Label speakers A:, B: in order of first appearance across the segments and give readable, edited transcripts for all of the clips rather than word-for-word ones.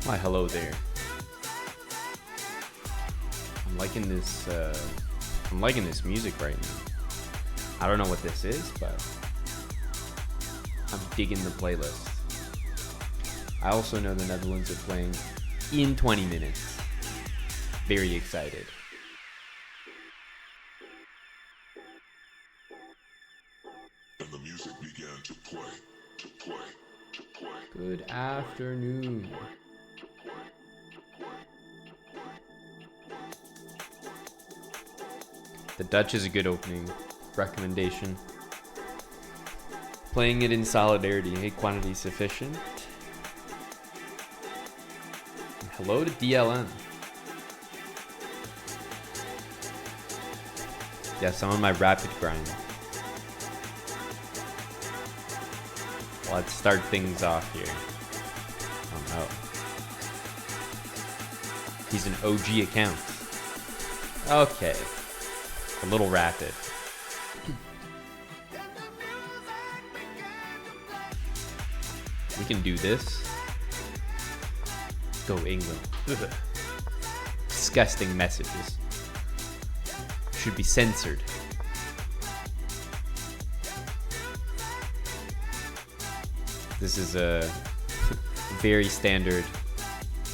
A: Why, hello there. I'm liking this. I'm liking this music right now. I don't know what this is, but I'm digging the playlist. I also know the Netherlands are playing in 20 minutes. Very excited.
B: And the music began to play.
A: Good afternoon. The Dutch is a good opening recommendation. Playing it in solidarity, hey, quantity sufficient. And hello to DLN. Yes, I'm on my rapid grind. Let's start things off here. Oh no. He's an OG account. Okay. A little rapid. We can do this. Go England. Ugh. Disgusting messages. Should be censored. This is a very standard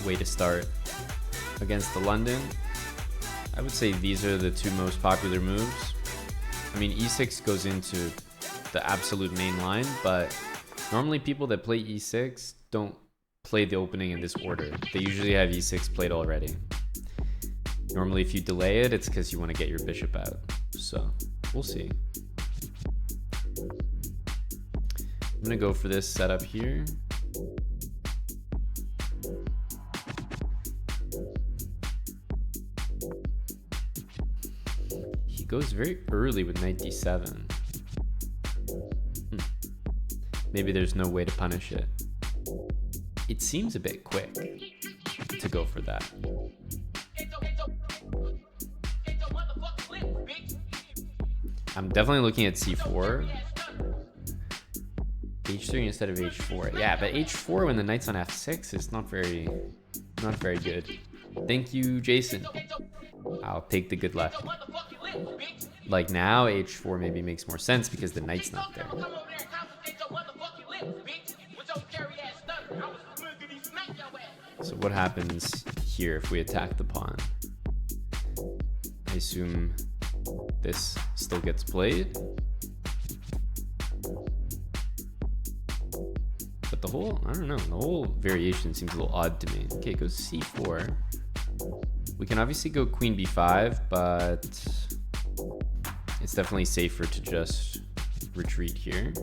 A: way to start against the London. I would say these are the two most popular moves. I mean, e6 goes into the absolute main line, but normally people that play e6 don't play the opening in this order. They usually have e6 played already. Normally if you delay it, it's because you want to get your bishop out. So, we'll see. I'm gonna go for this setup here. He goes very early with knight d7. Maybe there's no way to punish it. It seems a bit quick to go for that. I'm definitely looking at c4. h3 instead of h4. Yeah, but h4 when the knight's on f6 is not very good. Thank you, Jason. I'll take the good left. Like now, h4 maybe makes more sense because the knight's not there. So what happens here if we attack the pawn? I assume this still gets played. But the whole, I don't know, the whole variation seems a little odd to me. Okay, it goes c4. We can obviously go queen b5, but it's definitely safer to just retreat here.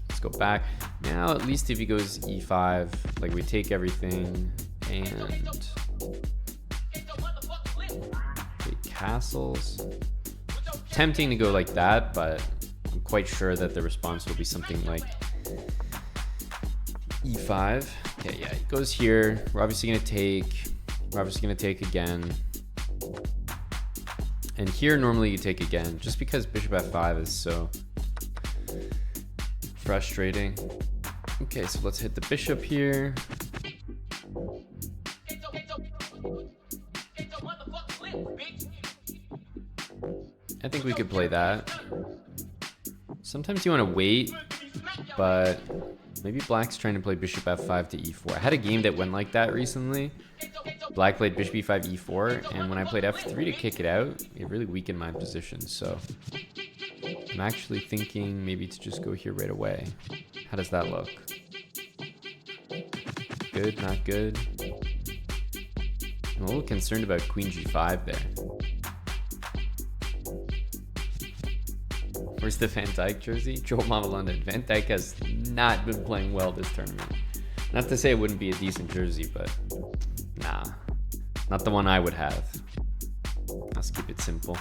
A: Let's go back. Now, at least if he goes e5, like we take everything and take castles. Tempting to go like that, but I'm quite sure that the response will be something like e5. Okay, yeah, he goes here. We're obviously gonna take. We're obviously gonna take again. And here normally you take again, just because bishop f5 is so frustrating. Okay, so let's hit the bishop here. I think we could play that. Sometimes you want to wait, but maybe black's trying to play bishop f5 to e4. I had a game that went like that recently. Black played bishop e5 e4, and when I played f3 to kick it out, it really weakened my position. So I'm actually thinking maybe to just go here right away. How does that look? Good, not good. I'm a little concerned about queen g5 there. Where's the Van Dijk jersey? Joel Mama London. Van Dijk has not been playing well this tournament. Not to say it wouldn't be a decent jersey, but nah. Not the one I would have. Let's keep it simple.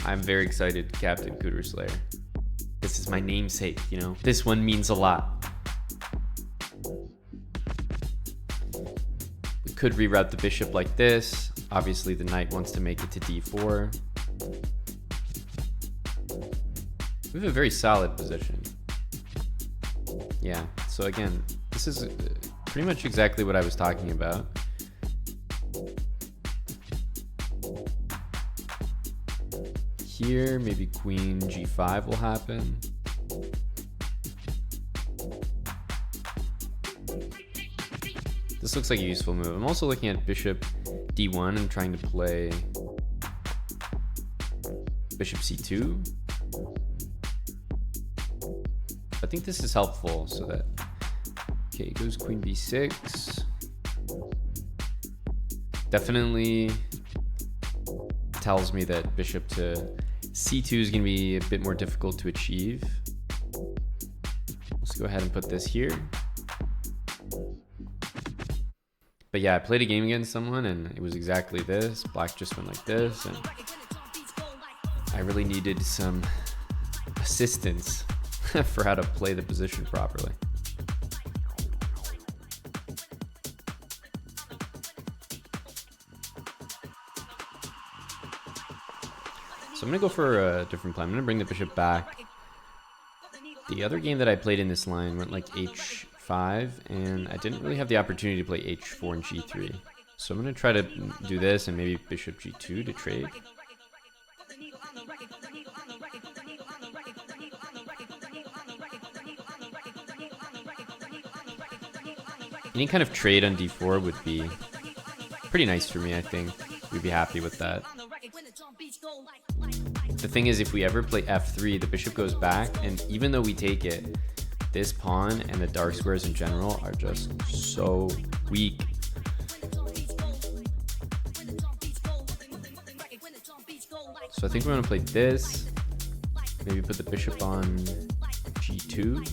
A: I'm very excited, Captain Cooter Slayer. This is my namesake, you know? This one means a lot. We could reroute the bishop like this. Obviously, the knight wants to make it to d4. We have a very solid position. Yeah, So again, this is pretty much exactly what I was talking about. Here, maybe queen g5 will happen. This looks like a useful move. I'm also looking at bishop d1 and trying to play bishop c2. I think this is helpful so that, okay, goes queen b6. Definitely tells me that bishop to c2 is going to be a bit more difficult to achieve. Let's go ahead and put this here. But yeah, I played a game against someone and it was exactly this. Black just went like this, and I really needed some assistance for how to play the position properly. So I'm gonna go for a different plan. I'm gonna bring the bishop back. The other game that I played in this line went like h5, and I didn't really have the opportunity to play h4 and g3. So I'm gonna try to do this and maybe bishop g2 to trade. Any kind of trade on d4 would be pretty nice for me, I think. We'd be happy with that. The thing is, if we ever play f3, the bishop goes back, and even though we take it, this pawn and the dark squares in general are just so weak. So I think we're going to play this. Maybe put the bishop on g2.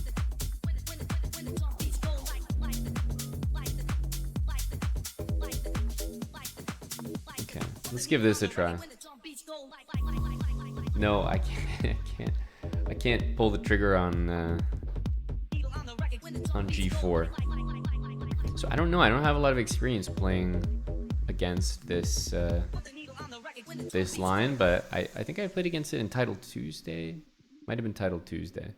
A: Okay, let's give this a try. No, I can't. I can't pull the trigger on g4. So I don't know. I don't have a lot of experience playing against this this line, but I think I played against it in Title Tuesday. Might have been Title Tuesday.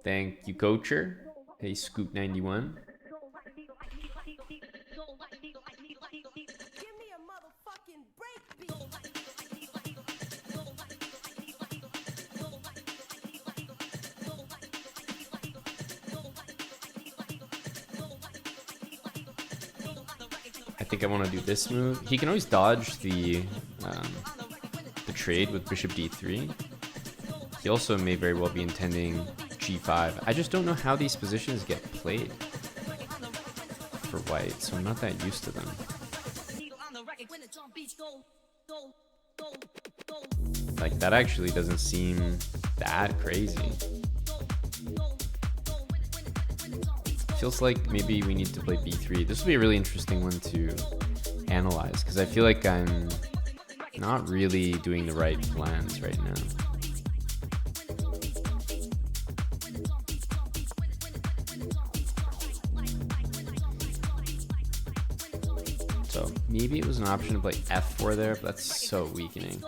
A: Thank you, Coacher. Hey, Scoop91. I think I want to do this move. He can always dodge the trade with bishop d3. He also may very well be intending g5. I just don't know how these positions get played for white, so I'm not that used to them. Like, that actually doesn't seem that crazy. Feels like maybe we need to play b3. This will be a really interesting one to analyze, because I feel like I'm not really doing the right plans right now. So maybe it was an option to play f4 there, but that's so weakening.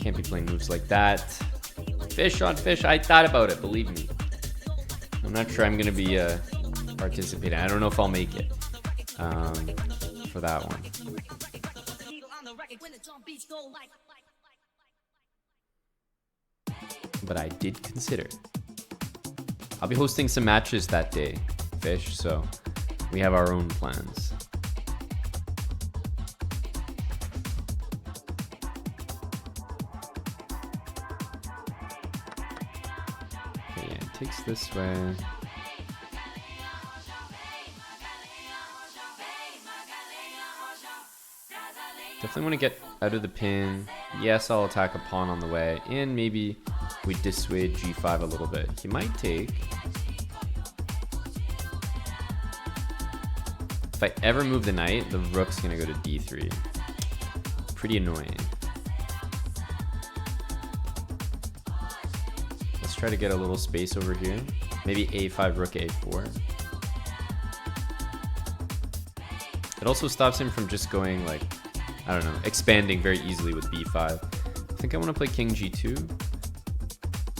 A: Can't be playing moves like that. Fish on fish. I thought about it, believe me. I'm not sure I'm going to be participating. I don't know if I'll make it for that one. But I did consider. I'll be hosting some matches that day, Fish, so we have our own plans. Okay, yeah, it takes this way. Definitely want to get out of the pin. Yes, I'll attack a pawn on the way, and maybe we dissuade g5 a little bit. He might take. If I ever move the knight, the rook's gonna go to d3. Pretty annoying. Let's try to get a little space over here. Maybe a5, rook a4. It also stops him from just going like, I don't know, expanding very easily with b5. I think I want to play king g2.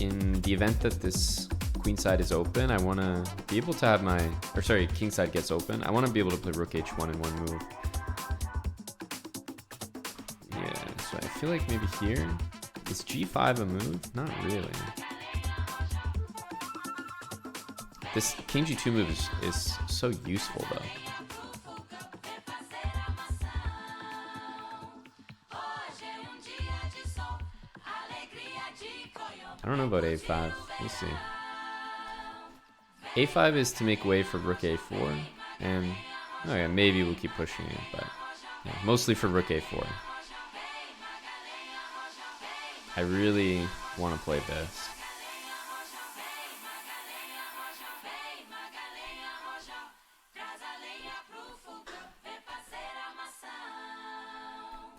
A: In the event that this queenside is open, I want to be able to have my, or sorry, kingside gets open. I want to be able to play rook h1 in one move. Yeah, so I feel like maybe here, is g5 a move? Not really. This king g2 move is so useful though. I don't know about a5. We'll see. a5 is to make way for rook a4, and oh yeah, maybe we'll keep pushing it, but yeah, mostly for rook a4. I really want to play this.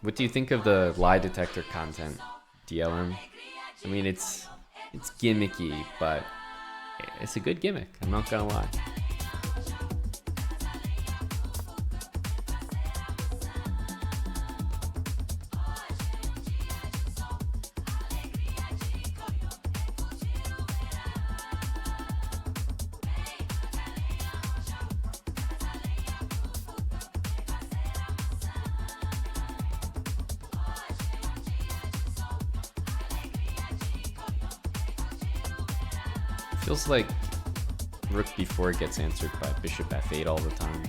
A: What do you think of the lie detector content, DLM? I mean, it's gimmicky, but it's a good gimmick. I'm not gonna lie. Feels like rook b4 gets answered by bishop f8 all the time.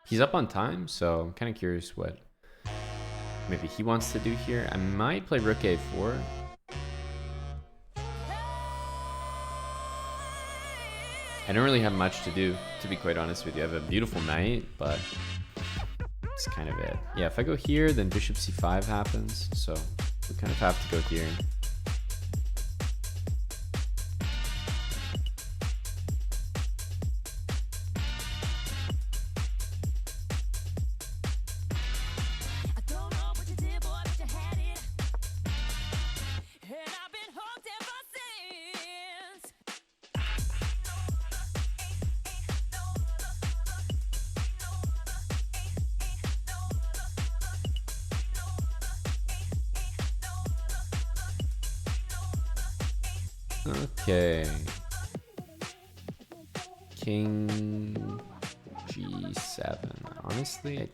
A: He's up on time, so I'm kind of curious what maybe he wants to do here. I might play rook a4. I don't really have much to do, to be quite honest with you. I have a beautiful knight, but that's kind of it. Yeah, if I go here, then bishop c5 happens, so we kind of have to go here. Okay. King g7. Honestly,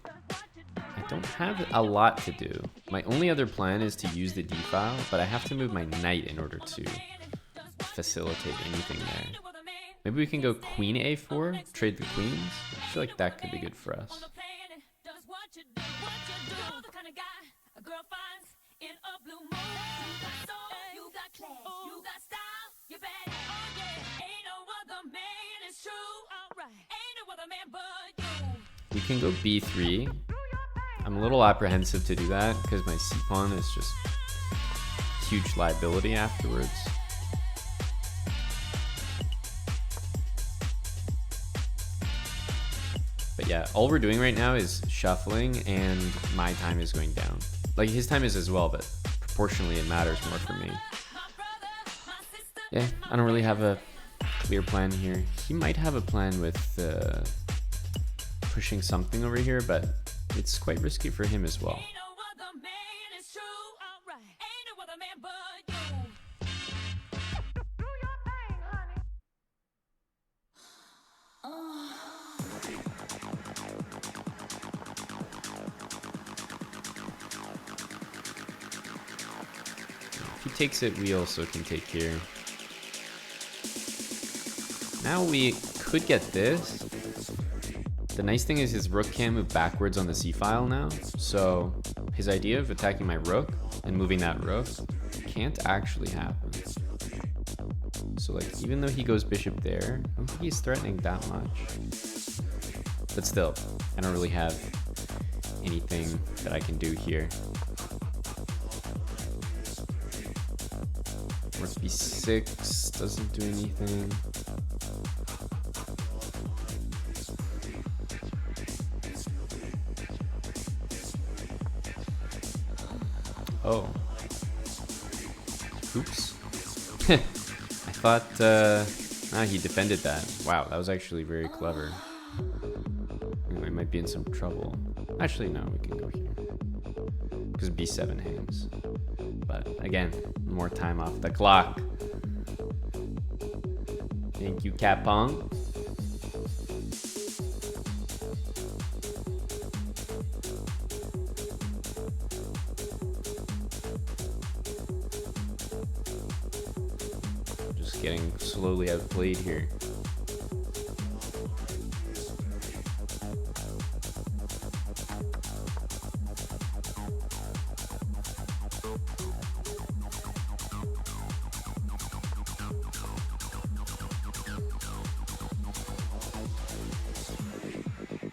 A: I don't have a lot to do. My only other plan is to use the d file, but I have to move my knight in order to facilitate anything there. Maybe we can go queen a4, trade the queens. I feel like that could be good for us. We can go b3. I'm a little apprehensive to do that because my c-pawn is just huge liability afterwards. But yeah, all we're doing right now is shuffling and my time is going down. Like his time is as well, but proportionally it matters more for me. Yeah, I don't really have a clear plan here. He might have a plan with pushing something over here, but it's quite risky for him as well. If he takes it, we also can take here. Now we could get this. The nice thing is his rook can't move backwards on the c-file now, so his idea of attacking my rook and moving that rook can't actually happen. So like, even though he goes bishop there, I don't think he's threatening that much. But still, I don't really have anything that I can do here. Rook b6 doesn't do anything. Oh. Oops. I thought he defended that. Wow, that was actually very clever. We might be in some trouble. Actually, no, we can go here. Because b7 hangs. But again, more time off the clock. Thank you, Capong. Just getting slowly outplayed here.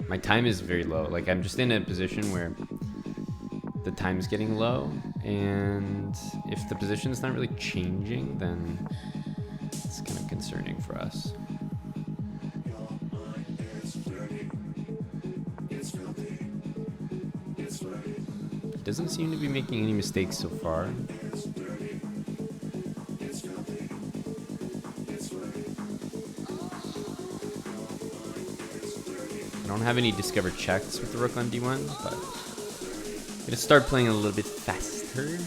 A: My time is very low. Like, I'm just in a position where the time is getting low, and if the position is not really changing, then it's kind of concerning for us. He doesn't seem to be making any mistakes so far. I don't have any discovered checks with the rook on d1, but I'm gonna start playing a little bit faster.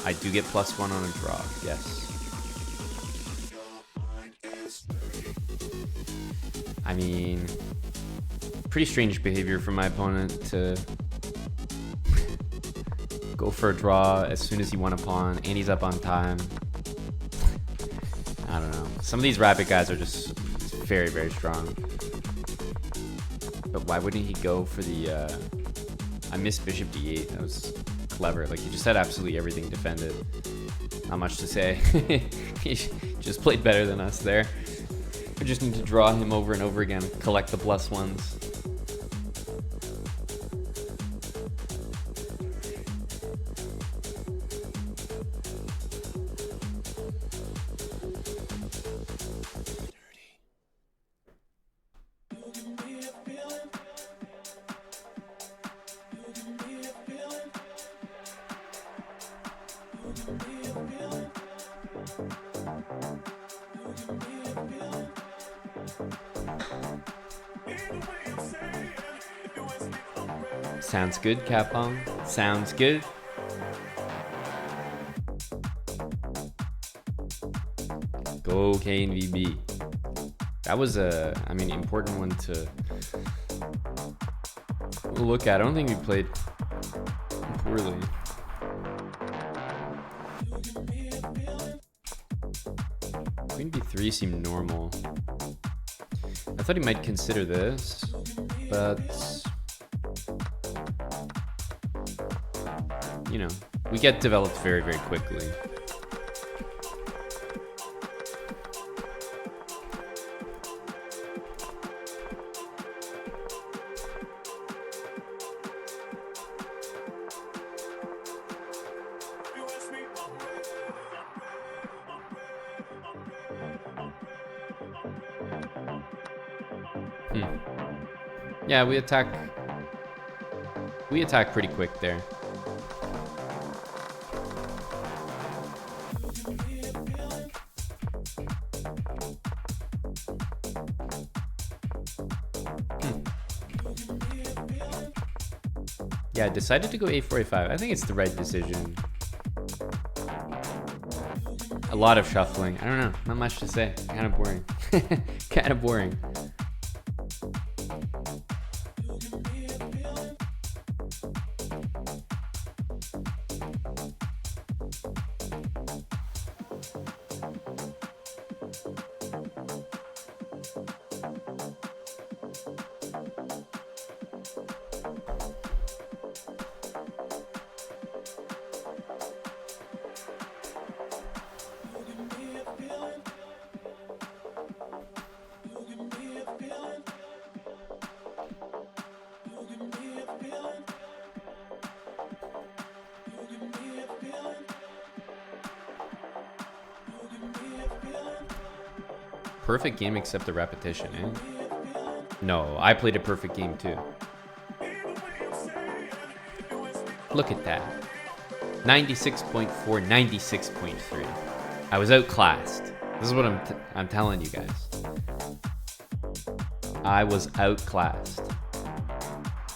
A: I do get +1 on a draw, yes. I mean, pretty strange behavior from my opponent to go for a draw as soon as he won a pawn and he's up on time. I don't know. Some of these rapid guys are just very, very strong. But why wouldn't he go for the... I missed bishop d8. That was clever. Like, he just had absolutely everything defended. Not much to say. He just played better than us there. We just need to draw him over and over again. Collect the +1s. Sounds good, Capong. Sounds good. Go KNVB. That was a, I mean, important one to look at. I don't think we played poorly. Queen b3 seemed normal. I thought he might consider this, but you know, we get developed very, very quickly. Yeah, we attack pretty quick there. Yeah, I decided to go a4, a5. I think it's the right decision. A lot of shuffling. I don't know. Not much to say. Kind of boring. Kind of boring. perfect game except the repetition, eh? No, I played a perfect game too. Look at that. 96.4, 96.3. I was outclassed. This is what I'm telling you guys. I was outclassed.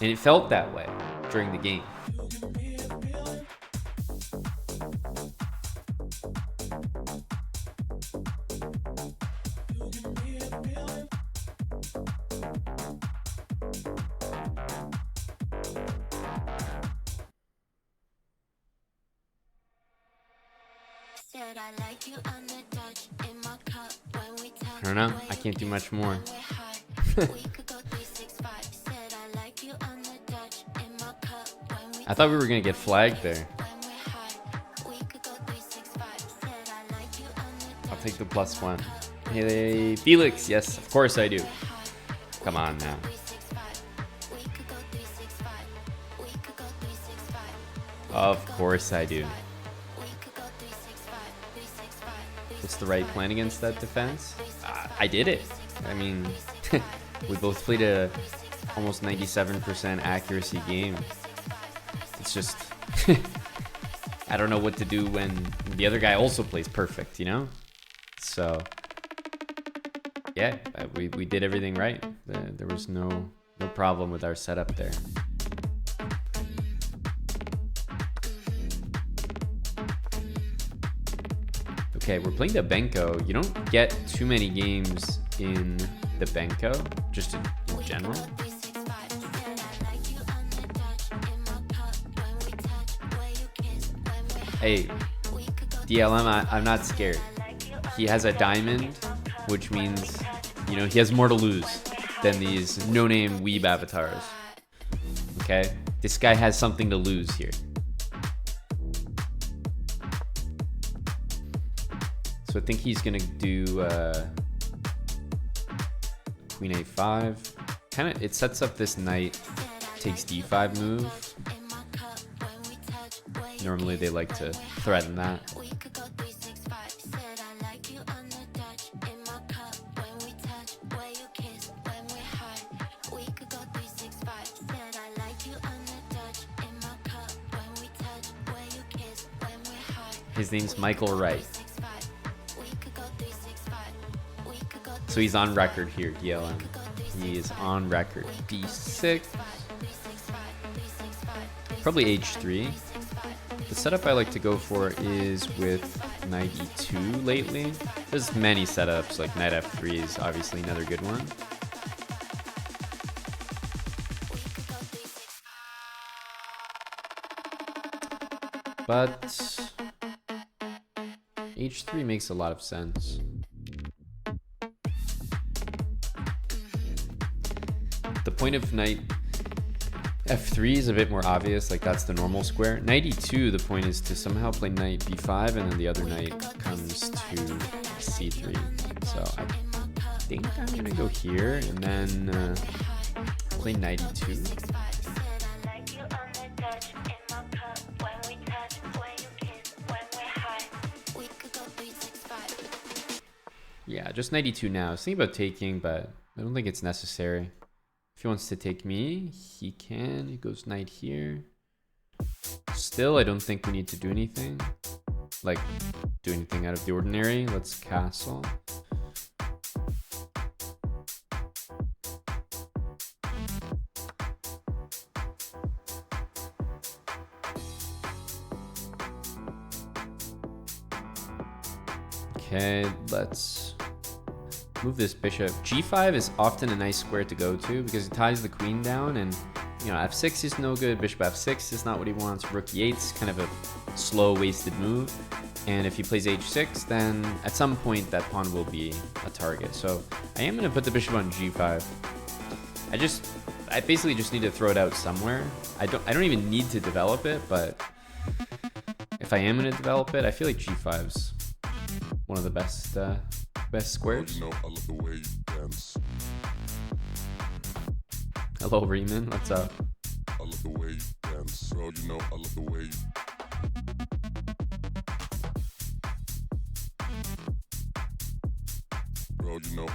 A: And it felt that way during the game. I don't know. I can't do much more. I thought we were going to get flagged there. I'll take the +1. Hey, Felix. Yes, of course I do. Come on now. Of course I do. What's the right plan against that defense? I did it. I mean, we both played a almost 97% accuracy game. It's just, I don't know what to do when the other guy also plays perfect, you know? So, yeah, we did everything right. There was no problem with our setup there. Okay, we're playing the Benko. You don't get too many games in the Benko, just in general. Hey, DLM, I'm not scared. He has a diamond, which means, you know, he has more to lose than these no-name weeb avatars. Okay? This guy has something to lose here. So I think he's gonna do Queen A5. Kind of, it sets up this knight takes D5 move. Normally they like to threaten that. His name's Michael Wright. So he's on record here, DLM. He is on record. D6. Probably H3. The setup I like to go for is with knight E2 lately. There's many setups, like knight F3 is obviously another good one. But H3 makes a lot of sense. The point of knight F3 is a bit more obvious, like that's the normal square. Knight E2, the point is to somehow play knight B5 and then the other knight comes to C3. So I think I'm gonna go here and then play knight E2. Yeah, just knight E2 now. I was thinking about taking, but I don't think it's necessary. If he wants to take me, he can. He goes knight here. Still, I don't think we need to do anything. Like, do anything out of the ordinary. Let's castle. Okay, let's move this bishop. G5 is often a nice square to go to because it ties the queen down, and you know, F6 is no good. Bishop F6 is not what he wants. Rook E8 is kind of a slow, wasted move. And if he plays H6, then at some point that pawn will be a target. So I am going to put the bishop on G5. I basically just need to throw it out somewhere. I don't even need to develop it, but if I am going to develop it, I feel like G5's one of the best squares.
B: You know, I love the way you dance.
A: Hello, Riemann. What's up?
B: I love the way you dance. Bro, you know, I love the way you... Bro, you know,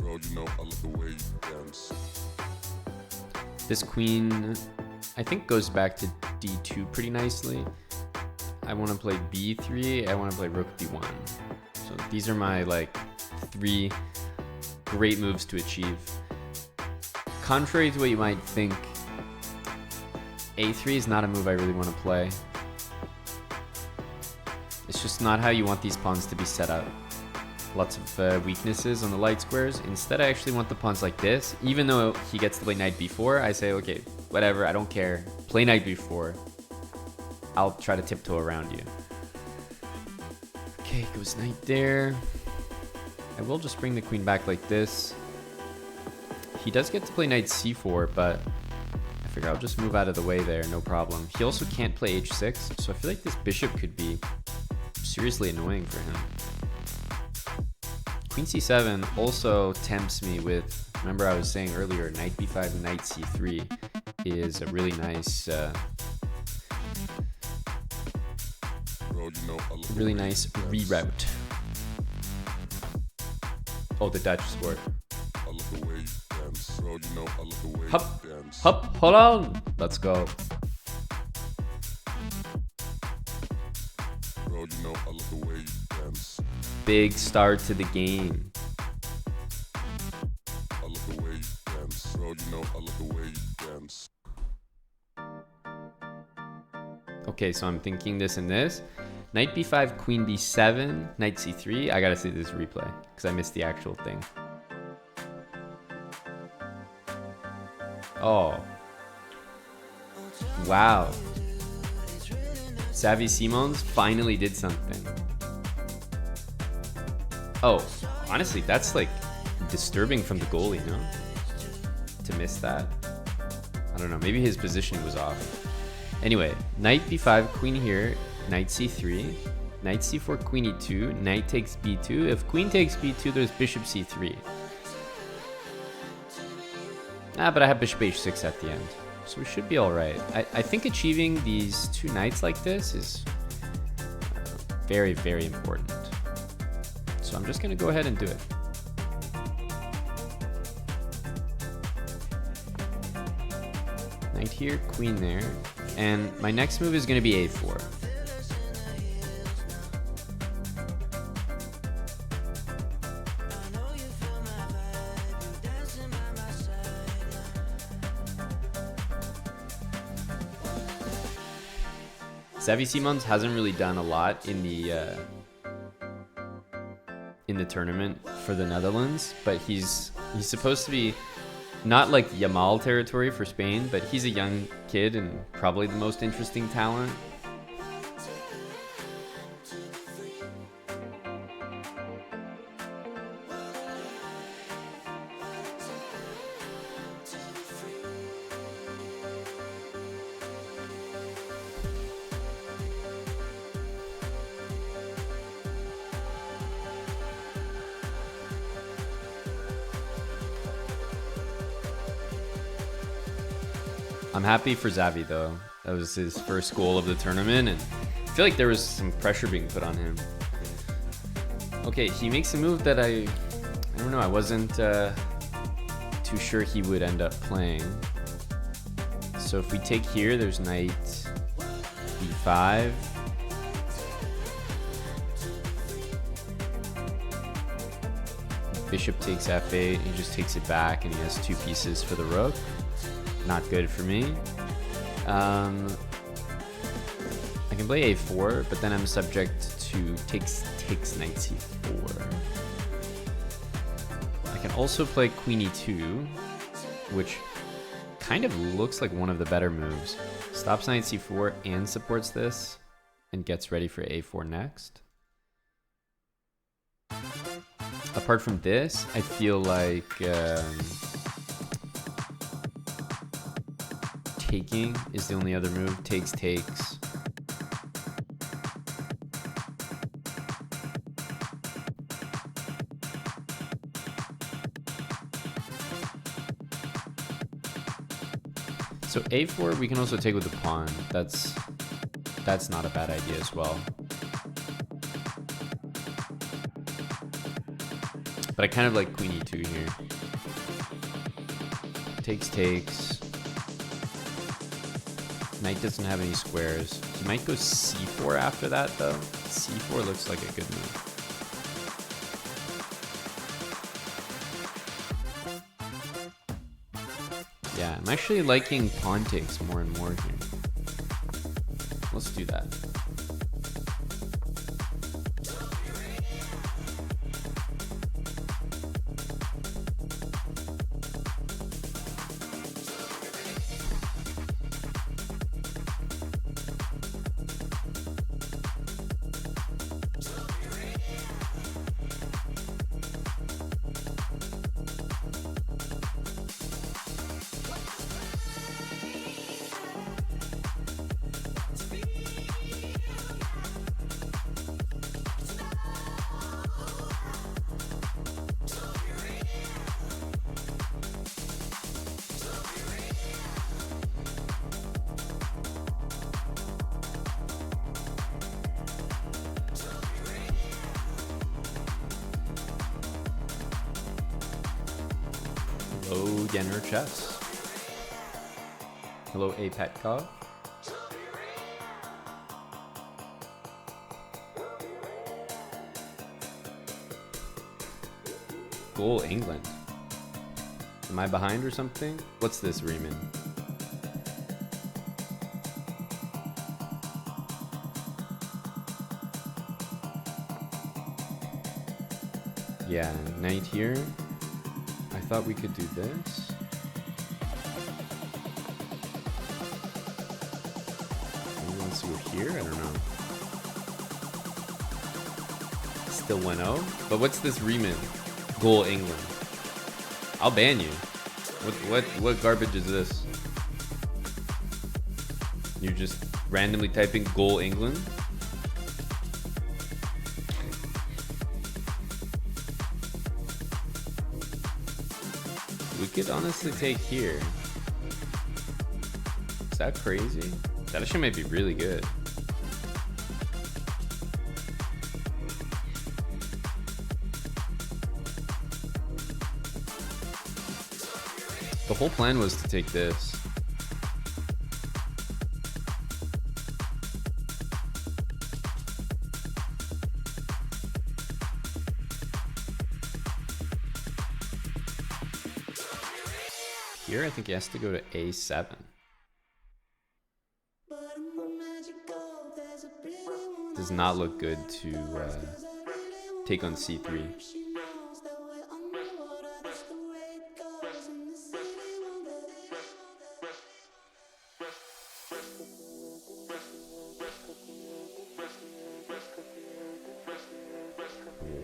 B: Bro, you know I love the way you dance.
A: This queen, I think, goes back to d2 pretty nicely. I want to play b3. I want to play rook b1. So these are my like 3 great moves to achieve. Contrary to what you might think, a3 is not a move I really want to play. It's just not how you want these pawns to be set up. Lots of weaknesses on the light squares. Instead, I actually want the pawns like this. Even though he gets to play knight b4, I say, okay, whatever, I don't care. Play knight b4. I'll try to tiptoe around you. Okay, goes knight there. I will just bring the queen back like this. He does get to play knight c4, but I figure I'll just move out of the way there, no problem. He also can't play h6, so I feel like this bishop could be seriously annoying for him. Queen c7 also tempts me with, remember I was saying earlier, knight b5 and knight c3 is a really nice reroute. Oh, the Dutch scored. Hup, hup, hold on. Let's go. Big start to the game. Okay, so I'm thinking this and this. Knight b5, queen b7, knight c3. I gotta see this replay because I missed the actual thing. Oh. Wow. Xavi Simons finally did something. Oh, honestly, that's like disturbing from the goalie, no? To miss that. I don't know, maybe his positioning was off. Anyway, knight b5, queen here, knight c3, knight c4, queen e2, knight takes b2. If queen takes b2, there's bishop c3. But I have bishop h6 at the end, so we should be all right. I think achieving these 2 knights like this is very, very important. So I'm just gonna go ahead and do it. Knight here, queen there. And my next move is gonna be a4. Xavi Simons hasn't really done a lot in the tournament for the Netherlands, but he's supposed to be not like Yamal territory for Spain, but he's a young kid and probably the most interesting talent. I'm happy for Xavi though. That was his first goal of the tournament, and I feel like there was some pressure being put on him. Okay, he makes a move that I don't know, I wasn't too sure he would end up playing. So if we take here, there's knight b5. Bishop takes f8, he just takes it back and he has 2 pieces for the rook. Not good for me. I can play a4, but then I'm subject to takes knight c4. I can also play queen e2, which kind of looks like one of the better moves. Stops knight c4 and supports this, and gets ready for a4 next. Apart from this, I feel like taking is the only other move. Takes. So a4 we can also take with the pawn. That's not a bad idea as well. But I kind of like queen e2 here. Takes. Knight doesn't have any squares. He might go c4 after that, though. c4 looks like a good move. Yeah, I'm actually liking pawn takes more and more here. Let's do that. Hello, Yenner Chess. Hello, A Petkov. Goal England. Am I behind or something? What's this, Riemann? Yeah, knight here. I thought we could do this. Maybe we want to do it here? I don't know. Still 1-0. But what's this Riemann? Goal England. I'll ban you. What garbage is this? You're just randomly typing goal England? We could honestly take here. Is that crazy? That actually might be really good. The whole plan was to take this. Here, I think he has to go to A7. Does not look good to take on C3.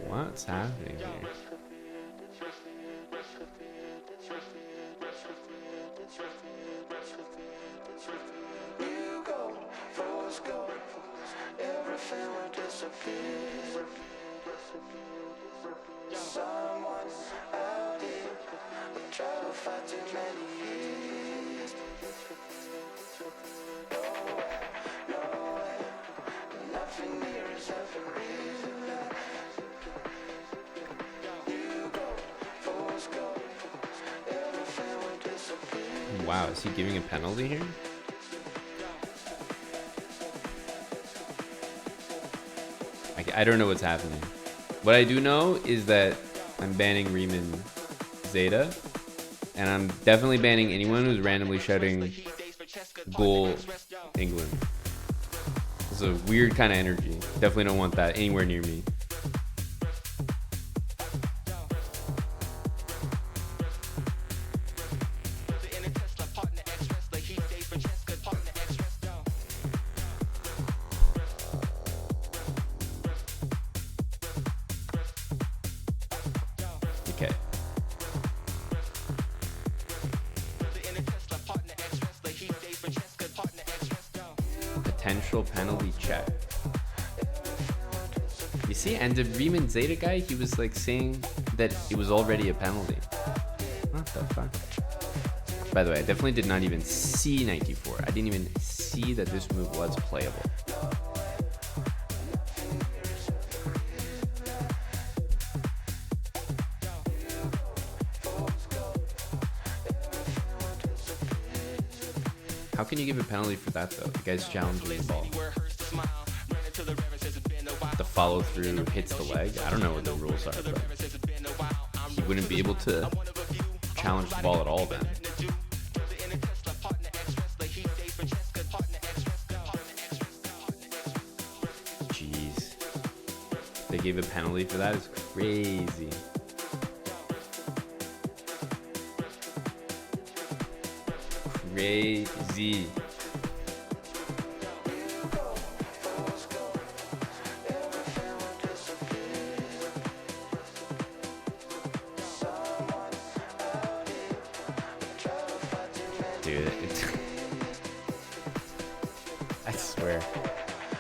A: What's happening here? Wow, is he giving a penalty here? I don't know what's happening. What I do know is that I'm banning Riemann Zeta, and I'm definitely banning anyone who's randomly shouting goal England. It's a weird kind of energy. Definitely don't want that anywhere near me. Okay. Potential penalty check. You see, and the Riemann Zeta guy, he was like saying that it was already a penalty. What the fuck? By the way, I definitely did not even see 94. I didn't even see that this move was playable. How can you give a penalty for that though? The guy's challenging the ball. The follow through hits the leg. I don't know what the rules are, but he wouldn't be able to challenge the ball at all then. Jeez. They gave a penalty for that? It's crazy. Crazy. Dude, I swear,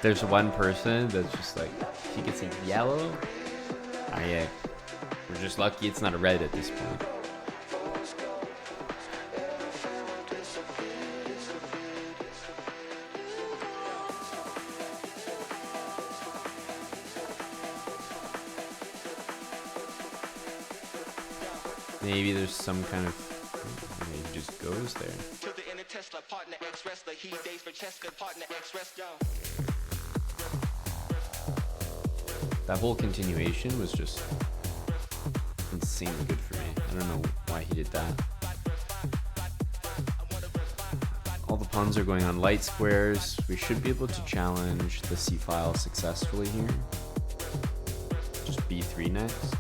A: there's one person that's just like, if he gets a yellow, oh yeah, we're just lucky it's not a red at this point. Maybe there's some kind of, maybe he just goes there. That whole continuation was just insanely good for me. I don't know why he did that. All the pawns are going on light squares. We should be able to challenge the c-file successfully here. Just b3 next.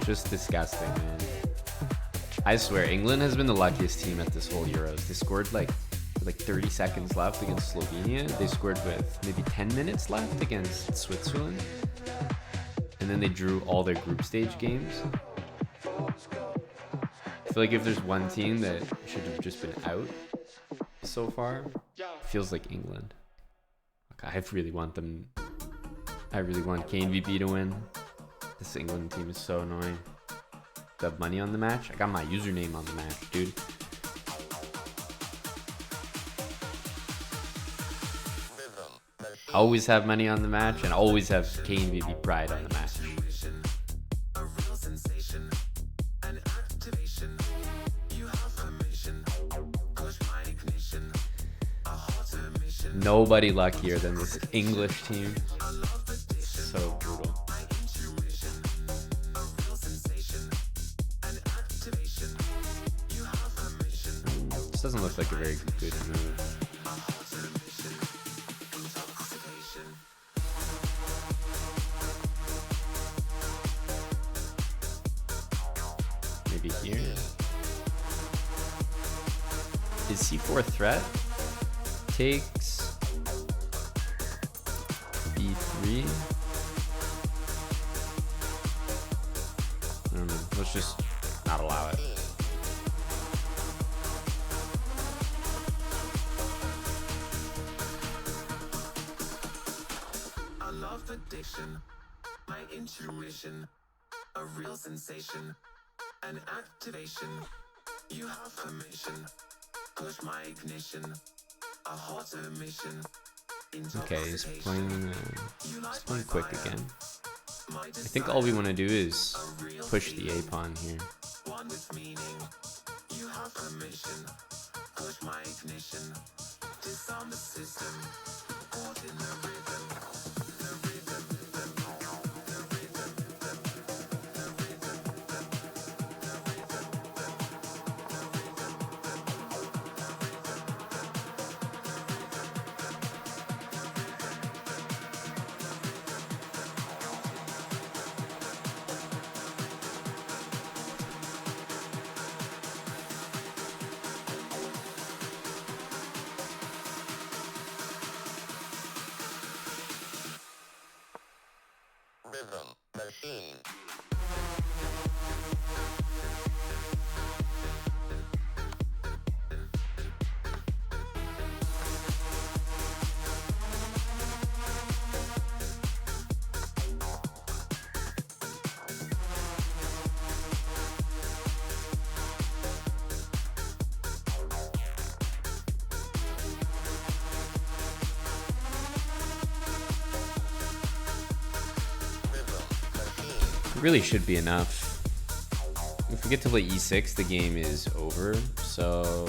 A: Just disgusting, man. I swear, England has been the luckiest team at this whole Euros. They scored like 30 seconds left against Slovenia. They scored with maybe 10 minutes left against Switzerland. And then they drew all their group stage games. I feel like if there's one team that should have just been out so far, it feels like England. Like, I really want KNVB to win. This England team is so annoying. Do I have money on the match? I got my username on the match, dude. Always have money on the match and always have KNVB pride on the match. Nobody luckier than this English team. So brutal. This doesn't look like a very good move. Maybe here. Is c4 a threat? Takes b3. I don't know. Let's just not allow it.
C: Addiction, my intuition, a real sensation, an activation. You have permission, push my ignition, a hot emission.
A: Okay, he's playing quick again. I think all we want to do is push the A pawn here.
C: One with meaning, you have permission, push my ignition, disarm the system, caught in the rhythm. Rhythm machine.
A: Really should be enough. If we get to play e6, the game is over, so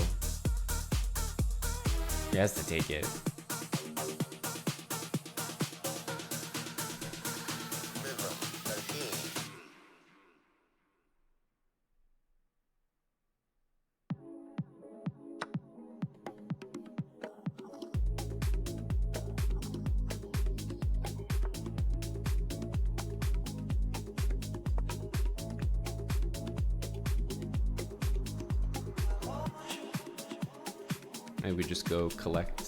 A: he has to take it. Maybe we just go collect.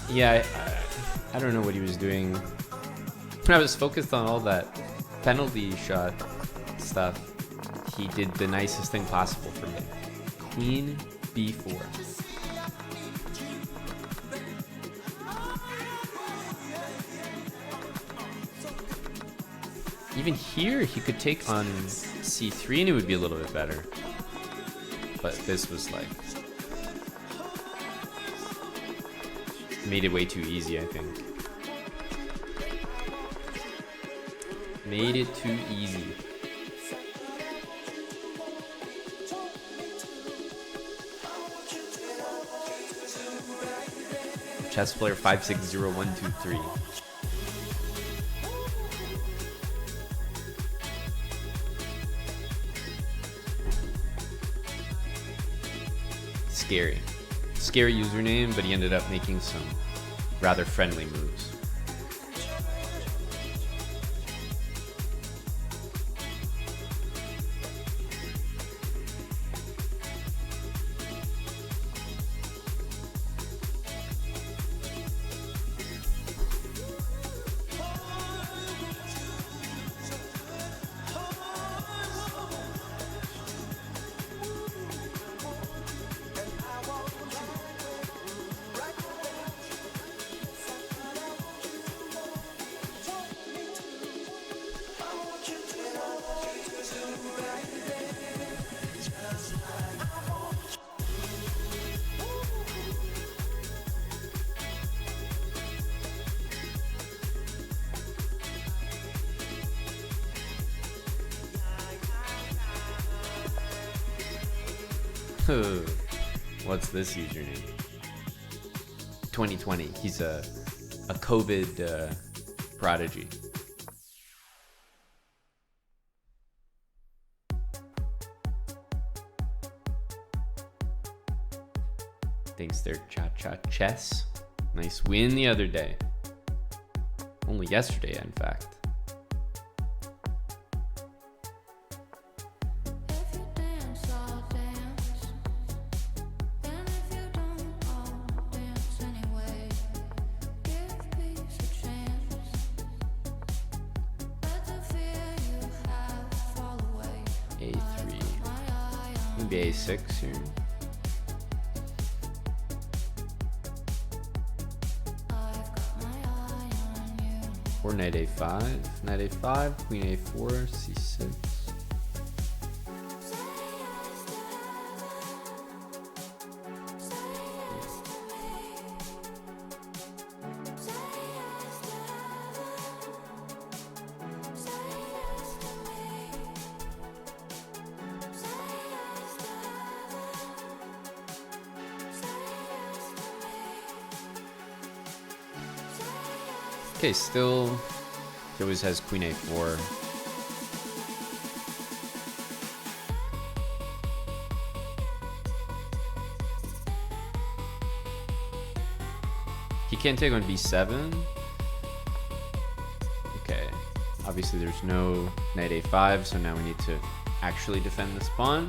A: Yeah, I don't know what he was doing. I was focused on all that penalty shot stuff. He did the nicest thing possible for me. Queen b4. Even here, he could take on c3 and it would be a little bit better. But this was like... made it way too easy, I think. Made it too easy. Chess player 560123. Scary. Scary username, but he ended up making some rather friendly moves. What's this username? 2020. He's a COVID prodigy. Thanks there, Cha-Cha Chess. Nice win the other day. Only yesterday, in fact. Maybe a6 here. Or knight a5, knight a5, queen a4, c6. Okay, still, he always has queen a4. He can't take on b7. Okay, obviously there's no knight a5, so now we need to actually defend this pawn.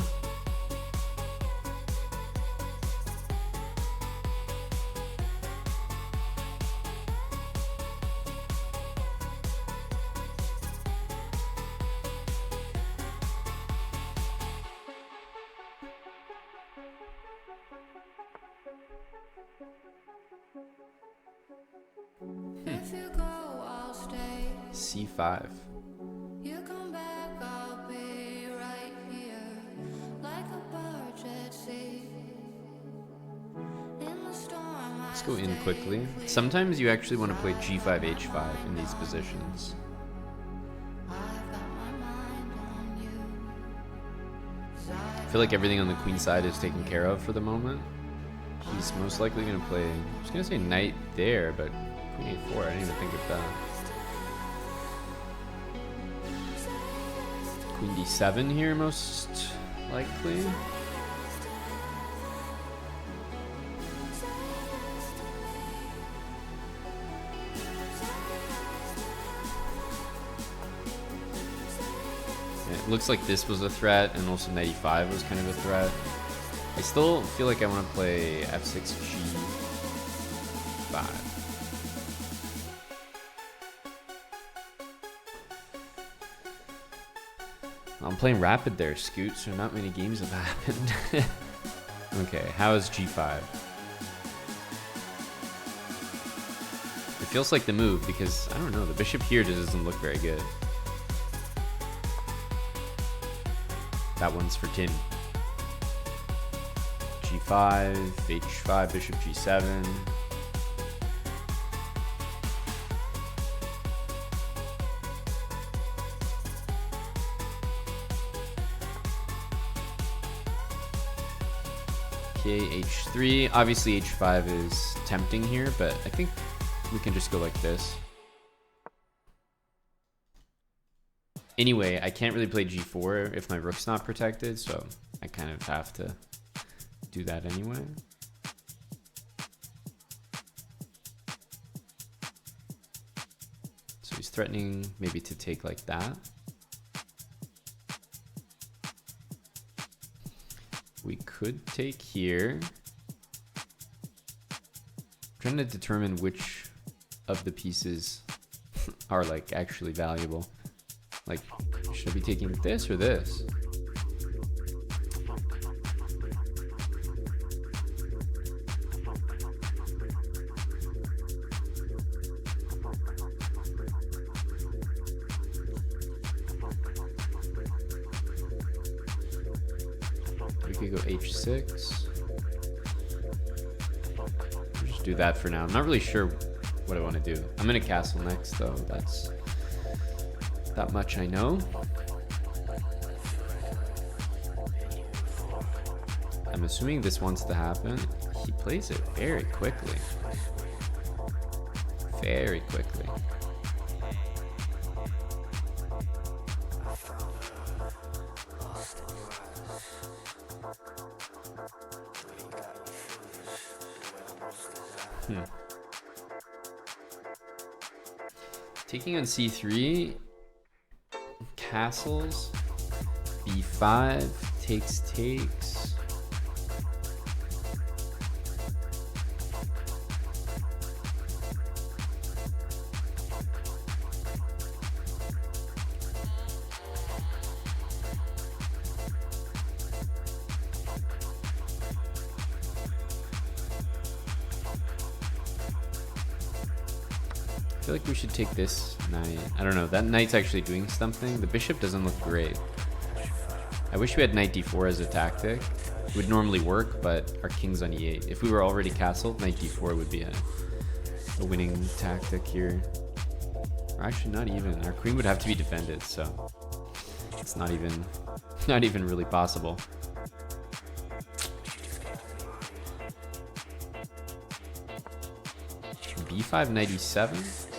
D: you go, I'll stay.
A: C5.
D: You come back, I'll be right here, like a barge at sea. In the storm,
A: Let's go in quickly. Sometimes you actually want to play G5, H5 in these positions.
D: I've got my mind on you.
A: I feel like everything on the queen side is taken care of for the moment. He's most likely going to play, I was going to say knight there, but queen a4, I didn't even think of that. Queen d7 here, most likely. And it looks like this was a threat, and also knight e5 was kind of a threat. I still feel like I want to play f6 g5. I'm playing rapid there, Scoot, so not many games have happened. Okay, how is g5? It feels like the move because, I don't know, the bishop here just doesn't look very good. That one's for Tim. G5, H5, bishop G7. Okay, H3. Obviously H5 is tempting here, but I think we can just go like this. Anyway, I can't really play G4 if my rook's not protected, so I kind of have to do that anyway. So he's threatening maybe to take like that. We could take here. I'm trying to determine which of the pieces are like actually valuable. Like, should I be taking this or this? We could go H6. We'll just do that for now. I'm not really sure what I want to do. I'm gonna castle next though. That's that much I know. I'm assuming this wants to happen. He plays it very quickly. Very quickly. Taking on C3, castles, B5, takes. I feel like we should take this knight. I don't know, that knight's actually doing something. The bishop doesn't look great. I wish we had knight d4 as a tactic. It would normally work, but our king's on e8. If we were already castled, knight d4 would be a winning tactic here. Or actually not even. Our queen would have to be defended, so it's not even really possible. B5, knight e7.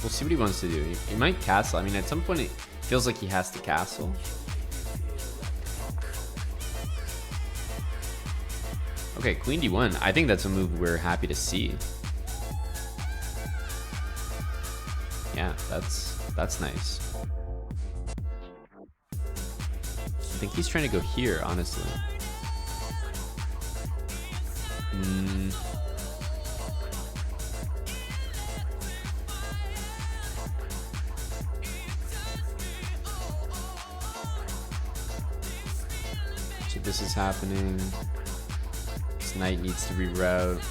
A: We'll see what he wants to do. He might castle. I mean, at some point it feels like he has to castle. Okay, queen d1. I think that's a move we're happy to see. That's nice. I think he's trying to go here, honestly. So this is happening. This knight needs to reroute.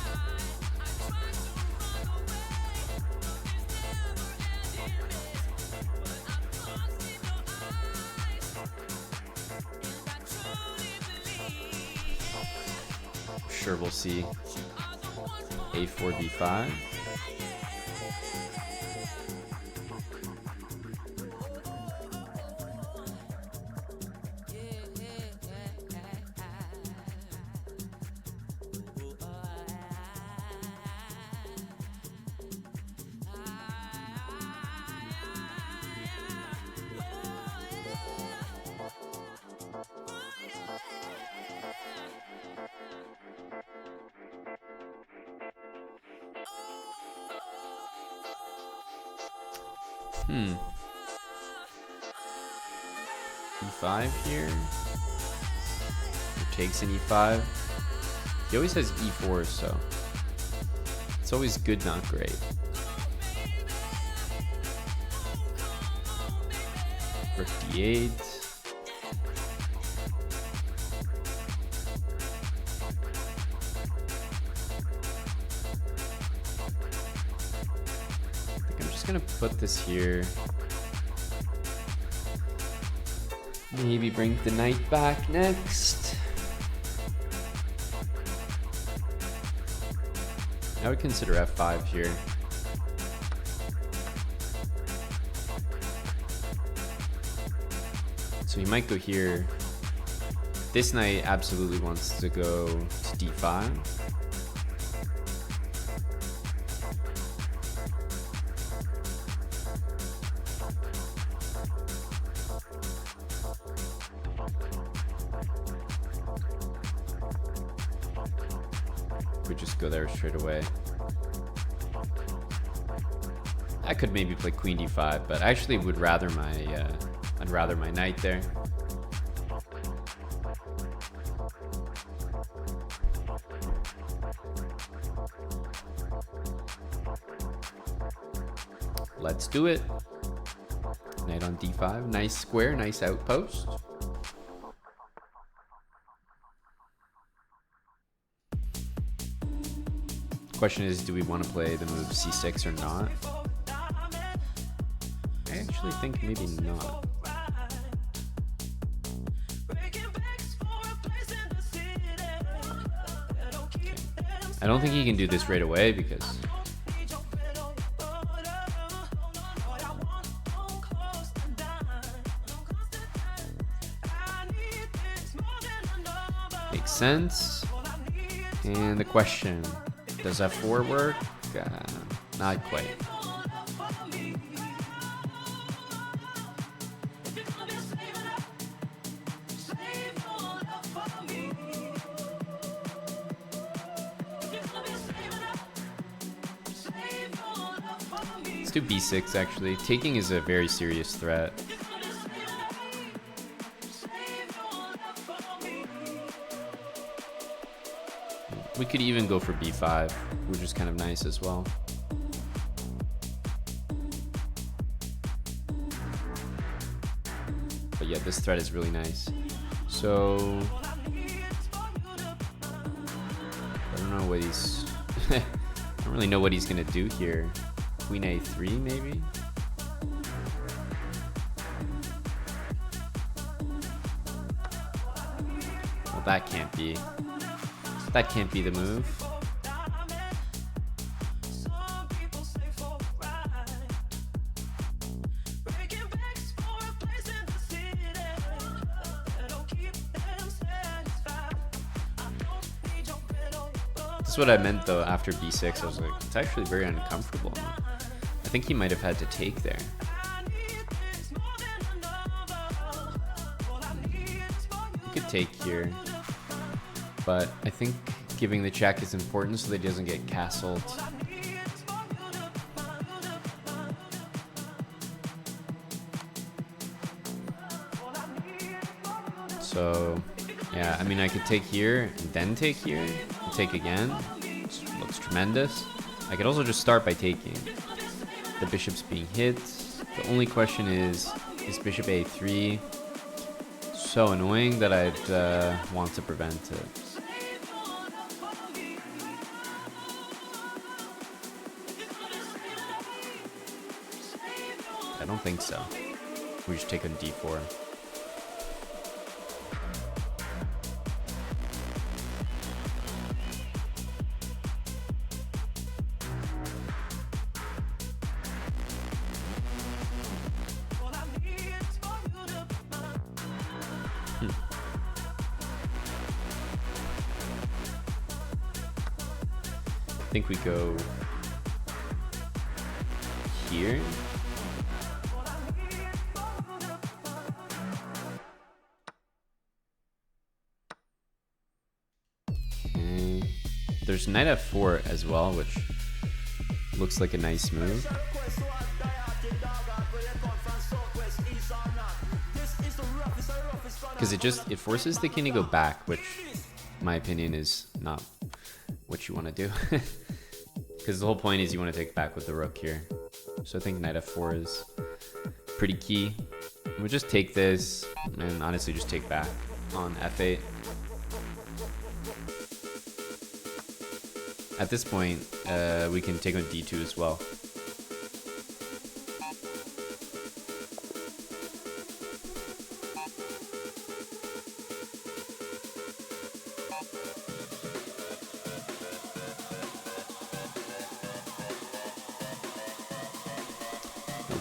A: Sure, we'll see. A4, B5. E5 here. Or takes an E5. He always has E4, so it's always good, not great. Rook D8. I think I'm just gonna put this here. Maybe bring the knight back next. I would consider F5 here. So he might go here. This knight absolutely wants to go to D5. We just go there straight away. I could maybe play Queen D5, but I actually would rather I'd rather my knight there. Let's do it. Knight on D5, nice square, nice outpost. Question is, do we want to play the move C6 or not? I actually think maybe not. Okay. I don't think he can do this right away because makes sense. And the question, does F4 work? Not quite. Let's do B6 actually. Taking is a very serious threat. We could even go for B5, which is kind of nice as well. But yeah, this threat is really nice. So I don't know what he's I don't really know what he's gonna do here. Queen A3 maybe? Well, that can't be. That can't be the move. That's what I meant though after B6. I was like, it's actually very uncomfortable. I think he might have had to take there. He could take here. But I think giving the check is important so that he doesn't get castled. So, yeah, I mean, I could take here and then take here and take again. This looks tremendous. I could also just start by taking. The bishop's being hit. The only question is bishop a3 so annoying that I'd want to prevent it. I don't think so. We just take on d4. I think we go here. Okay. There's knight f4 as well, which looks like a nice move. Because it forces the king to go back, which in my opinion is not what you want to do. Because the whole point is you want to take back with the rook here. So I think knight f4 is pretty key. We'll just take this and honestly just take back on f8. At this point, we can take on d2 as well.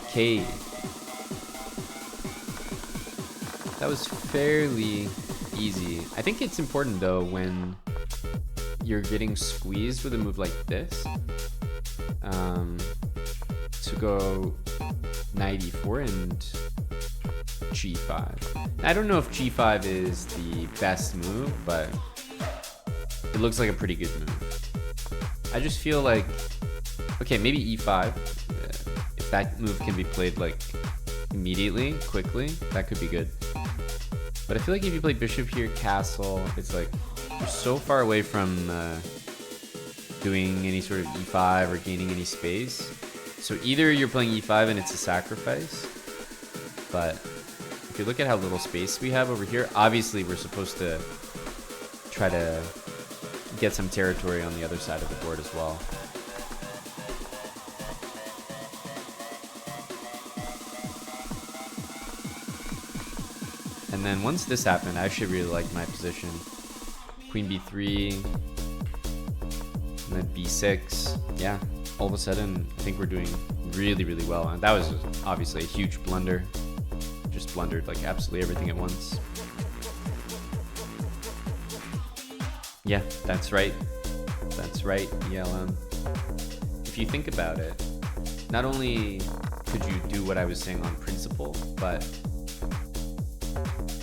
A: Okay. That was fairly easy. I think it's important though when you're getting squeezed with a move like this to go knight e4 and g5. I don't know if g5 is the best move, but it looks like a pretty good move. I just feel like, okay, maybe e5. If that move can be played like immediately, quickly, that could be good. But I feel like if you play bishop here, castle, it's like you're so far away from doing any sort of e5 or gaining any space. So either you're playing e5 and it's a sacrifice, but if you look at how little space we have over here, obviously we're supposed to try to get some territory on the other side of the board as well. And then once this happened, I actually really liked my position. Queen b3, and then b6. Yeah, all of a sudden, I think we're doing really, really well. And that was obviously a huge blunder. Just blundered like absolutely everything at once. Yeah, that's right. That's right, ELM. If you think about it, not only could you do what I was saying on principle, but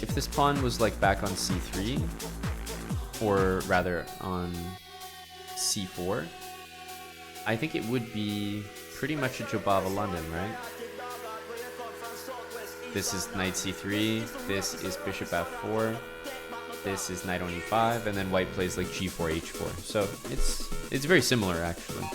A: if this pawn was like back on c3, or rather on c4, I think it would be pretty much a Jobava London, right? This is knight c3, this is bishop f4, this is knight on e5, and then white plays like g4, h4. So it's very similar actually.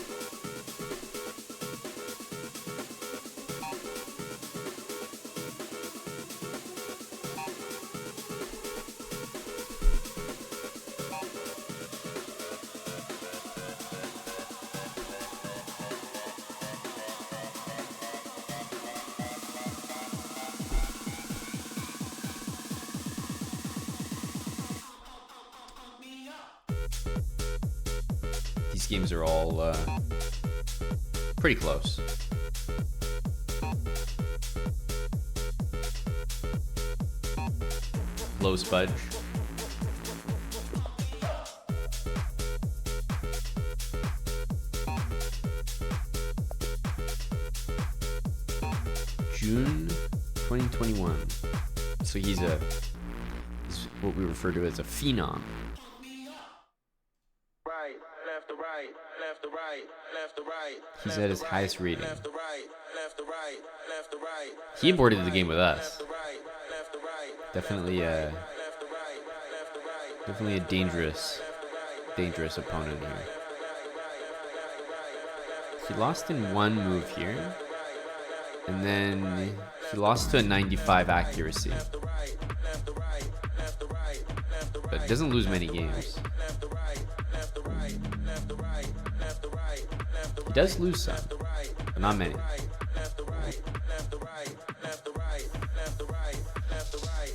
A: These games are all pretty close. Low spudge. June 2021. So he's what we refer to as a phenom. He's at his highest rating. He aborted the game with us. Definitely Definitely a dangerous opponent here. He lost in one move here, and then he lost to a 95 accuracy. But he doesn't lose many games. He does lose some, but not many.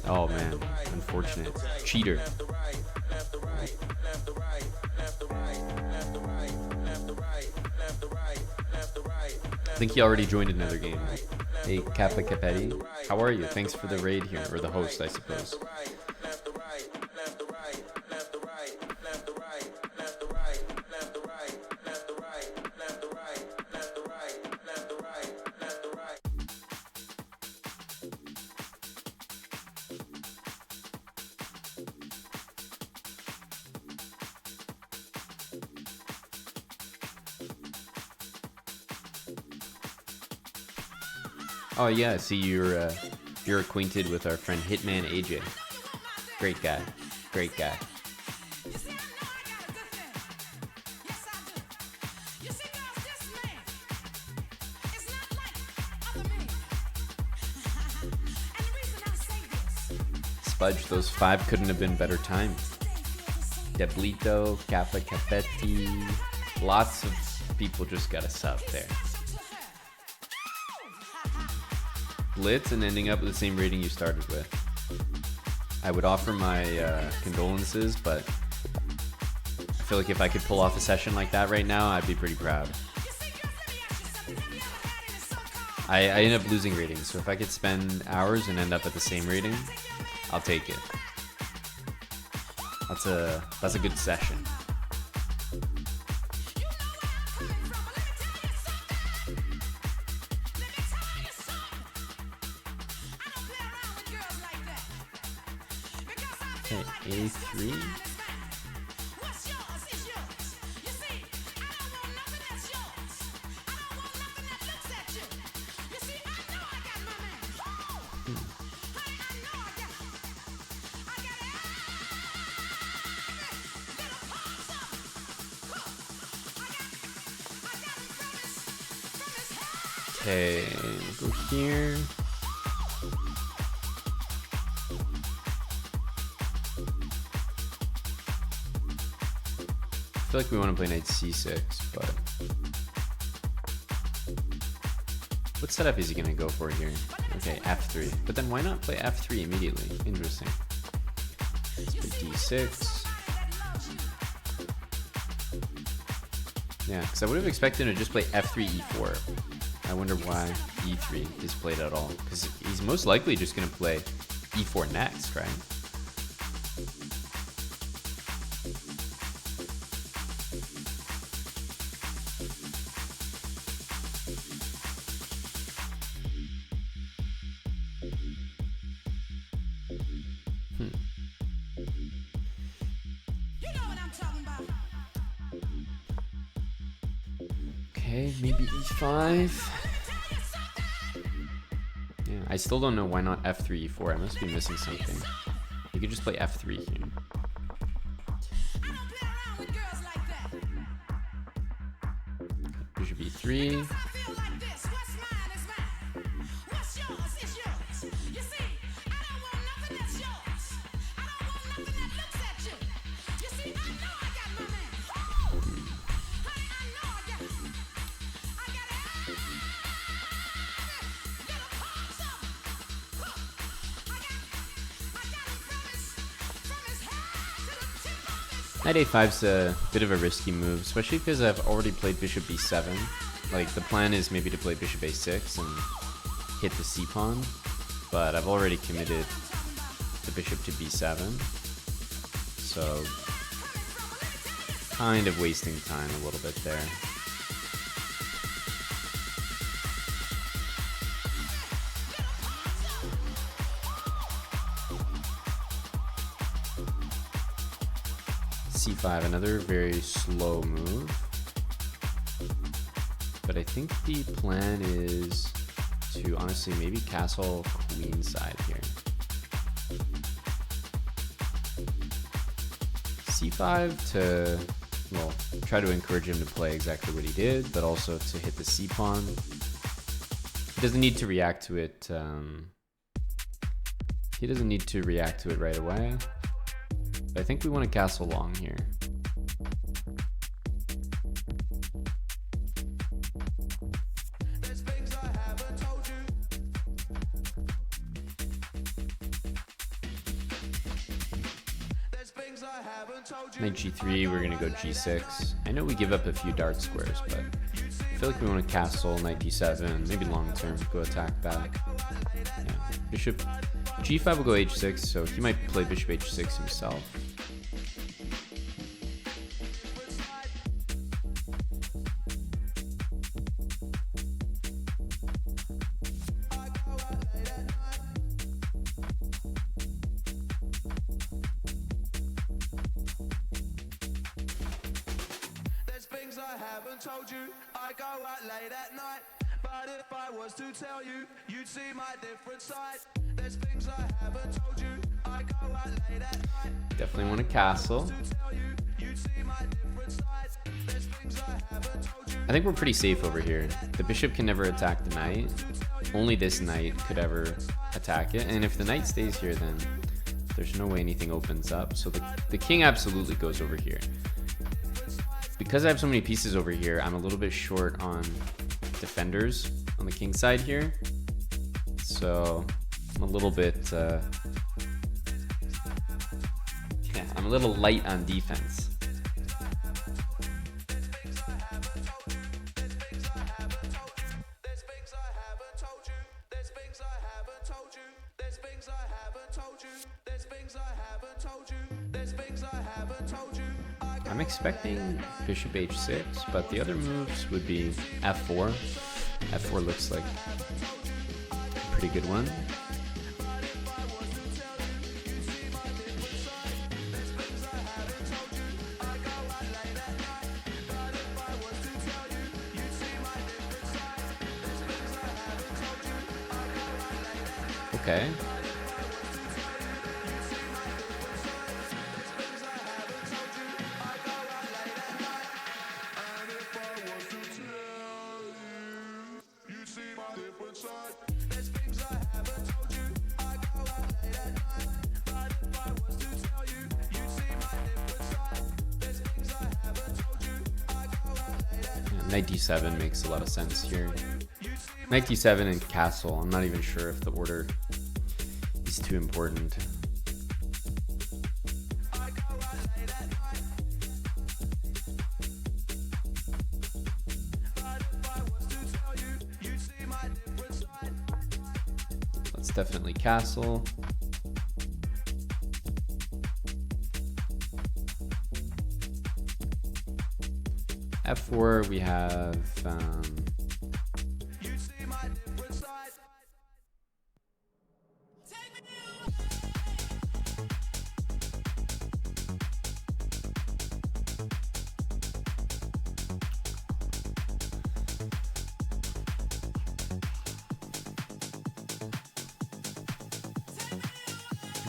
A: Oh man, unfortunate. Cheater. I think he already joined another game. Hey, Kappa Capetti, how are you? Thanks for the raid here, or the host, I suppose. Oh yeah, see you're acquainted with our friend Hitman AJ. Great guy. Great guy. Spudge, those 5 couldn't have been better timed. Deblito, Kappa Capetti, lots of people just got a sub there. Blitz and ending up with the same rating you started with. I would offer my condolences, but I feel like if I could pull off a session like that right now, I'd be pretty proud. I end up losing ratings, so if I could spend hours and end up at the same rating, I'll take it. That's a good session. Okay, A3. Okay, go here. I feel like we want to play knight c6, but what setup is he going to go for here? Okay, f3. But then why not play f3 immediately? Interesting. Let's play d6. Yeah, because I would have expected to just play f3, e4. I wonder why e3 is played at all. Because he's most likely just going to play e4 next, right? Okay, maybe e5. Yeah, I still don't know why not f3, e4. I must be missing something. You could just play f3 here. Bishop e3. Knight a5's a bit of a risky move, especially because I've already played bishop b7. Like, the plan is maybe to play bishop a6 and hit the c-pawn, but I've already committed the bishop to b7, so kind of wasting time a little bit there. c5, another very slow move. But I think the plan is to honestly maybe castle queenside here. c5 to, well, try to encourage him to play exactly what he did, but also to hit the c pawn. He doesn't need to react to it. He doesn't need to react to it right away. But I think we want to castle long here. Knight g3, we're gonna go g6. I know we give up a few dark squares, but I feel like we want to castle knight d7, maybe long term, go attack back. Yeah. Bishop g5 will go h6, so he might play bishop h6 himself.
C: Told you I go out late at night, but if I was to tell you, you'd see my different side. There's things I haven't told you. I go out late at night.
A: Definitely want a castle. I think we're pretty safe over here. The bishop can never attack the knight. Only this knight could ever attack it, and if the knight stays here, then there's no way anything opens up. So the king absolutely goes over here. Because I have so many pieces over here, I'm a little bit short on defenders on the king side here. So I'm a little bit, yeah, I'm a little light on defense. I'm expecting bishop h6, but the other moves would be f4. f4 looks like a pretty good one. Okay. Knight d7 makes a lot of sense here. Knight d7 and castle. I'm not even sure if the order is too important. Let's definitely castle. f4, we have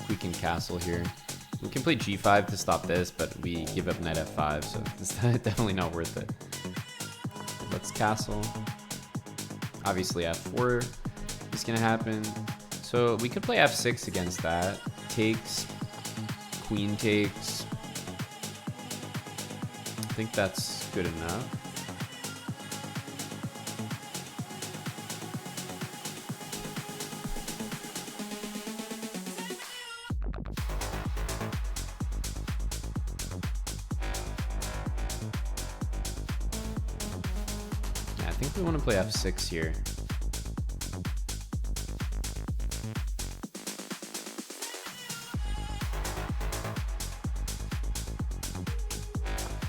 A: we can castle here. We can play g5 to stop this, but we give up knight f5, so it's definitely not worth it. Let's castle. Obviously f4 is gonna happen. So we could play f6 against that. Takes, queen takes. I think that's good enough. I think we want to play f6 here.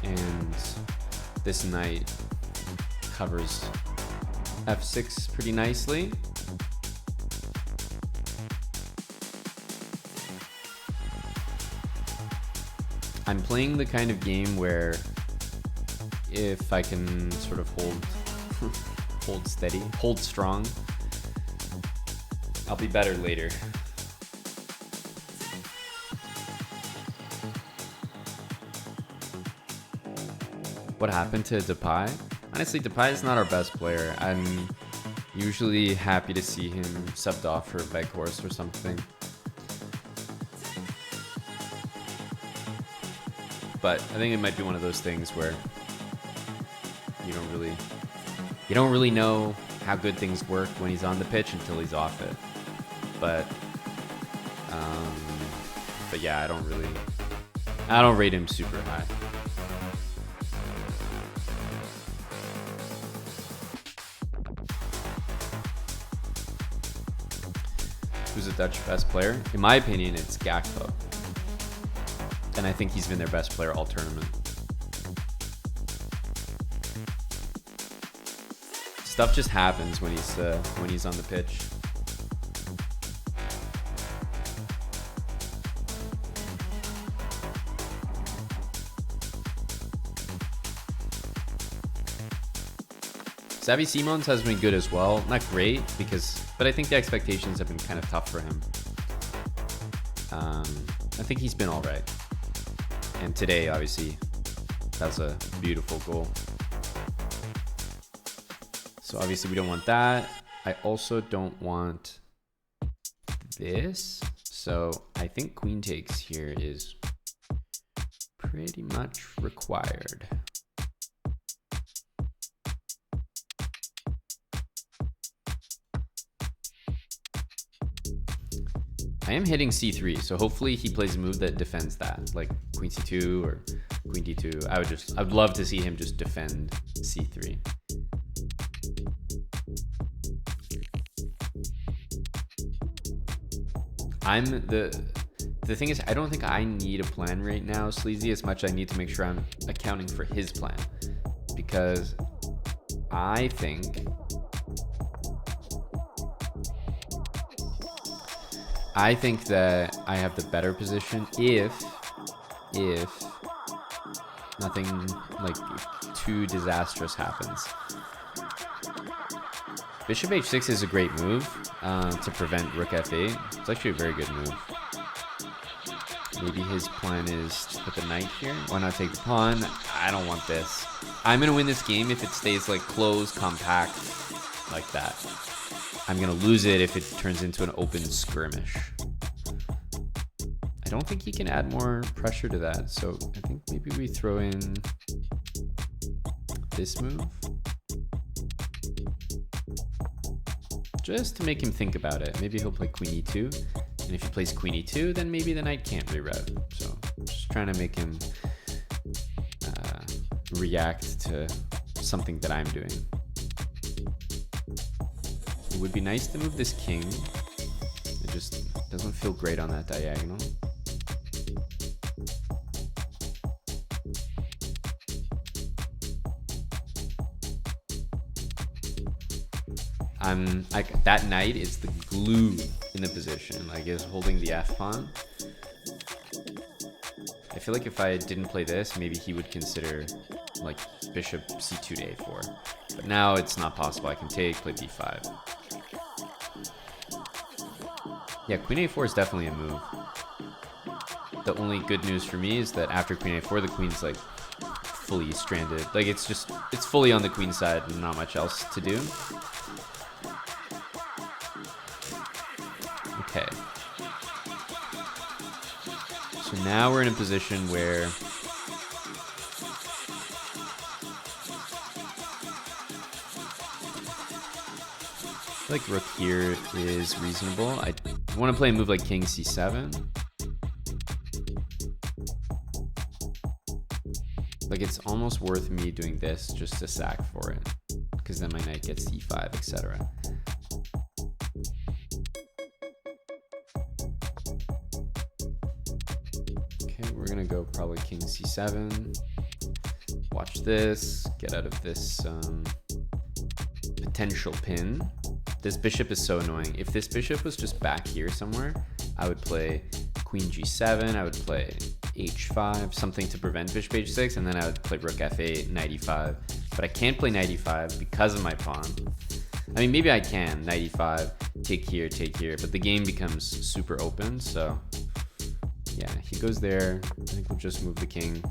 A: And this knight covers f6 pretty nicely. I'm playing the kind of game where if I can sort of hold steady, hold strong, I'll be better later. what happened to Depay. Honestly, Depay is not our best player. I'm usually happy to see him subbed off for Weghorst or something. But I think it might be one of those things where you don't really know how good things work when he's on the pitch until he's off it. But yeah, I don't rate him super high. Who's the Dutch best player? In my opinion, it's Gakpo. And I think he's been their best player all tournament. Stuff just happens when he's on the pitch. Xavi Simons has been good as well. Not great, but I think the expectations have been kind of tough for him. I think he's been all right. And today, obviously, that's a beautiful goal. So obviously we don't want that. I also don't want this. So I think queen takes here is pretty much required. I am hitting c3, so hopefully he plays a move that defends that, like queen c2 or queen d2. I'd love to see him just defend c3. The thing is, I don't think I need a plan right now, Sleazy, as much as I need to make sure I'm accounting for his plan, because I think that I have the better position if nothing like too disastrous happens. Bishop h6 is a great move to prevent rook f8. It's actually a very good move. Maybe his plan is to put the knight here. Why not take the pawn? I don't want this. I'm gonna win this game if it stays like close, compact, like that. I'm gonna lose it if it turns into an open skirmish. I don't think he can add more pressure to that, so I think maybe we throw in this move. Just to make him think about it. Maybe he'll play queen e2, and if he plays queen e2, then maybe the knight can't reroute. So just trying to make him react to something that I'm doing. It would be nice to move this king. It just doesn't feel great on that diagonal. That knight is the glue in the position. Like, is holding the f pawn. I feel like if I didn't play this, maybe he would consider like bishop c2 to a4. But now it's not possible. I can take, play b5. Yeah, queen a4 is definitely a move. The only good news for me is that after queen a4, the queen's like fully stranded. Like, it's fully on the queen side and not much else to do. Okay. So now we're in a position where I feel like rook here is reasonable. I want to play a move like king c7. Like, it's almost worth me doing this just to sack for it, because then my knight gets c5, etc. Okay, we're gonna go probably king c7. Watch this. Get out of this potential pin. This bishop is so annoying. If this bishop was just back here somewhere, I would play queen g7, I would play h5, something to prevent bishop h6, and then I would play rook f8, knight e5. But I can't play knight e5 because of my pawn. I mean, maybe I can, knight e5, take here, but the game becomes super open, so yeah, he goes there. I think we'll just move the king.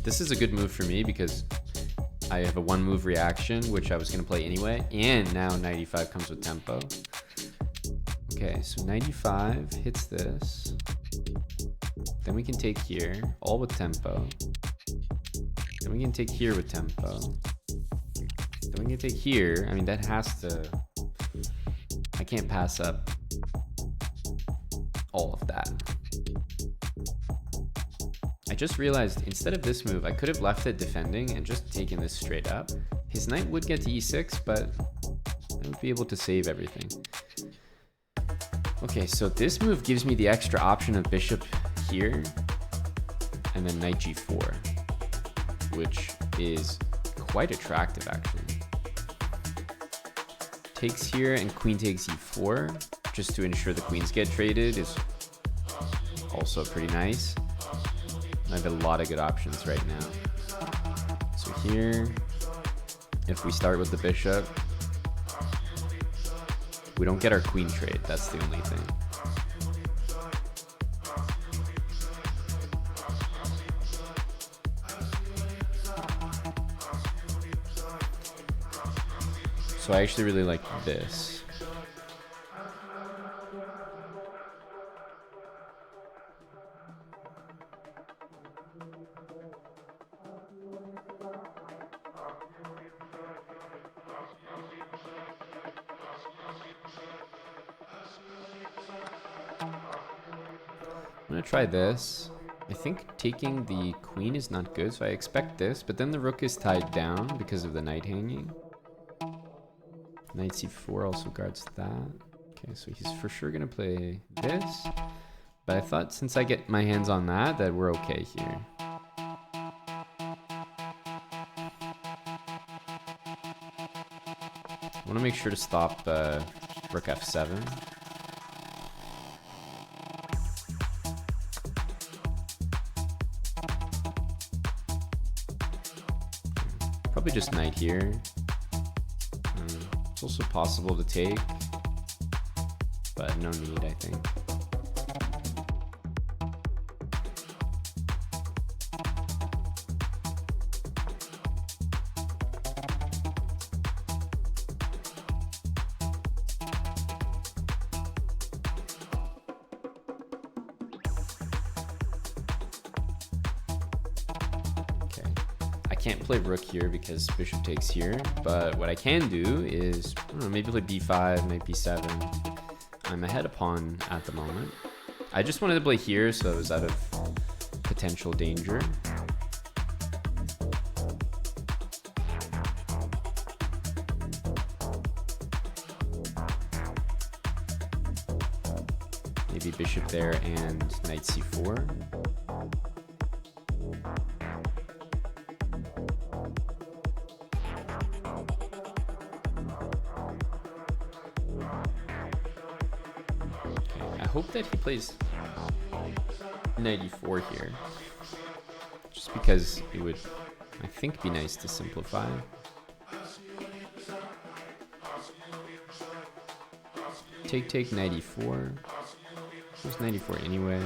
A: This is a good move for me because I have a 1 move reaction, which I was going to play anyway. And now knight e5 comes with tempo. Okay, so knight e5 hits this. Then we can take here, all with tempo. Then we can take here with tempo. Then we can take here. I mean, that has to... I can't pass up all of that. I just realized instead of this move, I could have left it defending and just taken this straight up. His knight would get to e6, but I would be able to save everything. Okay, so this move gives me the extra option of bishop here and then knight g4, which is quite attractive actually. Takes here and queen takes e4 just to ensure the queens get traded is also pretty nice. I have a lot of good options right now. So here, if we start with the bishop, we don't get our queen trade. That's the only thing. So I actually really like this. I'm gonna try this. I think taking the queen is not good, so I expect this, but then the rook is tied down because of the knight hanging. Knight c4 also guards that. Okay, so he's for sure gonna play this, but I thought since I get my hands on that, that we're okay here. I wanna make sure to stop rook f7. Probably just knight here. It's also possible to take, but no need, I think. Can't play rook here because bishop takes here, but what I can do is, I don't know, maybe play b5, knight b7. I'm ahead a pawn at the moment. I just wanted to play here so I was out of potential danger. Maybe bishop there and knight c4. I hope that he plays knight e4 here, just because it would, I think, be nice to simplify. Take knight e4. There's knight e4 anyway.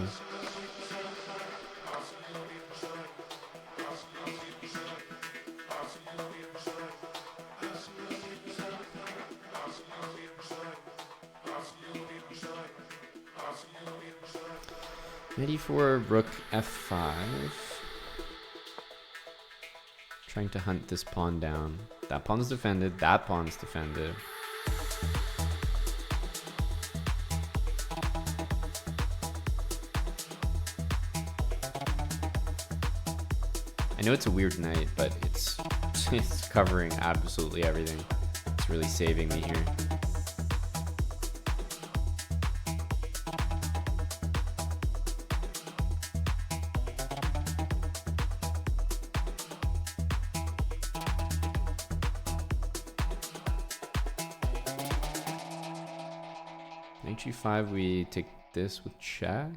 A: Knight e4, rook f5. Trying to hunt this pawn down. That pawn's defended, that pawn's defended. I know it's a weird knight, but it's covering absolutely everything. It's really saving me here. Knight g5, we take this with check.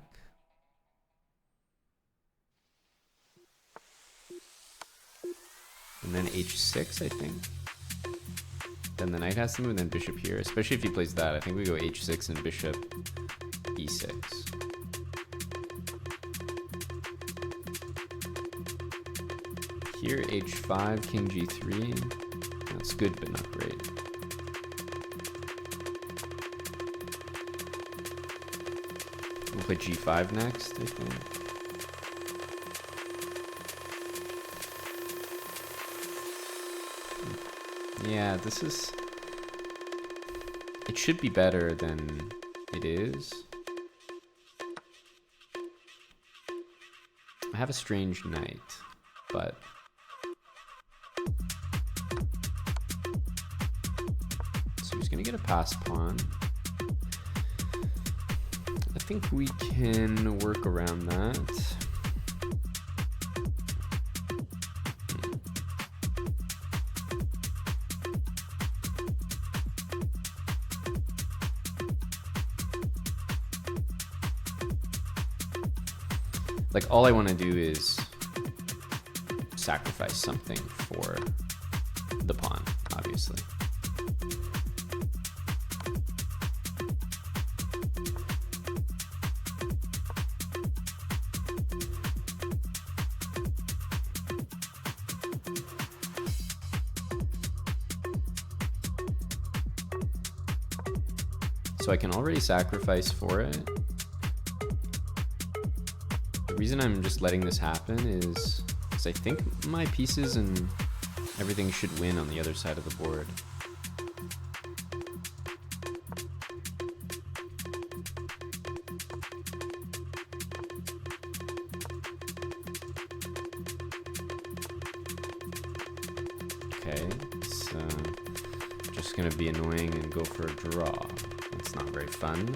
A: And then h6, I think. Then the knight has to move, and then bishop here. Especially if he plays that. I think we go h6 and bishop e6. here, h5, king g3. That's good, but not great. We'll play g5 next, I think. Yeah, this is... It should be better than it is. I have a strange knight, but... So he's gonna get a pass pawn. I think we can work around that. Like, all I want to do is sacrifice something for the pawn, obviously. So I can already sacrifice for it. The reason I'm just letting this happen is because I think my pieces and everything should win on the other side of the board. Okay, so just gonna be annoying and go for a draw. That's not very fun.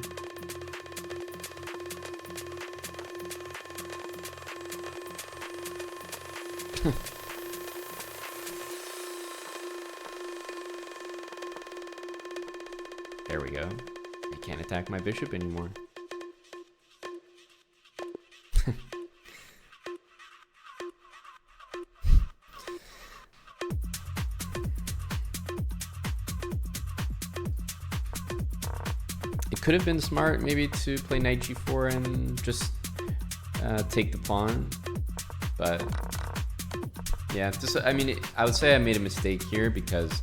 A: There we go. I can't attack my bishop anymore. It could have been smart maybe to play knight g4 and just take the pawn, but yeah, I would say I made a mistake here because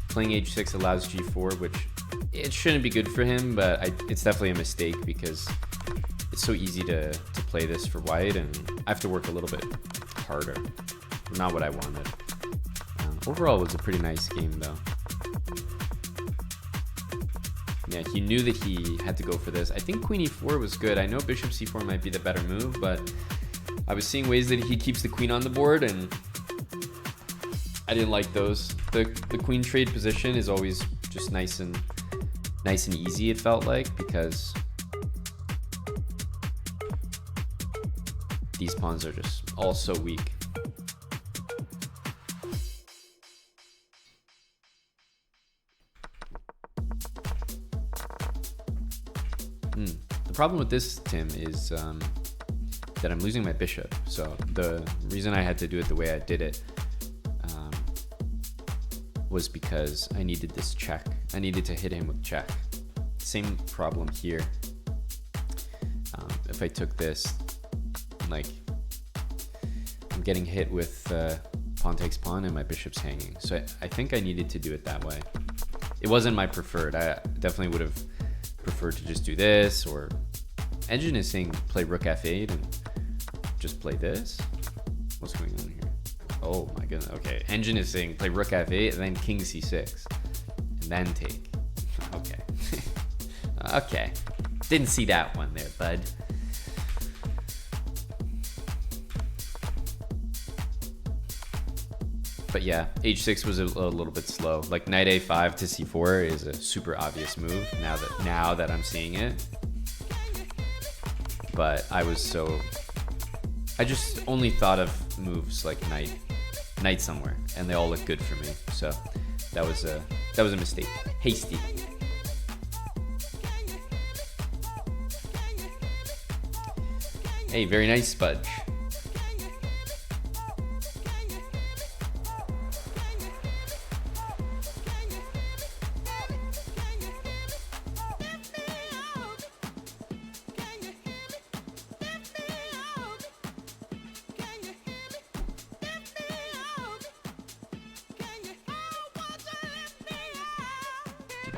A: playing h6 allows g4, which it shouldn't be good for him, but it's definitely a mistake because it's so easy to play this for white, and I have to work a little bit harder. Not what I wanted. Overall, it was a pretty nice game, though. Yeah, he knew that he had to go for this. I think queen e4 was good. I know bishop c4 might be the better move, but I was seeing ways that he keeps the queen on the board, and I didn't like those. The queen trade position is always just nice and easy, it felt like, because these pawns are just all so weak. The problem with this, Tim, is that I'm losing my bishop. So the reason I had to do it the way I did it was because I needed this check. I needed to hit him with check. Same problem here. If I took this, like, I'm getting hit with pawn takes pawn and my bishop's hanging. So I think I needed to do it that way. It wasn't my preferred. I definitely would have preferred to just do this, or Engine is saying play rook f8 and just play this. What's going on here? Oh my goodness. Okay, Engine is saying play rook f8 and then king c6 and then take. Okay. Okay, didn't see that one there, bud. But yeah, h6 was a little bit slow. Like knight a5 to c4 is a super obvious move now that I'm seeing it. But I just only thought of moves like knight somewhere, and they all look good for me. So that was a mistake. Hasty. Hey, very nice, Spudge.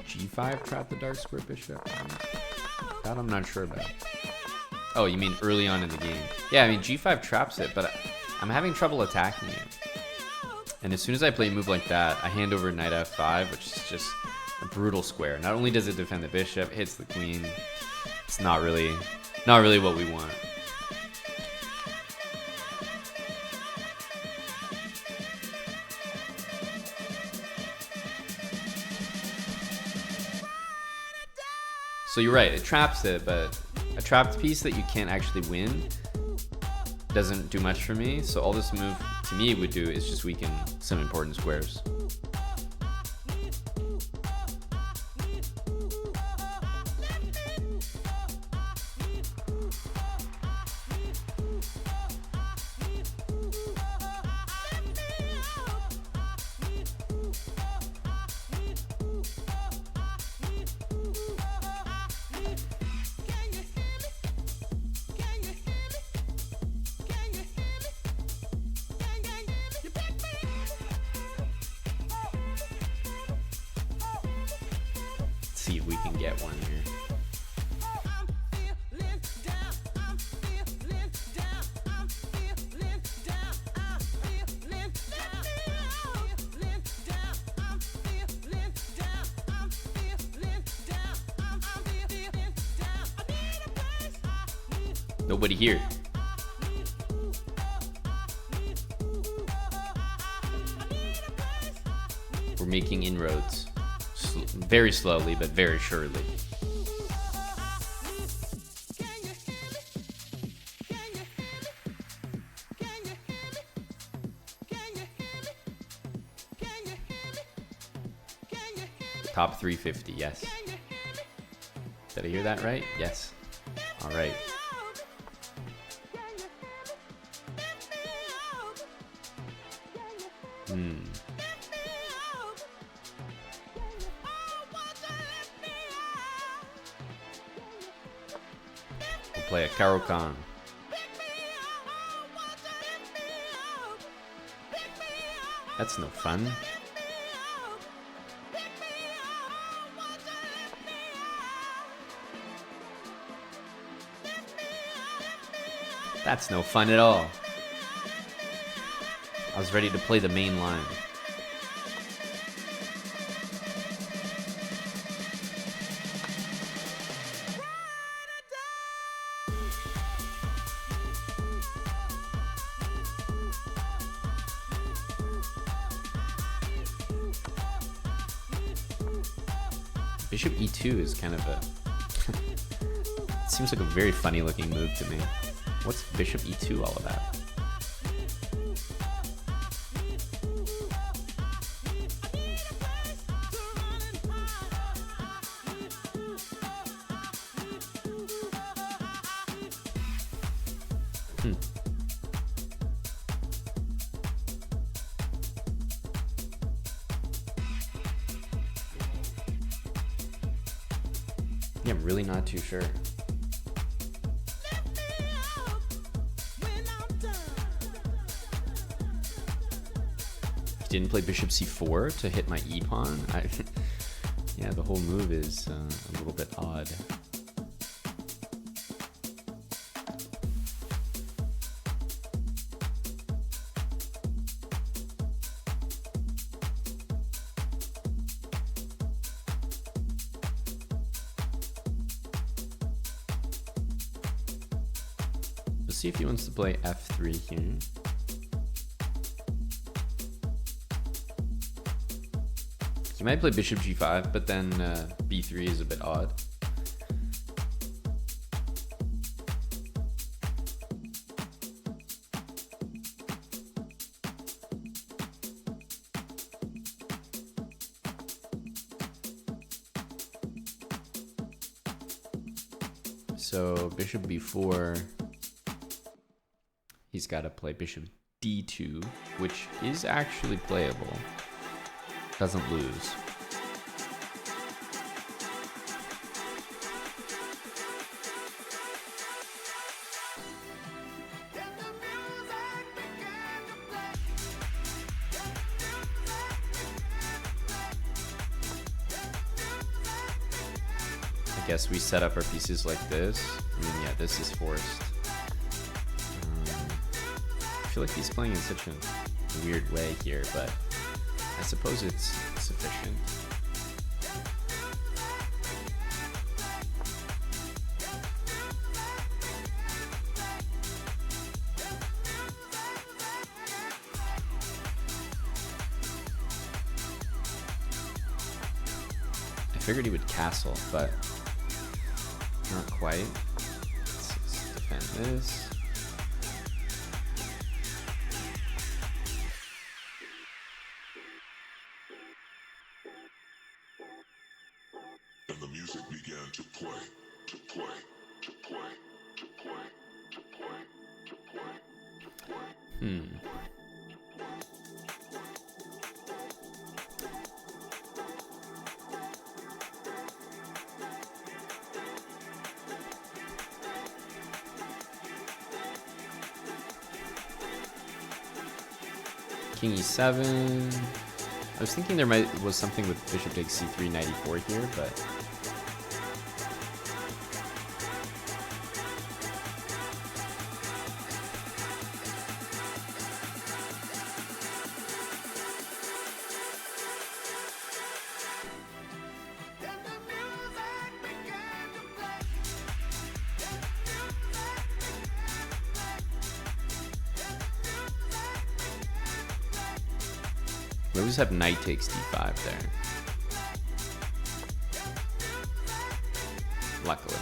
A: g5 trap the dark square bishop? That I'm not sure about. Oh, you mean early on in the game? Yeah, I mean g5 traps it, but I'm having trouble attacking it. And as soon as I play a move like that, I hand over knight f5, which is just a brutal square. Not only does it defend the bishop, hits the queen. It's not really what we want. So you're right, it traps it, but a trapped piece that you can't actually win doesn't do much for me. So all this move to me would do is just weaken some important squares. See if we can get one here. Nobody here. We're making inroads. Very slowly, but very surely. Top 350, yes. Did I hear that right? Yes. All right. We'll play a Caro-Kann. That's no fun. That's no fun at all. I was ready to play the main line. Bishop e2 is kind of a... it seems like a very funny looking move to me. What's Bishop e2 all about? Yeah, I'm really not too sure. He didn't play bishop c4 to hit my e-pawn. Yeah, the whole move is a little bit odd. Let's see if he wants to play f3 here. He might play bishop g5, but then b3 is a bit odd. So bishop b4, he's got to play bishop d2, which is actually playable. Doesn't lose. guess we set up our pieces like this. I mean, yeah, this is forced. I feel like he's playing in such a weird way here, but I suppose it's sufficient. I figured he would castle, but not quite. Let's defend this.
B: And the music began to play, to play, to play, to play, to play, to play, to play.
A: King e7. I was thinking there was something with bishop takes c3, knight e4 here, but we always have knight takes d5 there. Luckily.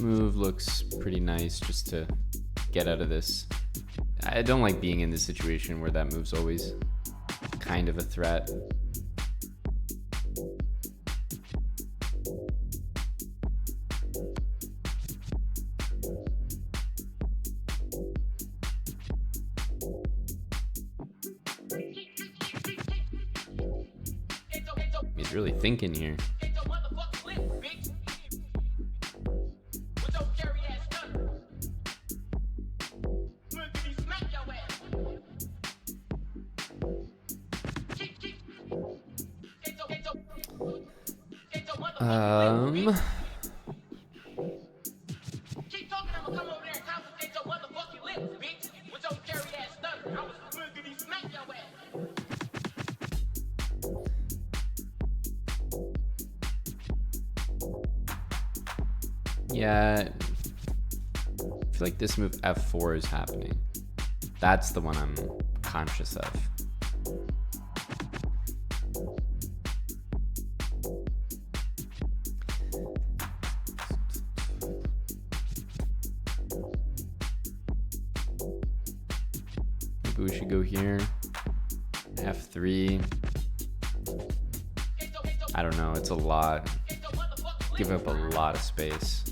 A: Move looks pretty nice just to get out of this. I don't like being in this situation where that move's always kind of a threat. He's really thinking here. Yeah, I feel like this move f4 is happening. That's the one I'm conscious of. Maybe we should go here. F3. I don't know, it's a lot. Give up a lot of space.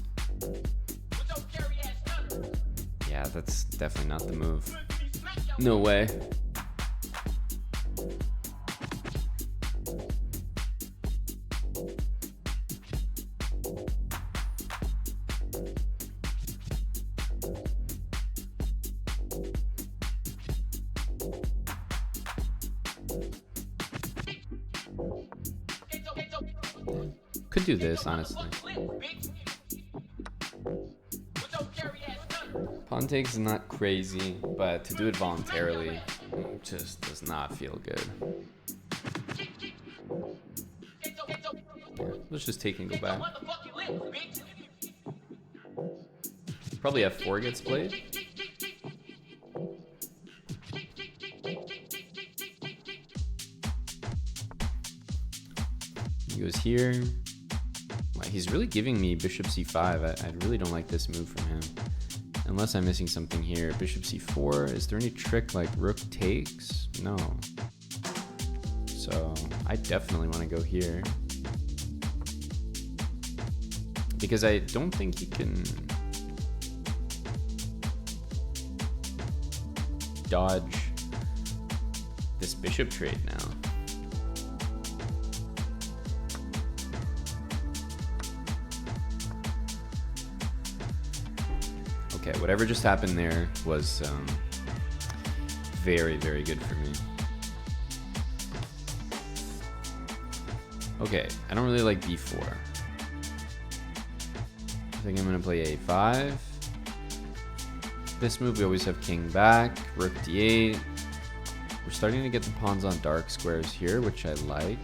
A: Yeah, that's definitely not the move. No way. Could do this, honestly. Pawn takes is not crazy, but to do it voluntarily just does not feel good. Let's just take and go back. Probably f4 gets played. He goes here. Wow, he's really giving me bishop c5. I really don't like this move from him. Unless I'm missing something here. Bishop c4. Is there any trick like rook takes? No. So I definitely want to go here. Because I don't think he can... dodge this bishop trade now. Okay, whatever just happened there was very, very good for me. Okay, I don't really like b4. I think I'm gonna play a5. This move, we always have king back, rook d8. We're starting to get the pawns on dark squares here, which I like.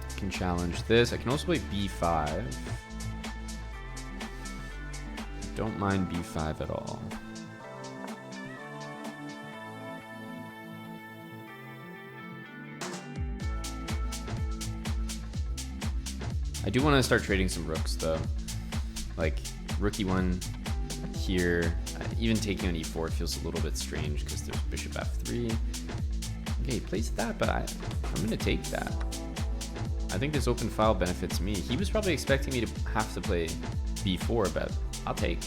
A: I can challenge this. I can also play b5. Don't mind b5 at all. I do want to start trading some rooks though. Like rook e1 here. Even taking on e4 feels a little bit strange because there's bishop f3. Okay, he plays that, but I'm going to take that. I think this open file benefits me. He was probably expecting me to have to play b4, but I'll take.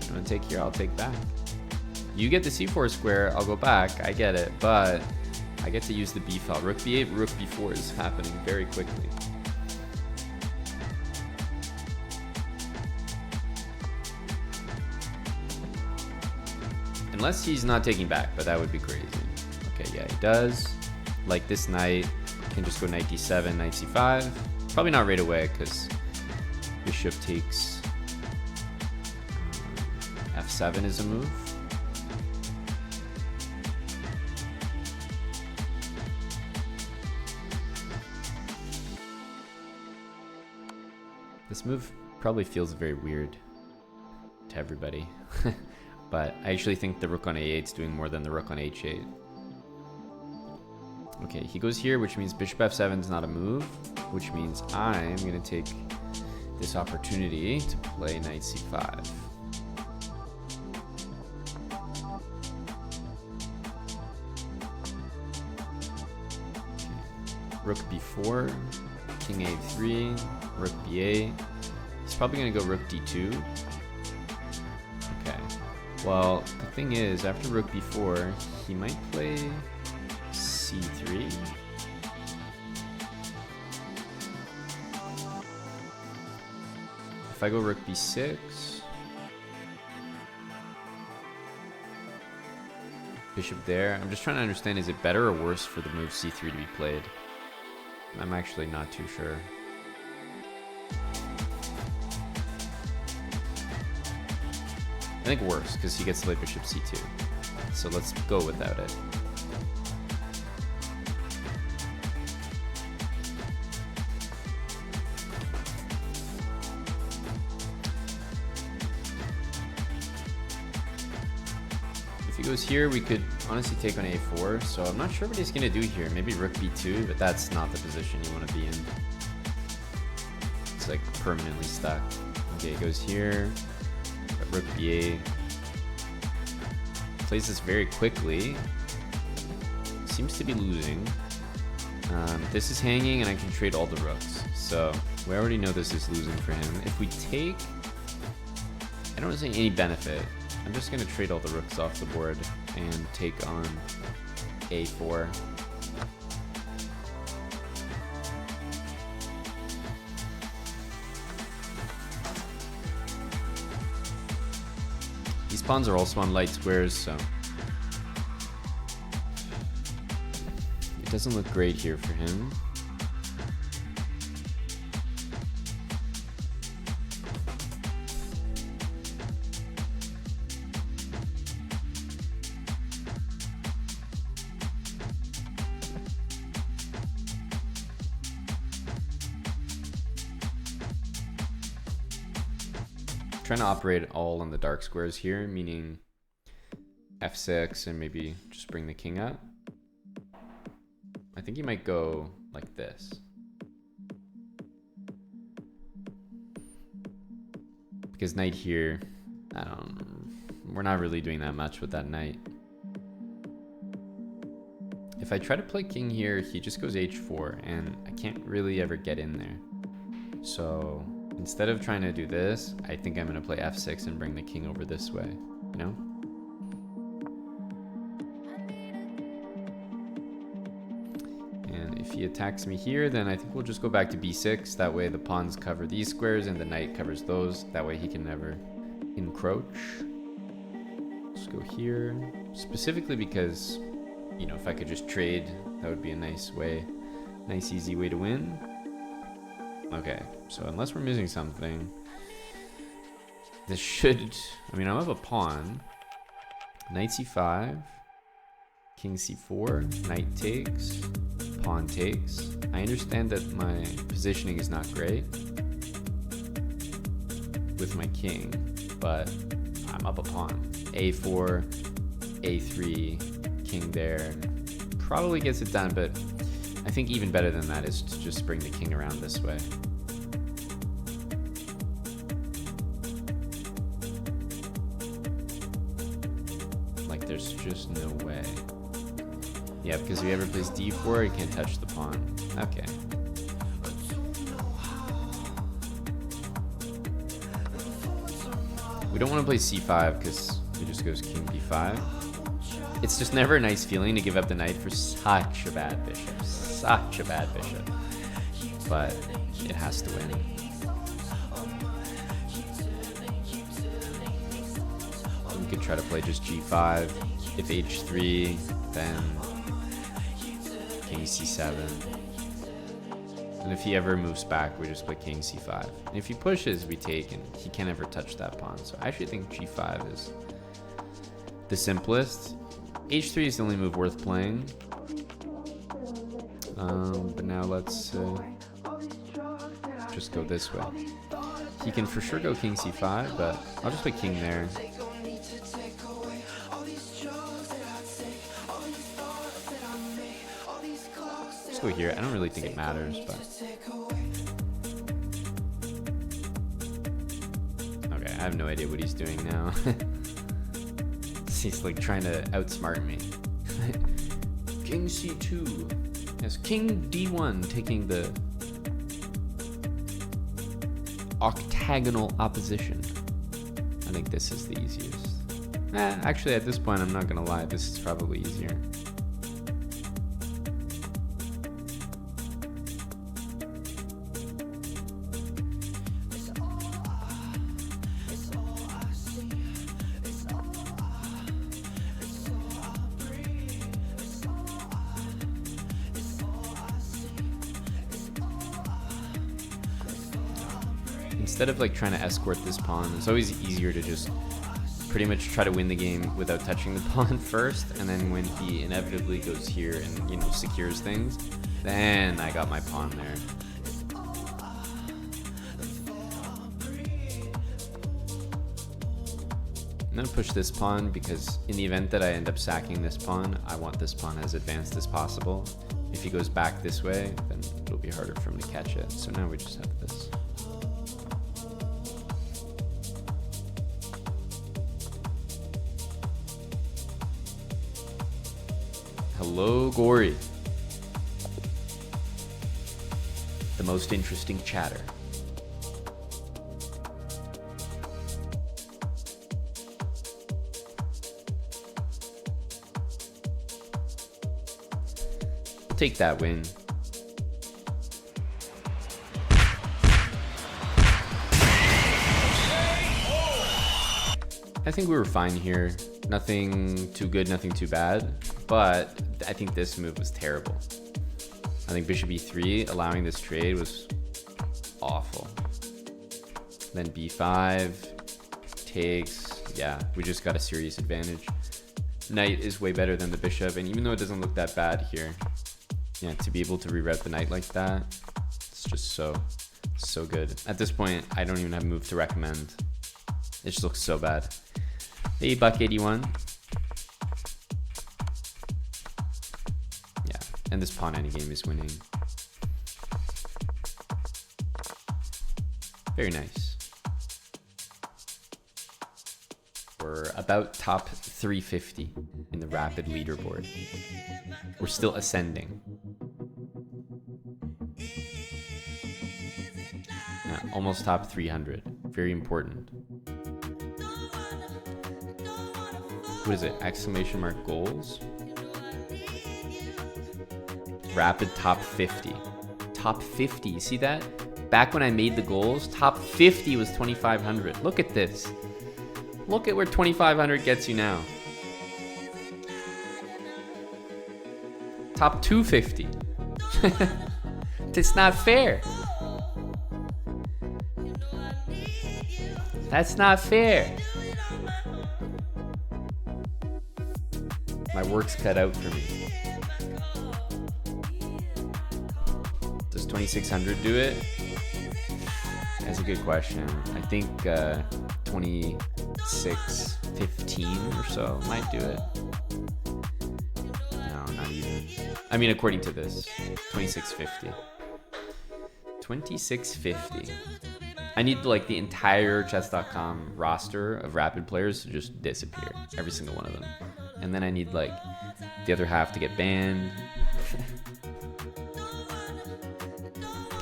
A: I'm going to take here, I'll take back. You get the c4 square, I'll go back. I get it, but I get to use the b file. Rook b8, rook b4 is happening very quickly. Unless he's not taking back, but that would be crazy. Okay, yeah, he does. Like this knight, can just go knight d7, knight c5. Probably not right away, because bishop takes f7 is a move. This move probably feels very weird to everybody. But I actually think the rook on a8 is doing more than the rook on h8. Okay, he goes here, which means bishop f7 is not a move, which means I'm going to take this opportunity to play knight c5. Rook b4, king a3, rook b8. He's probably going to go rook d2. Okay. Well, the thing is, after rook b4, he might play c3. If I go rook b6, bishop there. I'm just trying to understand, is it better or worse for the move c3 to be played? I'm actually not too sure. I think worse, because he gets to play bishop c2. So let's go without it. If he goes here, we could honestly take on a4. So I'm not sure what he's going to do here. Maybe rook b2, but that's not the position you want to be in. It's like permanently stuck. Okay, he goes here. Rook b8. Plays this very quickly. Seems to be losing. This is hanging and I can trade all the rooks. So we already know this is losing for him. If we take... I don't see any benefit. I'm just going to trade all the rooks off the board and take on a4. These pawns are also on light squares, so it doesn't look great here for him. Trying to operate all on the dark squares here, meaning f6 and maybe just bring the king up. I think he might go like this. Because knight here, we're not really doing that much with that knight. If I try to play king here, he just goes h4 and I can't really ever get in there. So instead of trying to do this, I think I'm going to play f6 and bring the king over this way, you know? If he attacks me here, then I think we'll just go back to b6. That way the pawns cover these squares and the knight covers those. That way he can never encroach. Let's go here. Specifically because, you know, if I could just trade, that would be a nice way, nice easy way to win. Okay, so unless we're missing something, this should, I mean, I have a pawn. Knight c5, king c4, knight takes, pawn takes. I understand that my positioning is not great with my king, but I'm up a pawn. a4, a3, king there. Probably gets it done, but I think even better than that is to just bring the king around this way. Like, there's just no way. Yeah, because if he ever plays d4, he can't touch the pawn. Okay. We don't want to play c5 because he just goes king b5. It's just never a nice feeling to give up the knight for such a bad bishop. Such a bad bishop. But it has to win. We could try to play just g5. If h3, then king c7. And if he ever moves back, we just play king c5. And if he pushes, we take, and he can't ever touch that pawn. So I actually think g5 is the simplest. h3 is the only move worth playing. But now let's just go this way. He can for sure go king c5, but I'll just play king there. Let's go here. I don't really think it matters, but okay, I have no idea what he's doing now. He's like trying to outsmart me. King c2. Yes, king d1, taking the octagonal opposition. I think this is the easiest. Actually, at this point, I'm not gonna lie. This is probably easier. Instead of like trying to escort this pawn, it's always easier to just pretty much try to win the game without touching the pawn first, and then when he inevitably goes here and, you know, secures things, then I got my pawn there. I'm gonna push this pawn because in the event that I end up sacking this pawn, I want this pawn as advanced as possible. If he goes back this way, then it'll be harder for him to catch it. So now we just have this. Hello, Gory. The most interesting chatter. We'll take that win. I think we were fine here. Nothing too good, nothing too bad. But I think this move was terrible. I think bishop e3, allowing this trade, was awful. Then b5, takes. Yeah, we just got a serious advantage. Knight is way better than the bishop, and even though it doesn't look that bad here, yeah, to be able to reroute the knight like that, it's just so good. At this point, I don't even have a move to recommend. It just looks so bad. Hey, Buck81. Yeah, and this pawn endgame is winning. Very nice. We're about top 350 in the rapid leaderboard. We're still ascending. Yeah, almost top 300. Very important. What is it? Exclamation mark goals? Rapid top 50. Top 50. You see that? Back when I made the goals, top 50 was 2,500. Look at this. Look at where 2,500 gets you now. Top 250. It's not fair. That's not fair. My work's cut out for me. Does 2,600 do it? That's a good question. I think 2,615 or so might do it. No, not even. I mean, according to this, 2,650. 2,650. I need like the entire chess.com roster of rapid players to just disappear. Every single one of them. And then I need like the other half to get banned.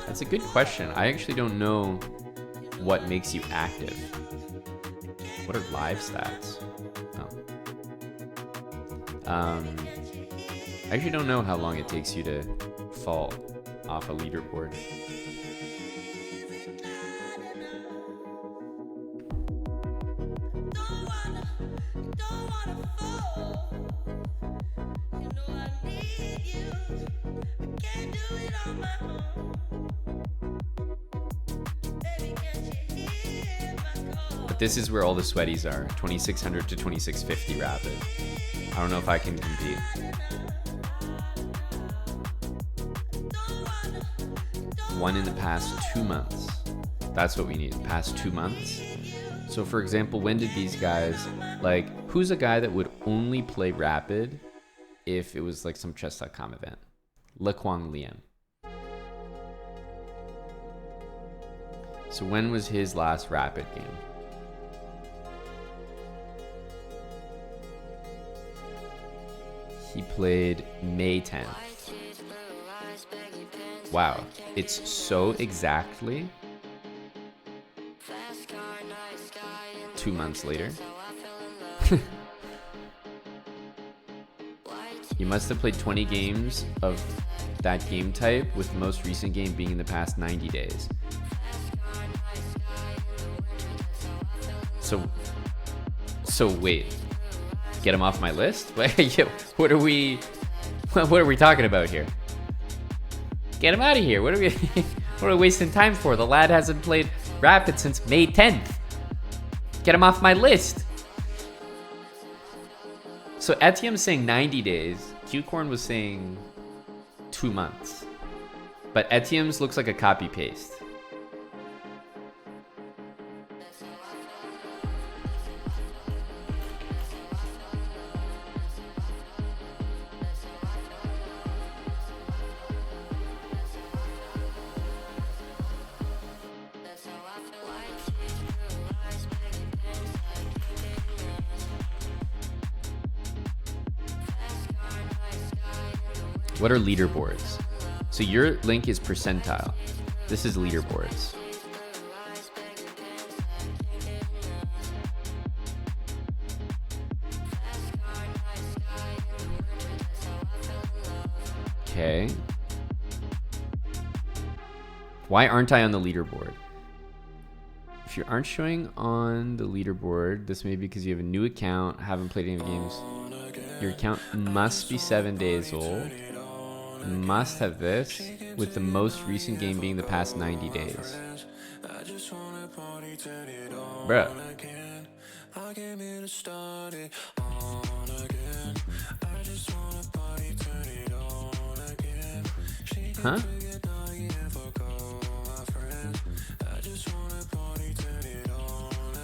A: That's a good question. I actually don't know what makes you active. What are live stats? Oh. I actually don't know how long it takes you to fall off a leaderboard. But this is where all the sweaties are. 2,600 to 2,650 rapid. I don't know if I can compete. One in the past 2 months. That's what we need. Past 2 months. So for example, when did these guys, like, who's a guy that would only play rapid if it was like some chess.com event? Le Quang Liam. So when was his last rapid game? He played May 10th. Wow, it's so exactly 2 months later. You must have played 20 games of that game type, with the most recent game being in the past 90 days. So wait, get him off my list? What are we talking about here? Get him out of here. What are we wasting time for? The lad hasn't played rapid since May 10th. Get him off my list. So Etiem's saying 90 days. Q-Corn was saying 2 months. But Etiem's looks like a copy paste. What are leaderboards? So your link is percentile. This is leaderboards. Okay. Why aren't I on the leaderboard? If you aren't showing on the leaderboard, this may be because you have a new account, haven't played any games. Your account must be 7 days old. Must have this, with the most recent game being the past 90 days. Bruh. Huh?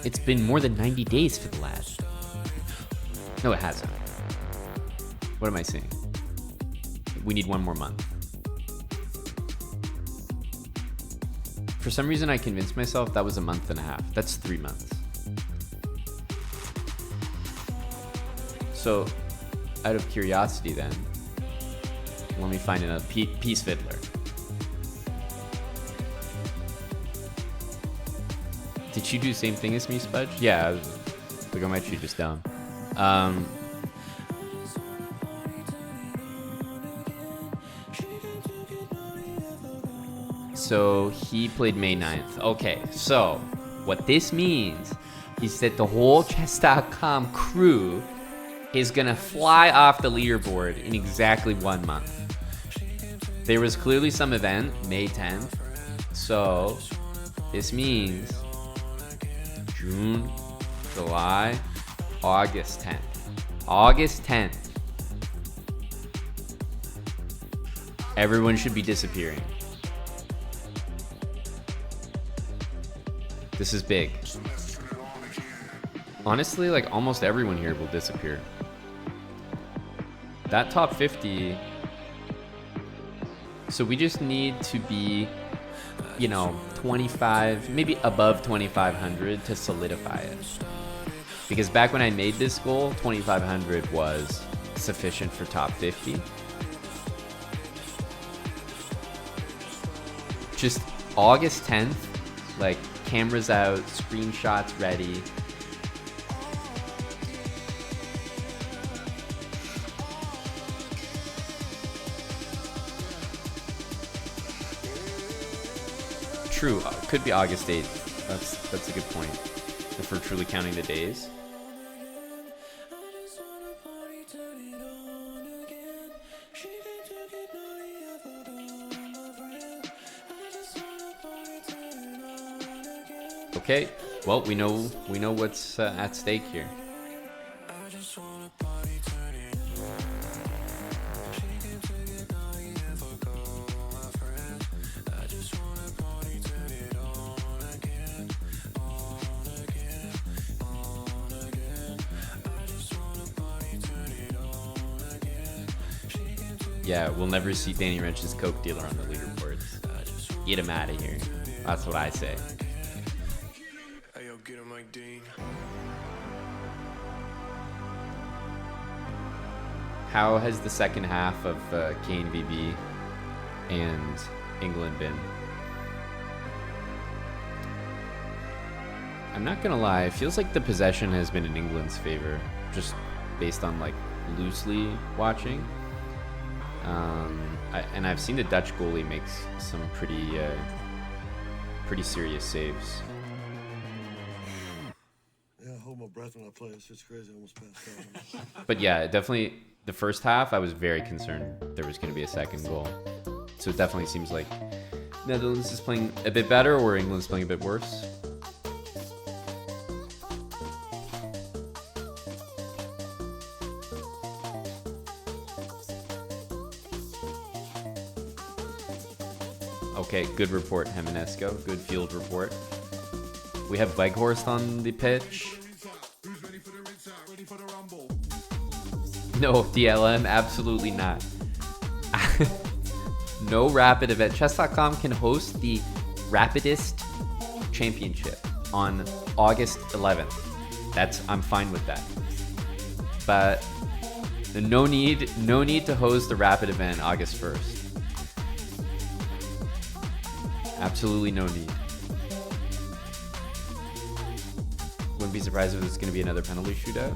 A: It's been more than 90 days for the lad. No, it hasn't. What am I saying? We need 1 more month. For some reason, I convinced myself that was a month and a half. That's 3 months. So, out of curiosity then, let me find another Peace Fiddler. Did you do the same thing as me, Spudge? Yeah, like I'm actually just dumb. So he played May 9th. Okay, so what this means is that the whole chess.com crew is gonna fly off the leaderboard in exactly 1 month. There was clearly some event, May 10th. So this means June, July, August 10th. August 10th. Everyone should be disappearing. This is big. Honestly, like almost everyone here will disappear. That top 50. So we just need to be, 25, maybe above 2,500 to solidify it. Because back when I made this goal, 2,500 was sufficient for top 50. Just August 10th, like cameras out, screenshots ready. True, could be August 8th. That's a good point. If we're truly counting the days. Okay, well, we know what's at stake here. Yeah, we'll never see Danny Wrench's Coke dealer on the leaderboards. Get him out of here. That's what I say. How has the second half of KNVB and England been? I'm not gonna lie, it feels like the possession has been in England's favor, just based on like loosely watching. And I've seen the Dutch goalie make some pretty serious saves.
E: Yeah, I hold my breath when I play. It's just crazy. I almost passed out.
A: But yeah, definitely the first half, I was very concerned there was going to be a second goal. So it definitely seems like Netherlands is playing a bit better or England's playing a bit worse. Okay, good report, Heminesco. Good field report. We have Weghorst on the pitch. No, DLM, absolutely not. No rapid event. Chess.com can host the Rapidist Championship on August 11th. I'm fine with that. But no need to host the rapid event August 1st. Absolutely no need. Wouldn't be surprised if there's going to be another penalty shootout.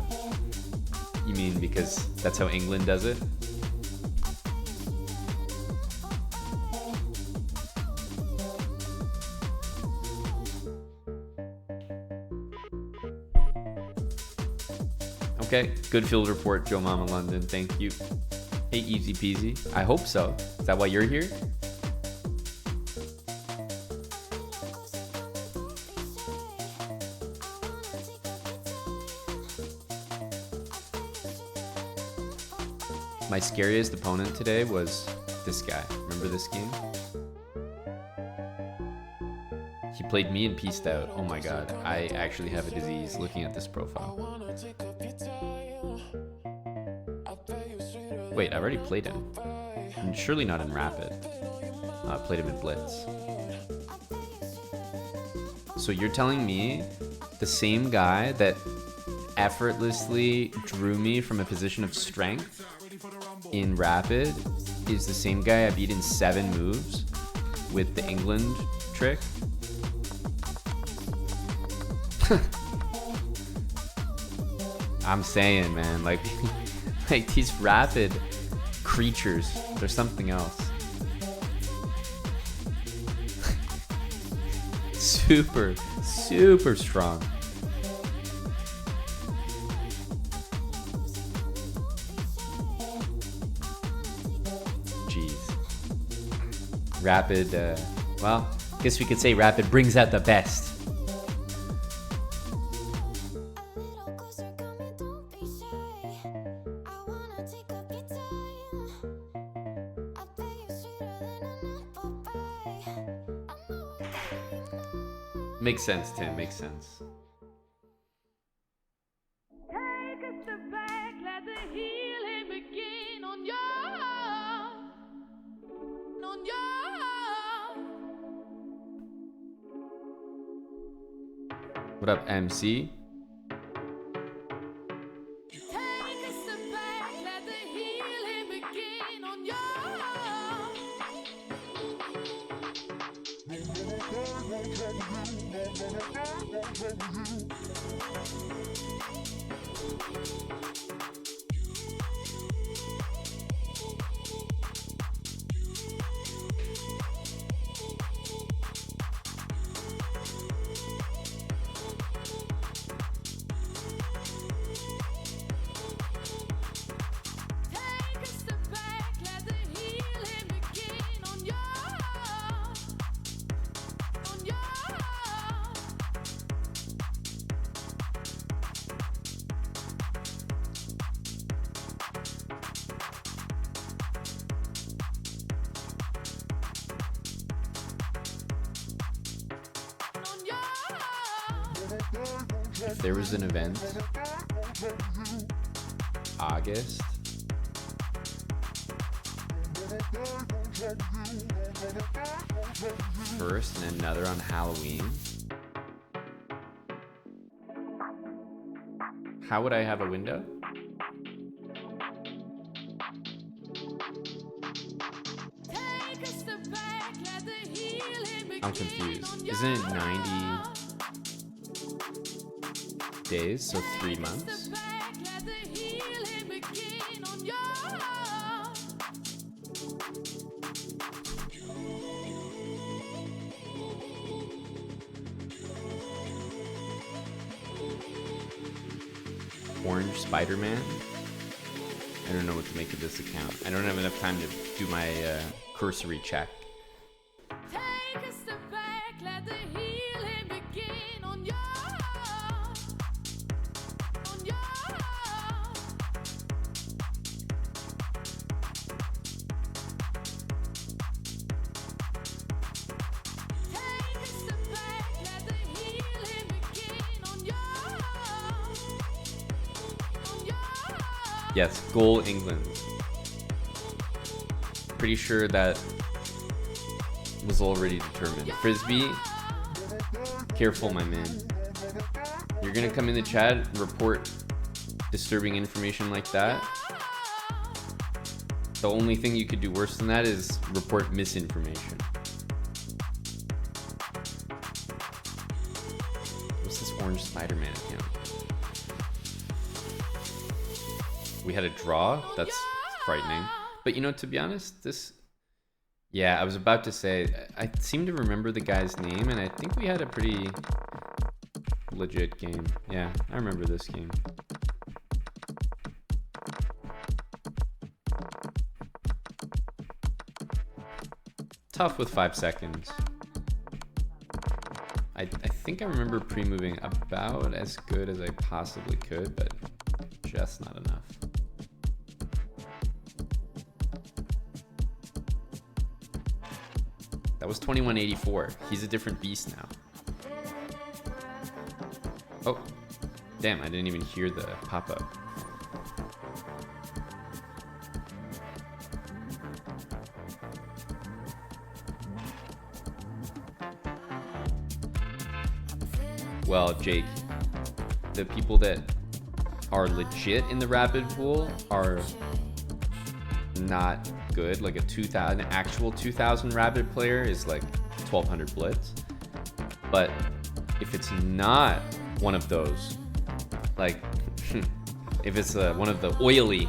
A: You mean because that's how England does it? Okay, good field report, Joe Mama London. Thank you. Hey, easy peasy. I hope so. Is that why you're here? My scariest opponent today was this guy. Remember this game? He played me and pieced out. Oh my god. I actually have a disease looking at this profile. Wait, I already played him. And surely not in Rapid. I played him in Blitz. So you're telling me the same guy that effortlessly drew me from a position of strength in Rapid is the same guy I beat in 7 moves with the England trick? I'm saying, man, like these Rapid creatures, they're something else. super, super strong. Jeez. Rapid, well, I guess we could say Rapid brings out the best. Makes sense, Tim, makes sense.
F: Take a step back, let the healing begin on your.
A: What up, MC?
F: Take a step back, let the healing begin on your. Take a step back, let the healing begin on your.
A: If there was an event, August, first and another on Halloween, how would I have a window? I'm confused. Isn't it 90 days, so 3 months? Orange Spider-Man? I don't know what to make of this account. I don't have enough time to do my cursory check.
F: Take a step back, let the healing begin on your. Take a step back, let the healing begin on your.
A: Yes, goal England. Pretty sure that was already determined. Frisbee, careful, my man. You're gonna come in the chat and report disturbing information like that. The only thing you could do worse than that is report misinformation. What's this Orange Spider-Man account? We had a draw? That's frightening. But you know, to be honest, yeah, I was about to say, I seem to remember the guy's name, and I think we had a pretty legit game. Yeah, I remember this game. Tough with 5 seconds. I think I remember pre-moving about as good as I possibly could, but just not enough. That was 2184. He's a different beast now. Oh, damn, I didn't even hear the pop-up. Well, Jake, the people that are legit in the rapid pool are not good. Like an actual 2000 rapid player is like 1200 blitz. But if it's not one of those, like if it's one of the oily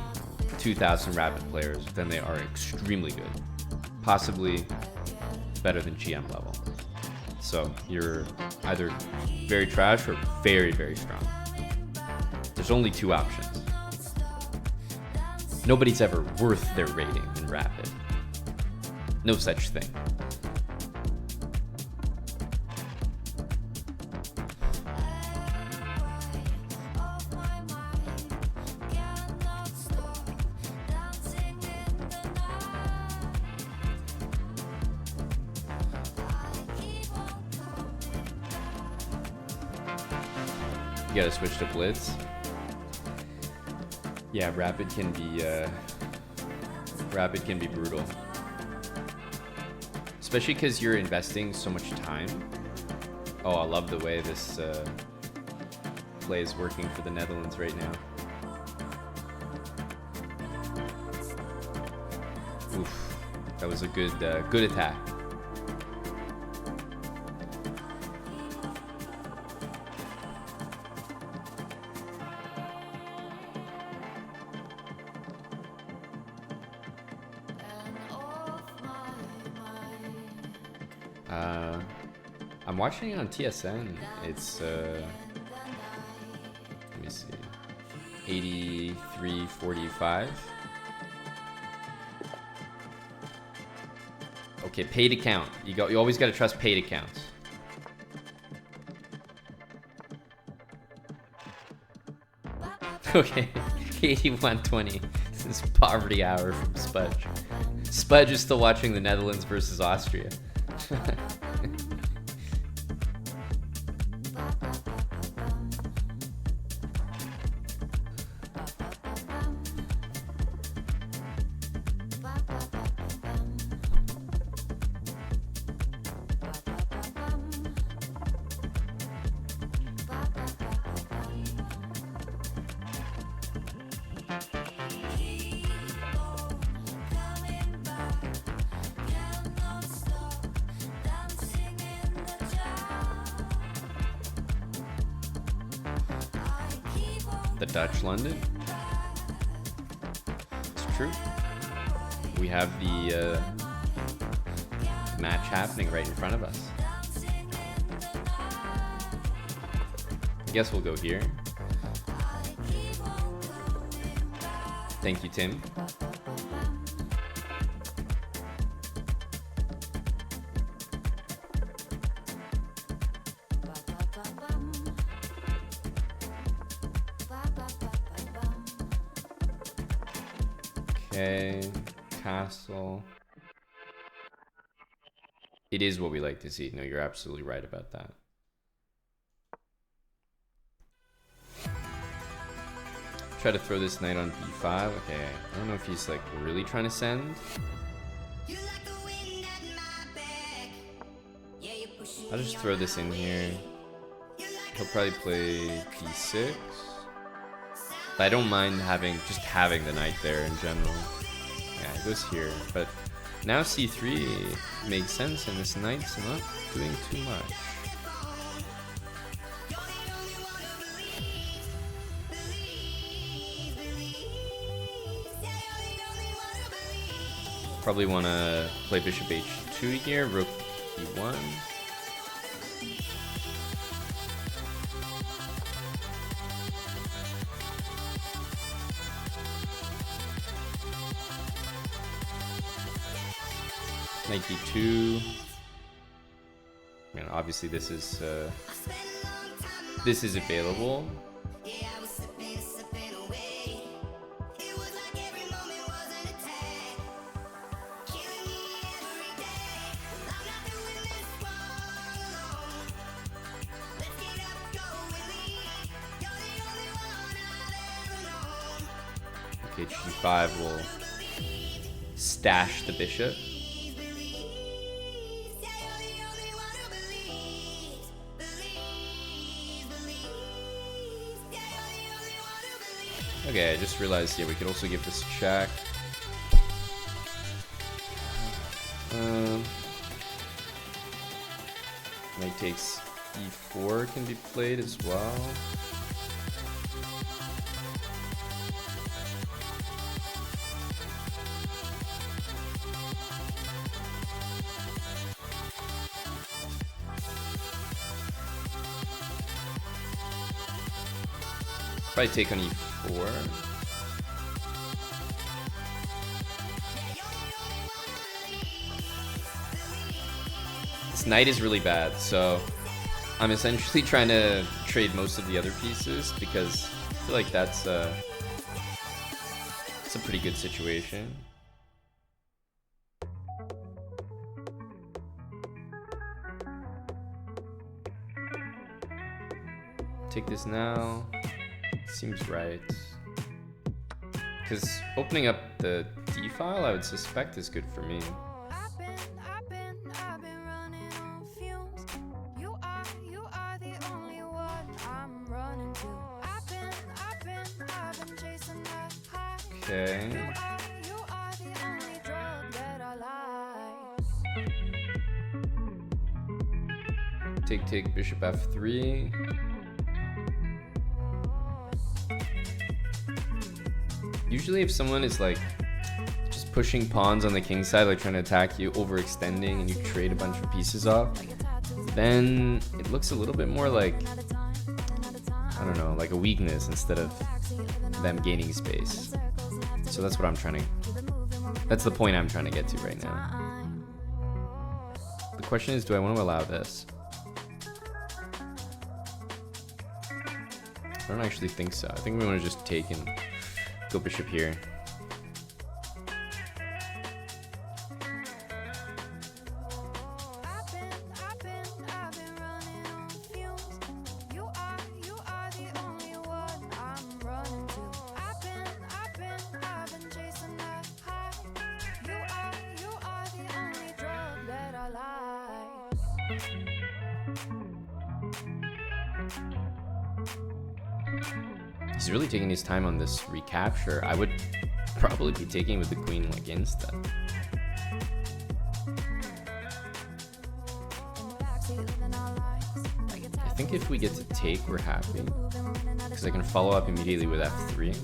A: 2000 rapid players, then they are extremely good. Possibly better than GM level. So you're either very trash or very, very strong. There's only two options. Nobody's ever worth their rating in rapid. No such thing. You gotta switch to blitz. Yeah, rapid can be brutal, especially because you're investing so much time. Oh, I love the way this play is working for the Netherlands right now. Oof, that was a good attack. I'm watching it on TSN. It's let me see, 83-45. Okay, pay to count. You always got to trust pay to counts. Okay, 81-20. This is poverty hour from Spudge. Spudge is still watching the Netherlands versus Austria. The Dutch London. It's true. We have the match happening right in front of us. I guess we'll go here. Thank you, Tim. Okay, castle. It is what we like to see. No, you're absolutely right about that. Try to throw this knight on b5. Okay, I don't know if he's like really trying to send. I'll just throw this in here. He'll probably play d6. But I don't mind just having the knight there in general. Yeah, it goes here. But now c3 makes sense, and this knight's not doing too much. Probably want to play bishop h2 here, rook e1. Knight d2. I mean, obviously this is available. Okay, g5 will stash the bishop. Okay, I just realized, yeah, we could also give this a check. Knight takes e4 can be played as well. Probably take on e4. This knight is really bad, so I'm essentially trying to trade most of the other pieces because I feel like that's a pretty good situation. Take this now. Seems right. Because opening up the D file, I would suspect is good for me.
D: I've been running on fumes. You are the only one I'm running to. I've been chasing that high.
A: Okay.
D: You are the only drug that I like.
A: Take bishop f3. Usually if someone is like just pushing pawns on the king side, like trying to attack you, overextending, and you trade a bunch of pieces off, then it looks a little bit more like, I don't know, like a weakness instead of them gaining space. So that's what I'm trying to, that's the point I'm trying to get to right now. The question is, do I want to allow this? I don't actually think so. I think we want to just take and go bishop here.
D: I've been running on fumes. You are the only one I'm running to. I've been chasing that high. You are the only drug that I like.
A: He's really taking his time on this recapture. I would probably be taking with the queen like insta. I think if we get to take, we're happy. Because I can follow up immediately with f3.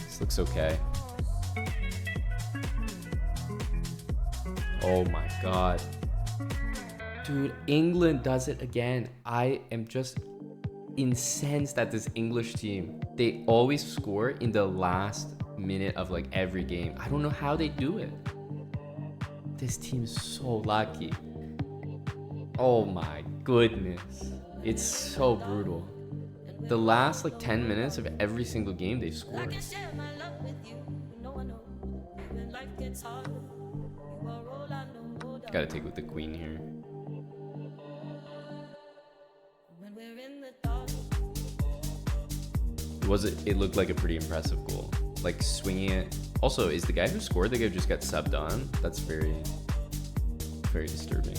A: This looks okay. Oh my god. Dude, England does it again. I am just incensed at this English team. They always score in the last minute of like every game. I don't know how they do it. This team is so lucky. Oh my goodness. It's so brutal. The last like 10 minutes of every single game they scored. Gotta take with the queen here. It looked like a pretty impressive goal. Like swinging it. Also, is the guy who scored the guy who just got subbed on? That's very, very disturbing.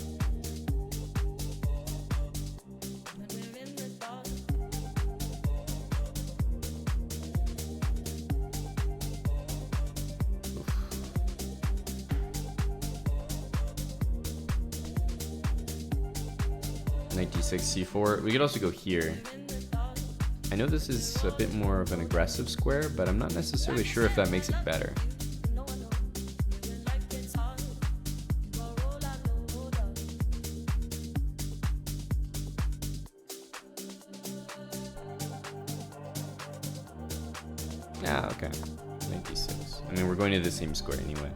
A: Knight d6, c4. We could also go here. I know this is a bit more of an aggressive square, but I'm not necessarily sure if that makes it better. Ah, okay. Knight d6. I mean, we're going to the same square anyway.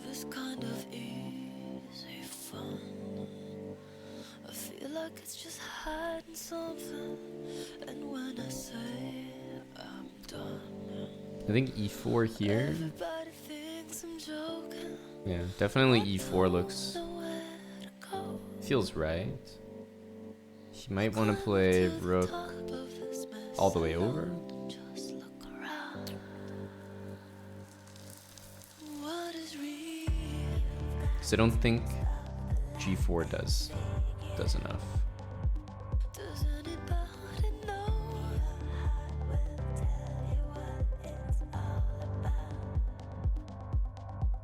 D: This kind of easy fun, I feel like it's just hiding something. And when I say I'm done,
A: I think e4 here.
D: Everybody thinks I'm joking.
A: Yeah, definitely e4 looks
D: Nowhere to go.
A: feels right. He might want to play rook
D: Top of this mess
A: all the way over.
D: Just look around. What is real?
A: Because I don't think g4 does enough.
D: Does anybody know?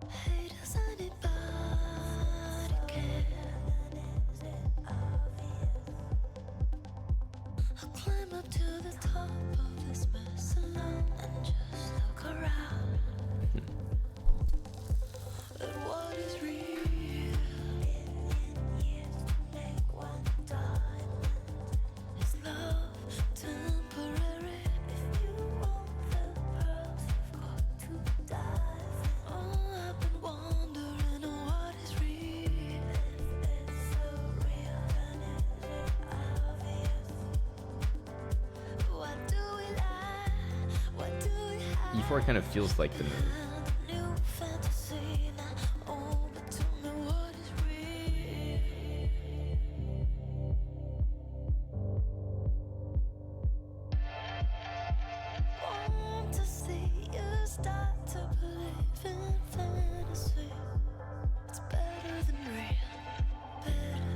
D: Hey, does anybody care? I'll climb up to the top of this mess alone and just look around at what is real. Is love temporary? If you want the pearls, you've got to dive. Oh, I've been wondering what is real. If it's so real, then is it obvious? What do we lie? What do we hide?
A: e4 kind of feels like the move.
D: New fantasy now. Oh, but tell me what is real. Want to see you start to believe in fantasy. It's better than real. Better,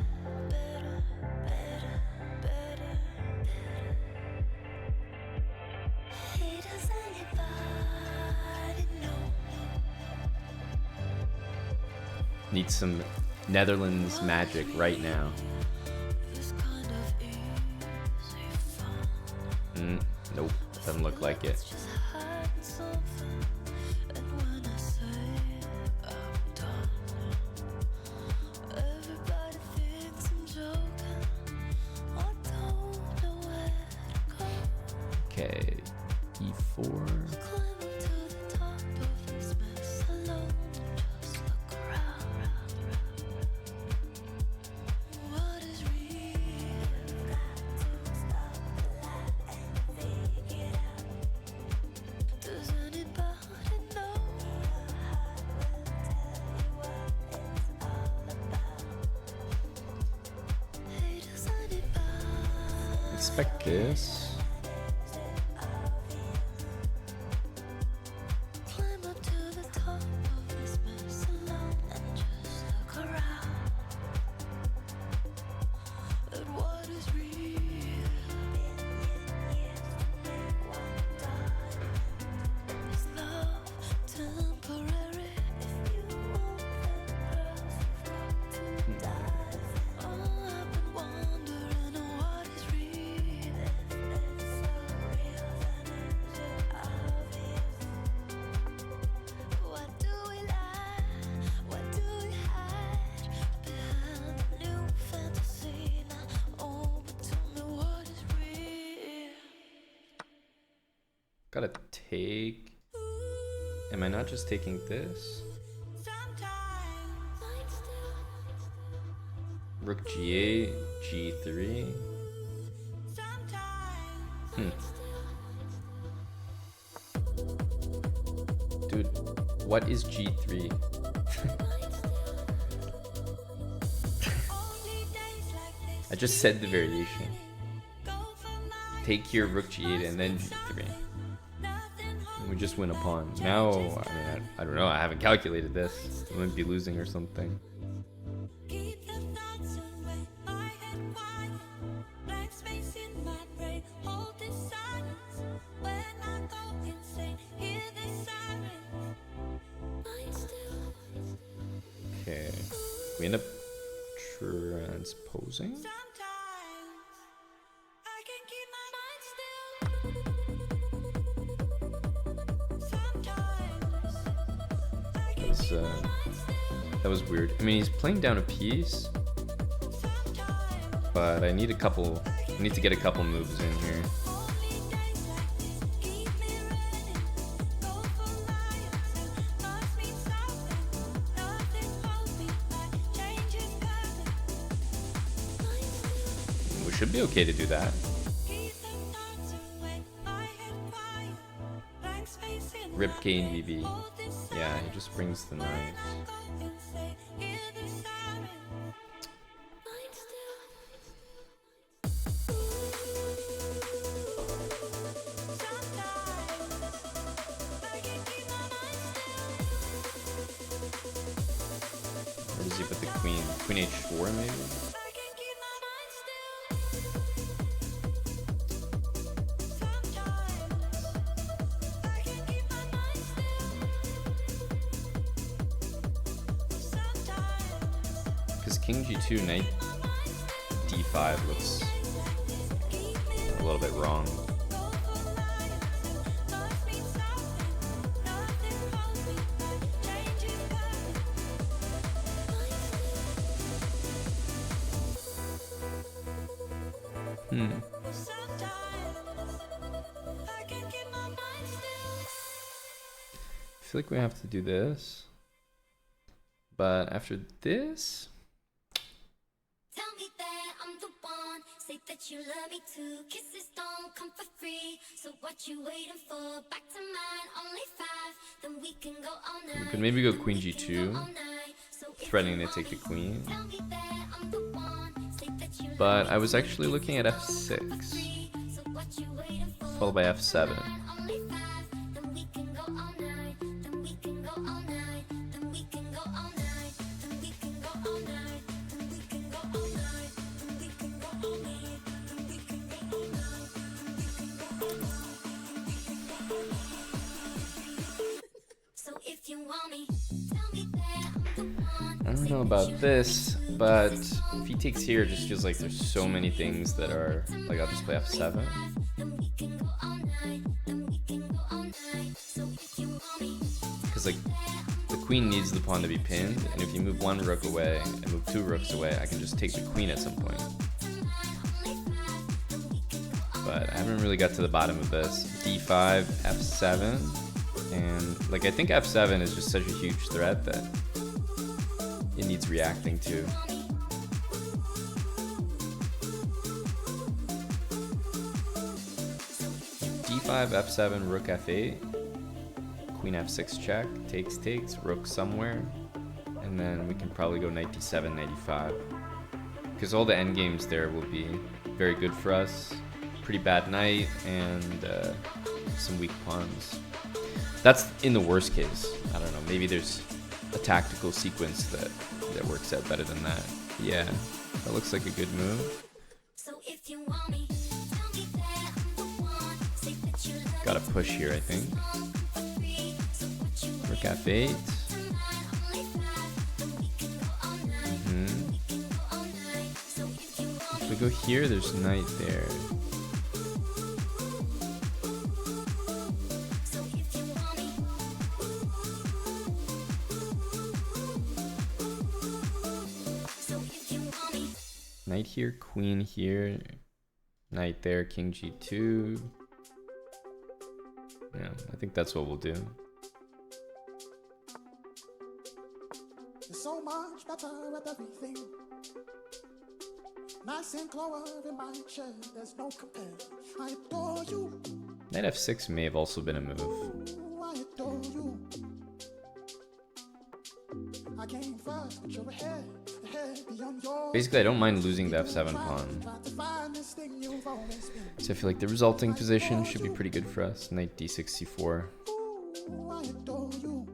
D: better, better, better, better. Hey, does anybody know?
A: Need some Netherlands magic right now.
D: This kind of easy fun.
A: Nope, doesn't look like it.
D: Just hiding something. And when I say I'm done, everybody thinks I'm joking. I don't know where to go.
A: Okay, e4.
D: Climb up to the top of this mess alone and just look around. What is real? Got to stop the lie and figure it out. Does anybody know? I will tell you what it's all about. Hey, does anybody?
A: Expect this.
D: Climb up to the top of this mess alone and just look around at what is real. Is love temporary? If you want the pearls, you've got to dive. Oh, I've been wondering what is real. If it's so real, then is it obvious? What do we lie? What do we hide behind the new fantasy now? Oh, but tell me what is real.
A: Gotta take. Am I not just taking this? Rook g8, g3. Dude, what is g3? I just said the variation. Take your rook g8 and then g3. And we just win a pawn. Now, I mean, I don't know. I haven't calculated this. I might be losing or something.
D: Keep the thoughts away, my head quiet, blank space in my brain. Hold this silence when I go insane. Hear this silence, mind still.
A: Okay. We end up transposing.
D: Sometimes I can keep my mind still. Sometimes I can keep my mind still.
A: That was weird. I mean, he's playing down a piece, but I need to get a couple moves in here.
D: Only days like this keep me running. Go for miles and must mean something. Nothing holds me back. Change is coming. Mind still.
A: We should be okay to do that.
D: Keep the thoughts away. My head quiet. Blank space
A: Rip Kane VV. Yeah, he just brings the knight. Where does he put the queen? Queen h4 maybe? Because king g2, knight d5 looks a little bit wrong. I feel like we have to do this, but after this,
G: Tell me that I'm the one. Say that you love me too. Kisses don't come for free. So what you waiting for? Back to mine, only 5. Then we can go all night.
A: we could maybe go queen g2, threatening to take the queen. But I was actually looking at f6, followed by f7. I don't know about this, but if he takes here, it just feels like there's so many things that are, like I'll just play f7. Because like, the queen needs the pawn to be pinned, and if you move one rook away and move 2 rooks away, I can just take the queen at some point. But I haven't really got to the bottom of this. d5, f7. And like I think f7 is just such a huge threat that it needs reacting to. d5, f7, rook f8, queen f6 check, takes, rook somewhere, and then we can probably go knight d7, knight e5. Because all the endgames there will be very good for us. Pretty bad knight and some weak pawns. That's in the worst case. I don't know, maybe there's a tactical sequence that works out better than that. Yeah, that looks like a good move. Gotta push here, I think. Rook f8. If we go here, there's knight there. Knight here, queen here, knight there, king g2. Yeah, I think that's what we'll do.
H: You're so much better at everything. Nice and clover in my chair, there's no compare. I adore you.
A: Knight f6 may have also been a move.
H: Ooh, I adore you. I came first, but you're ahead beyond your.
A: Basically, I don't mind losing the f7 pawn. So I feel like the resulting position should be pretty good for us. Knight d6, c4.
H: Ooh, I adore you.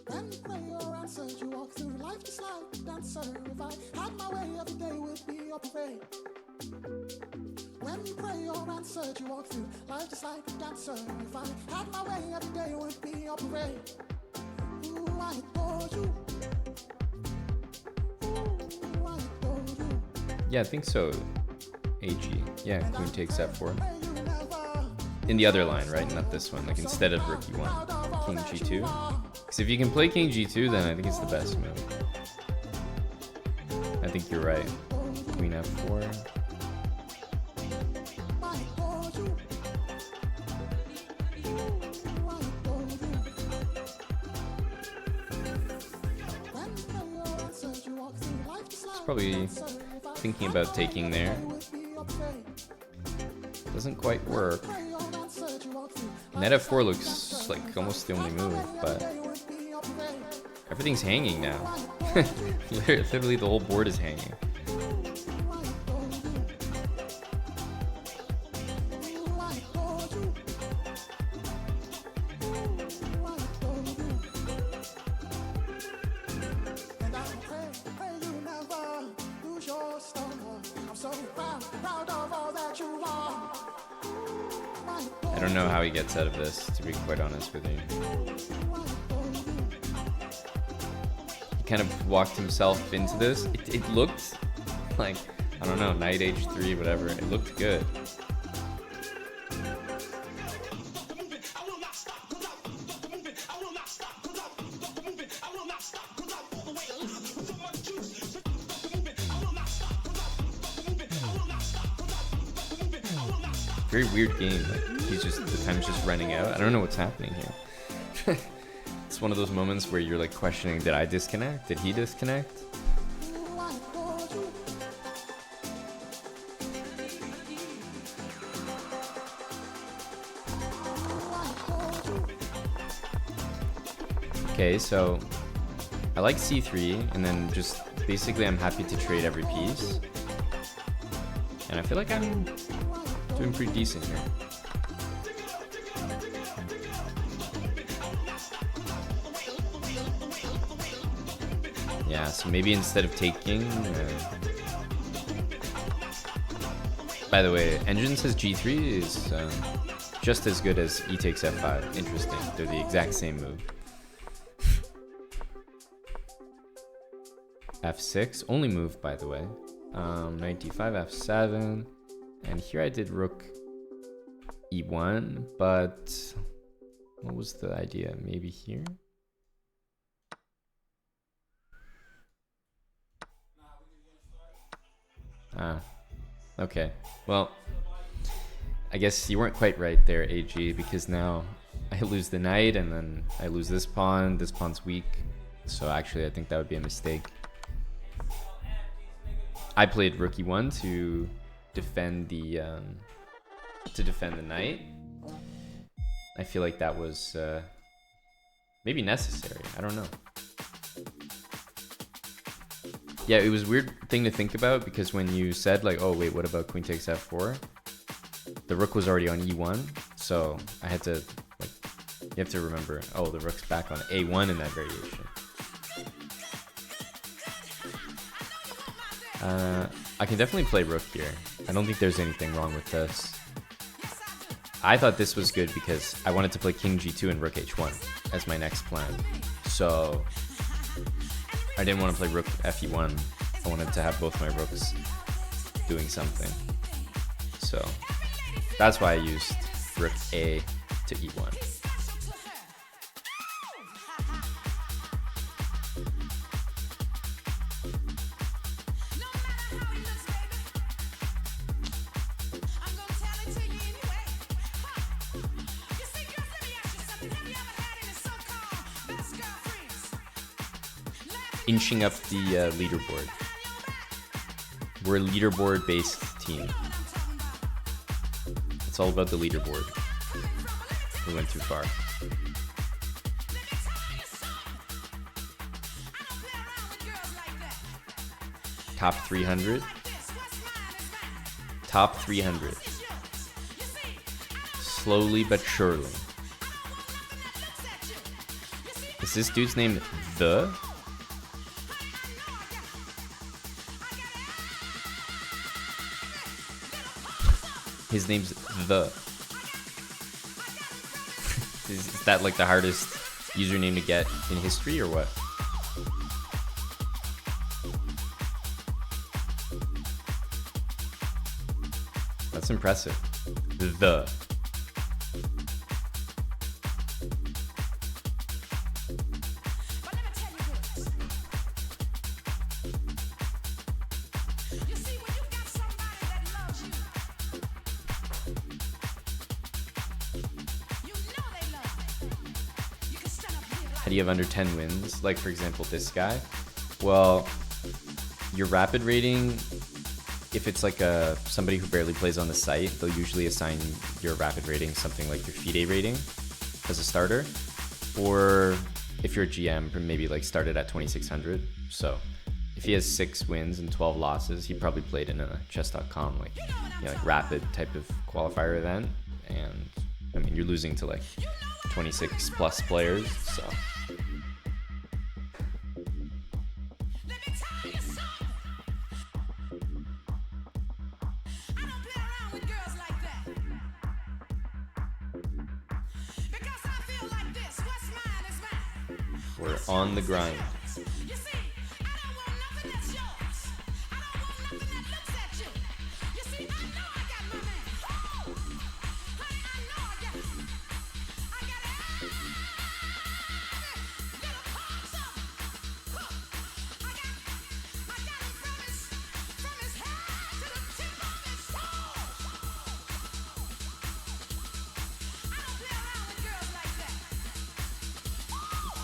H: When you pray or answer, you walk through life just like a dancer. If I had my way, every day would be a parade. When you pray or answer, you walk through life just like a dancer. If I had my way, every day would be a parade. Ooh, I adore you. Ooh, I adore you.
A: Yeah, I think so. AG. Yeah, queen takes f4. In the other line, right? Not this one. Like instead of rook e1, king g2. Because if you can play king g2, then I think it's the best move. I think you're right. Queen f4. Probably thinking about taking there. Doesn't quite work. Knight f4 looks like almost the only move, but everything's hanging now. Literally the whole board is hanging. I don't know how he gets out of this, to be quite honest with you. He kind of walked himself into this. It looked like, I don't know, knight h3, whatever. It looked good. Very weird game. Like, he's just, the time's just running out. I don't know what's happening here. It's one of those moments where you're like questioning, did I disconnect? Did he disconnect? Okay, so I like c3, and then just basically I'm happy to trade every piece. And I feel like I'm doing pretty decent here. Yeah, so maybe instead of taking... By the way, Engine says g3 is just as good as e takes f5. Interesting. They're the exact same move. f6, only move, by the way. Knight d5, f7. And here I did rook e1, but what was the idea? Maybe here? Ah, okay. Well, I guess you weren't quite right there, AG, because now I lose the knight and then I lose this pawn. This pawn's weak, so actually I think that would be a mistake. I played rook e1 to defend the knight. I feel like that was maybe necessary. I don't know. Yeah, it was a weird thing to think about because when you said like, oh wait, what about queen takes f4? The rook was already on e1, so I had to like, you have to remember, oh, the rook's back on a1 in that variation. I can definitely play rook here. I don't think there's anything wrong with this. I thought this was good because I wanted to play king g2 and rook h1 as my next plan. So I didn't want to play rook fe1. I wanted to have both my rooks doing something. So that's why I used rook a to e1. Inching up the leaderboard. We're a leaderboard based team. It's all about the leaderboard. We went too far. Top 300. Top 300. Slowly but surely. Is this dude's name The? His name's The. Is that like the hardest username to get in history or what? That's impressive. The. How do you have under 10 wins? Like, for example, this guy. Well, your rapid rating if it's like somebody who barely plays on the site, they'll usually assign your rapid rating something like your FIDE rating as a starter. Or if you're a GM, maybe like started at 2600. So if he has 6 wins and 12 losses, he probably played in a chess.com like, like rapid type of qualifier event. And I mean, you're losing to like 26 plus players, so. We're on the grind.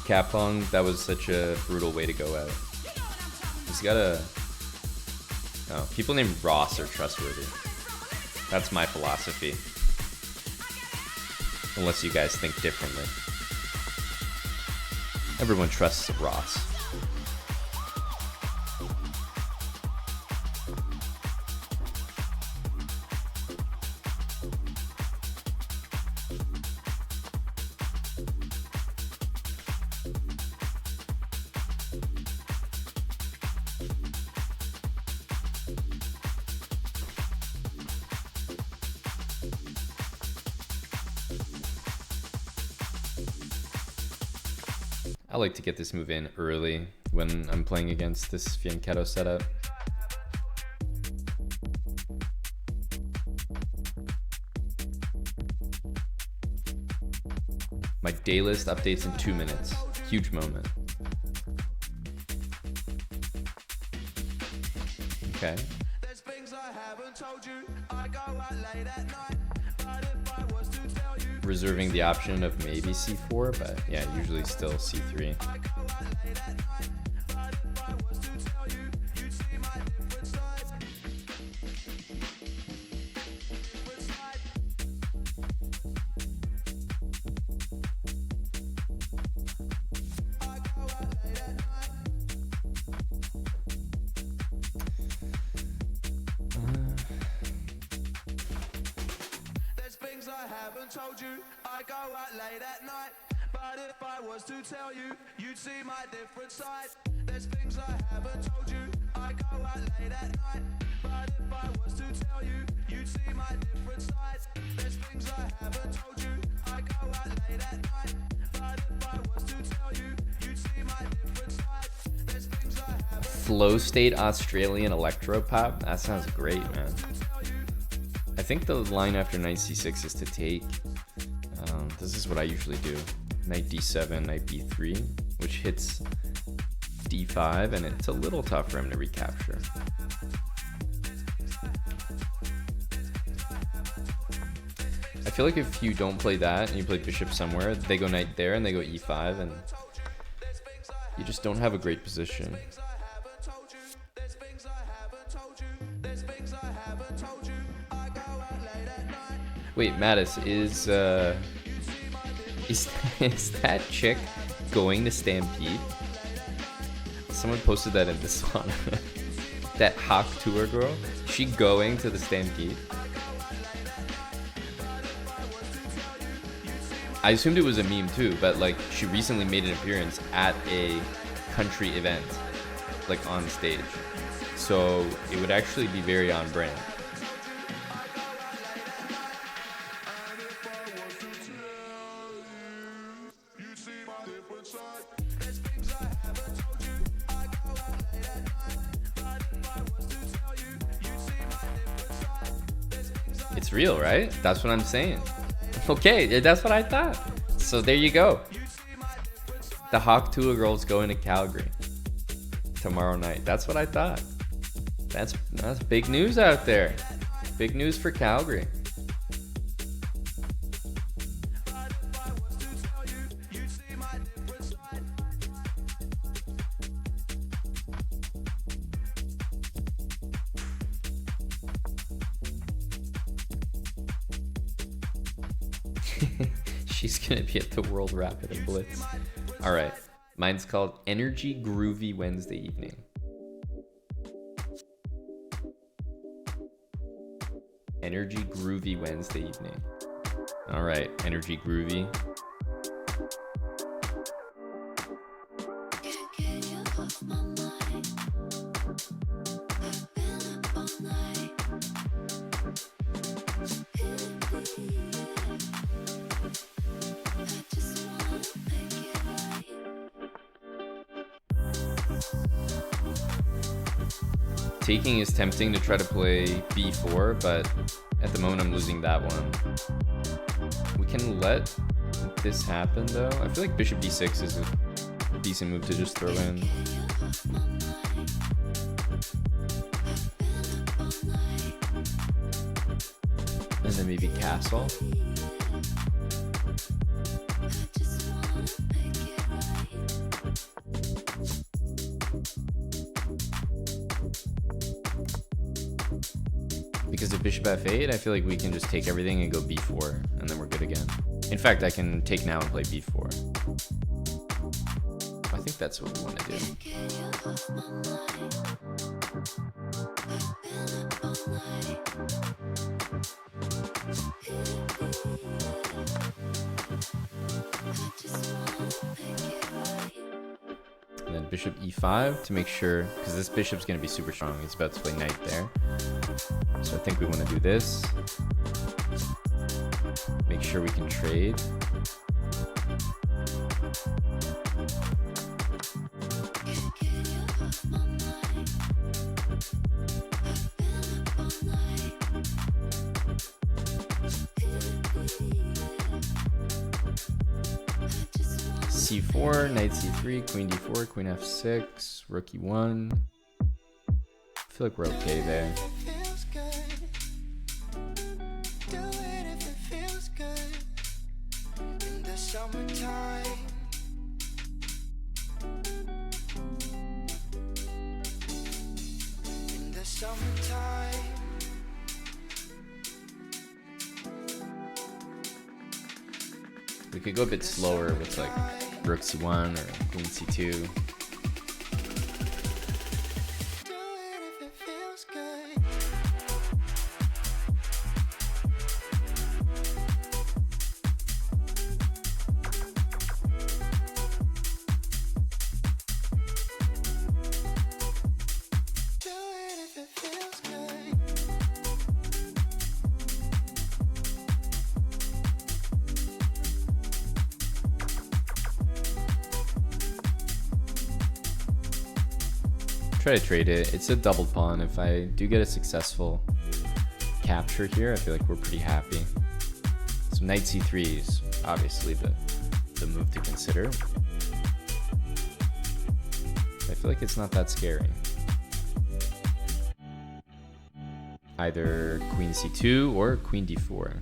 A: Capong, that was such a brutal way to go out. He's got a... Oh, people named Ross are trustworthy. That's my philosophy. Unless you guys think differently. Everyone trusts Ross. I like to get this move in early when I'm playing against this Fianchetto setup. My day list updates in 2 minutes. Huge moment. Okay.
C: There's things I haven't told you. I go out late at night. But if I was to tell you,
A: Reserving the option of maybe c4, but yeah, usually still c3.
C: I go out late at night. But if I was to tell you, you'd see my different side. Different side. I go out late at night. There's things I haven't told you. I go out late at night. But if I was to tell you, you'd see my different side. There's things I haven't told you. I go out late at night. But if I was to tell you, you'd see my different side. There's things I haven't told you. I go out late at night. But if I was to tell you, you'd see my different side. There's things I haven't
A: Flow State Australian Electropop? That sounds great, man. I think the line after knight c6 is to take. This is what I usually do. Knight d7, knight b3, which hits d5, and it's a little tough for him to recapture. I feel like if you don't play that and you play bishop somewhere, they go knight there and they go e5, and you just don't have a great position. Wait, Mattis, is that chick going to Stampede? Someone posted that in the song. That Hawk Tour girl, is she going to the Stampede? I assumed it was a meme too, but like she recently made an appearance at a country event, like on stage. So it would actually be very on brand. It's real, right? That's what I'm saying. Okay, that's what I thought. So there you go. The Hawk Tour girl's going to Calgary tomorrow night. That's what I thought. That's big news out there. Big news for Calgary. She's gonna be at the World Rapid and Blitz. All right, mine's called Energy Groovy Wednesday Evening. Energy Groovy Wednesday Evening. All right, Energy Groovy. Taking is tempting to try to play b4, but at the moment I'm losing that one. We can let this happen though. I feel like bishop b6 is a decent move to just throw in. And then maybe castle. Because of bishop f8, I feel like we can just take everything and go b4, and then we're good again. In fact, I can take now and play b4. I think that's what we want to do. And then bishop e5 to make sure, because this bishop's going to be super strong. He's about to play knight there. So I think we want to do this. Make sure we can trade. c4, knight c3, queen d4, queen f6, rook e1. I feel like we're okay there. We could go a bit slower with like rook c1 or queen c2. Try to trade it. It's a double pawn. If I do get a successful capture here, I feel like we're pretty happy. So knight c3 is obviously the move to consider. I feel like it's not that scary. Either queen c2 or queen d4.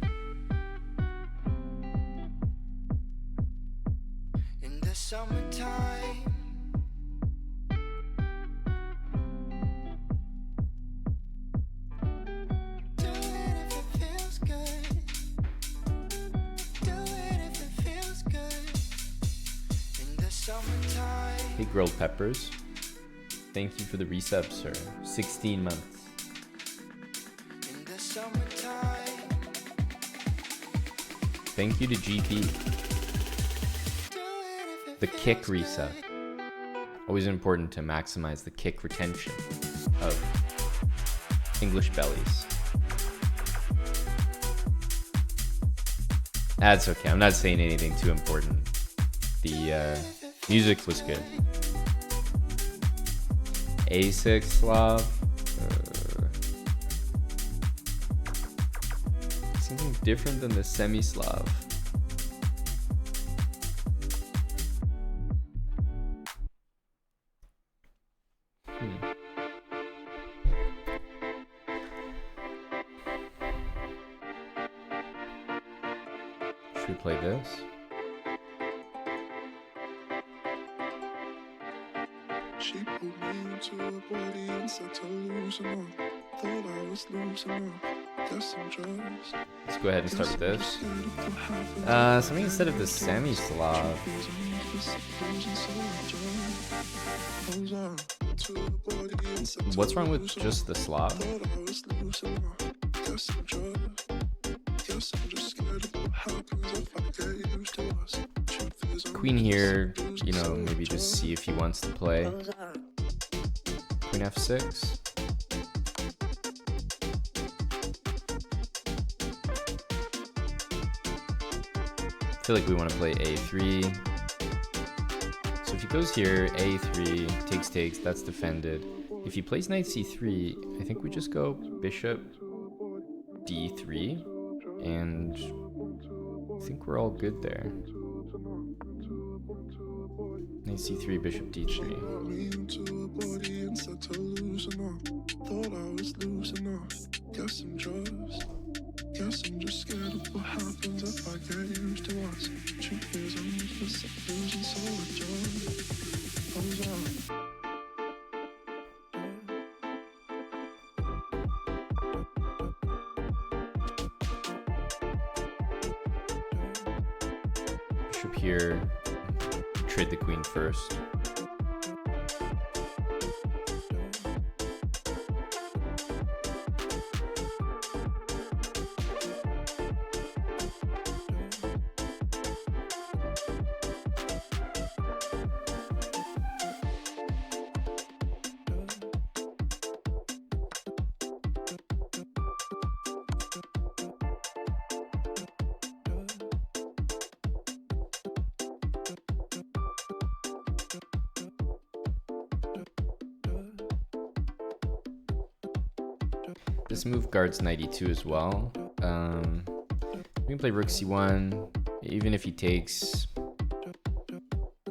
C: In the summertime, do it if it feels good. Do it if it feels good. In the summertime.
A: Hey, grilled peppers. Thank you for the resub, sir. 16 months.
C: In the summertime.
A: Thank you to GP. The kick reset. Always important to maximize the kick retention of English bellies. That's okay. I'm not saying anything too important. The music was good. A6 Slav. Something different than the semi-Slav. Should we play this?
H: She pulled me into a body and said to loosen up. Thought I was losing up.
A: Let's go ahead and start with this. Something instead of the semi-Slav. What's wrong with just the Slav? Queen here, you know, maybe just see if he wants to play. Queen f6. I feel like we want to play a3. So if he goes here, a3, takes, that's defended. If he plays knight c3, I think we just go bishop d3, and I think we're all good there. Knight c3, bishop d3.
H: Guess I'm just scared of what happens if I get used to us. Truth is, I'm just losing so much
A: Bishop here, trade the queen first. This move guards knight e2 as well. We can play rook c1. Even if he takes,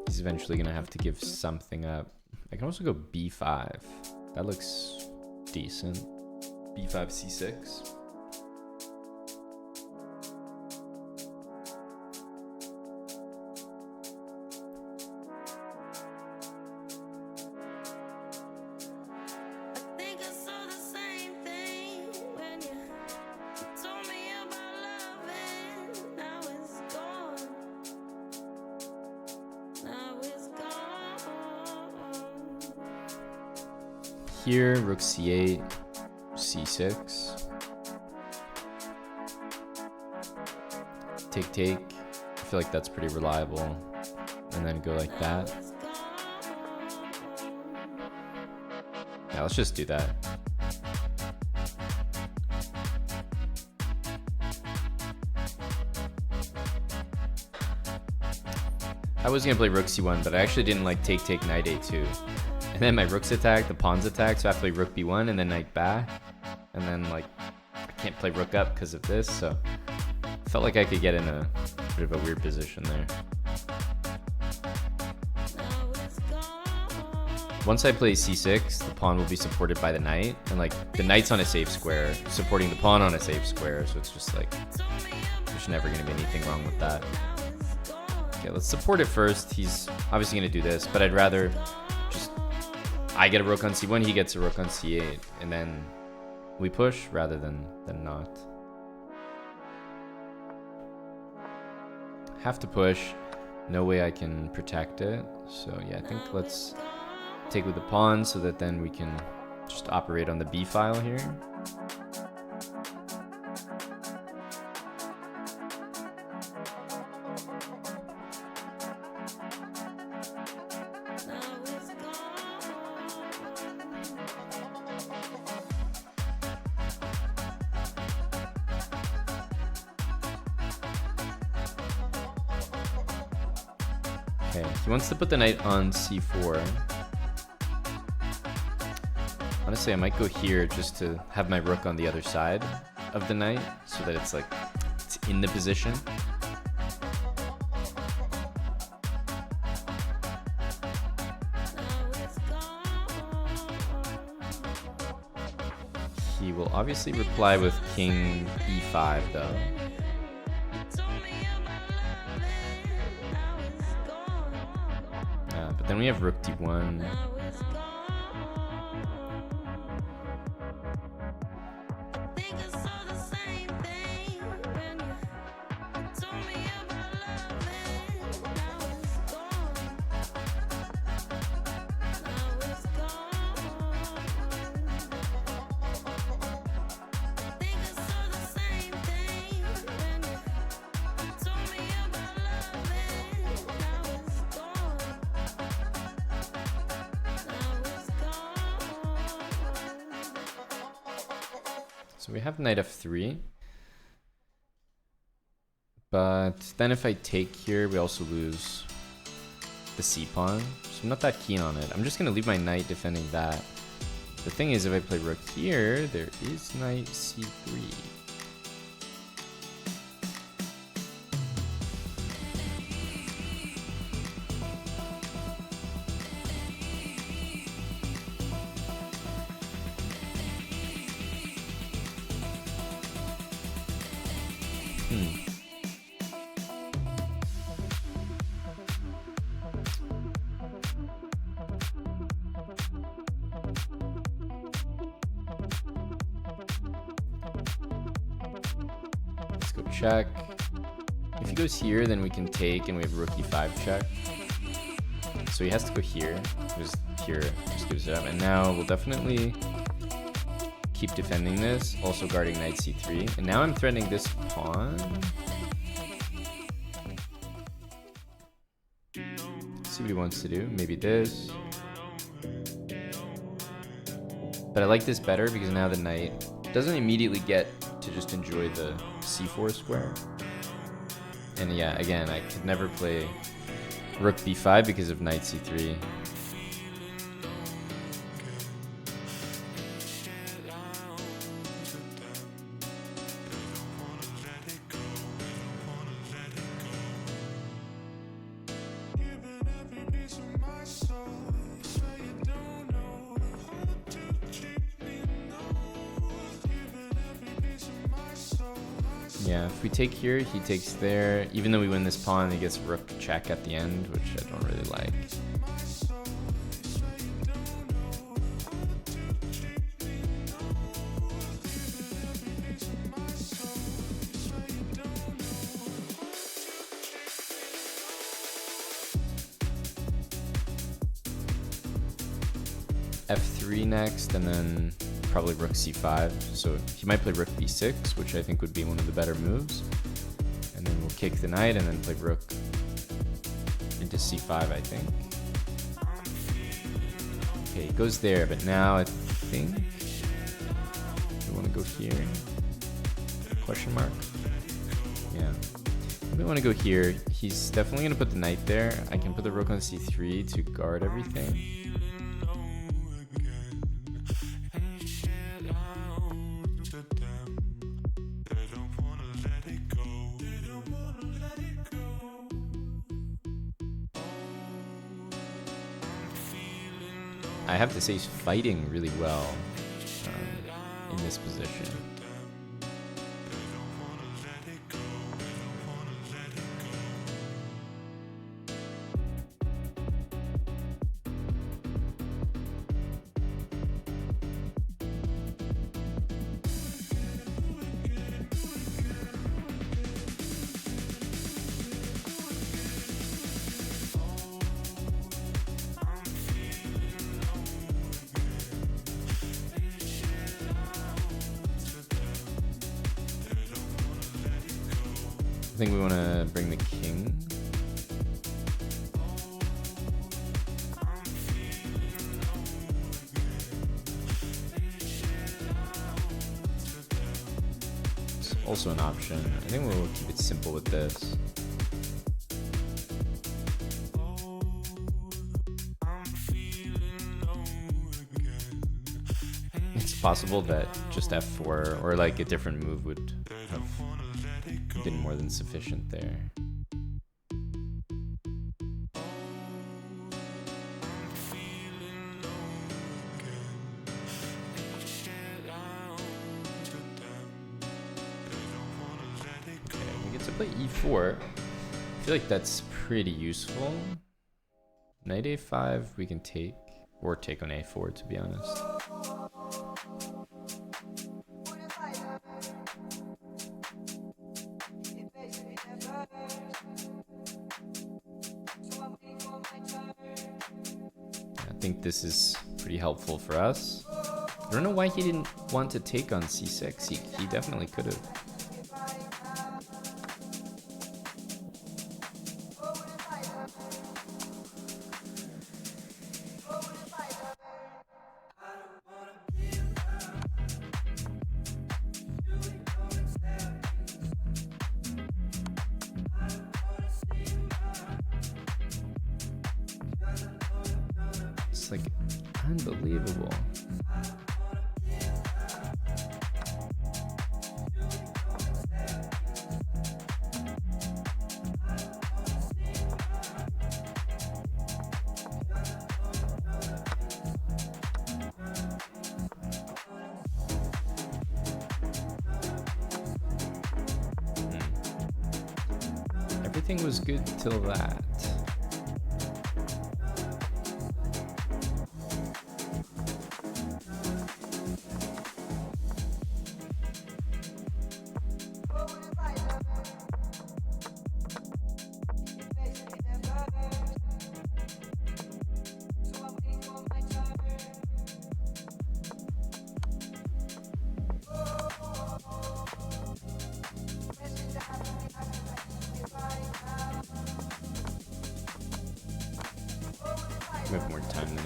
A: he's eventually gonna have to give something up. I can also go b5. That looks decent. b5, c6. Here, rook c8, c6. Take. I feel like that's pretty reliable. And then go like that. Yeah, let's just do that. I was gonna play rook c1, but I actually didn't like take knight a2. And then my rook's attack, the pawn's attack, so I have to play rook b1 and then knight back. And then like, I can't play rook up because of this, so I felt like I could get in a bit of a weird position there. Once I play c6, the pawn will be supported by the knight, and like the knight's on a safe square, supporting the pawn on a safe square, so it's just like, there's never gonna be anything wrong with that. Okay, let's support it first. He's obviously gonna do this, but I'd rather just, I get a rook on c1, he gets a rook on c8, and then we push rather than not. Have to push, no way I can protect it, so yeah, I think let's take with the pawn so that then we can just operate on the b file here. Okay, he wants to put the knight on c4. Honestly, I might go here just to have my rook on the other side of the knight so that it's like, it's in the position. He will obviously reply with king e5 though. But then we have rook d1. So we have knight f3. But then if I take here, we also lose the c-pawn. So I'm not that keen on it. I'm just going to leave my knight defending that. The thing is, if I play rook here, there is knight c3. Let's go check. If he goes here, then we can take, and we have rook e5 check. So he has to go here. Just here, just gives it up. And now we'll definitely keep defending this, also guarding knight c3. And now I'm threatening this pawn. See what he wants to do. Maybe this. But I like this better because now the knight doesn't immediately get to just enjoy the c4 square. And yeah, again, I could never play rook b5 because of knight c3. Yeah, if we take here, he takes there. Even though we win this pawn, he gets rook check at the end, which I don't really like. F3 next, and then probably rook c5. So he might play rook b6, which I think would be one of the better moves. And then we'll kick the knight and then play rook into c5, I think. Okay, he goes there, but now I think we want to go here. Question mark? Yeah. We want to go here. He's definitely going to put the knight there. I can put the rook on c3 to guard everything. I have to say he's fighting really well in this position. I think we want to bring the king. It's also an option. I think we'll keep it simple with this. It's possible that just f4 or like a different move would have been more than sufficient there. Okay, we get to play e4. I feel like that's pretty useful. Knight a5 we can take, or take on a4 to be honest. I think this is pretty helpful for us. I don't know why he didn't want to take on c6. He definitely could have. It's like unbelievable. Everything was good till that. We have more time than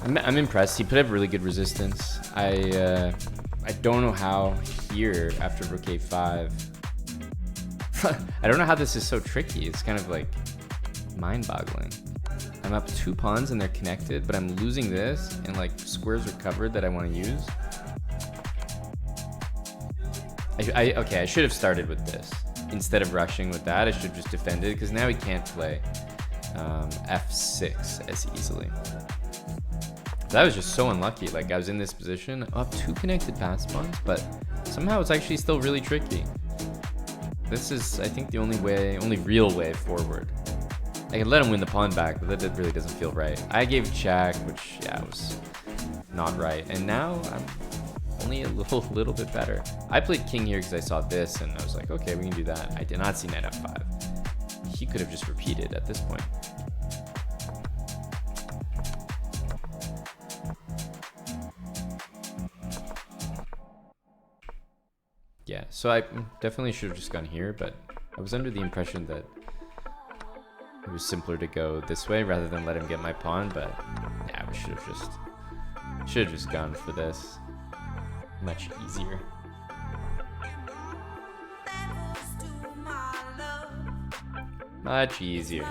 A: him. I'm impressed. He put up really good resistance. I don't know how here after rook a5. I don't know how this is so tricky. It's kind of like mind-boggling. I'm up 2 pawns and they're connected, but I'm losing this and like squares are covered that I want to use. Okay, I should have started with this. Instead of rushing with that, I should have just defended because now he can't play f6 as easily. That was just so unlucky. Like I was in this position, up 2 connected pass pawns, but somehow it's actually still really tricky. This is, I think, the only real way forward. I can let him win the pawn back, but that really doesn't feel right. I gave check, which yeah was not right, and now I'm only a little bit better. I played king here because I saw this and I was like, okay, we can do that. I did not see knight f5. He could have just repeated at this point. Yeah, so I definitely should have just gone here, but I was under the impression that it was simpler to go this way rather than let him get my pawn, but yeah, we should have just gone for this. Much easier. Much easier.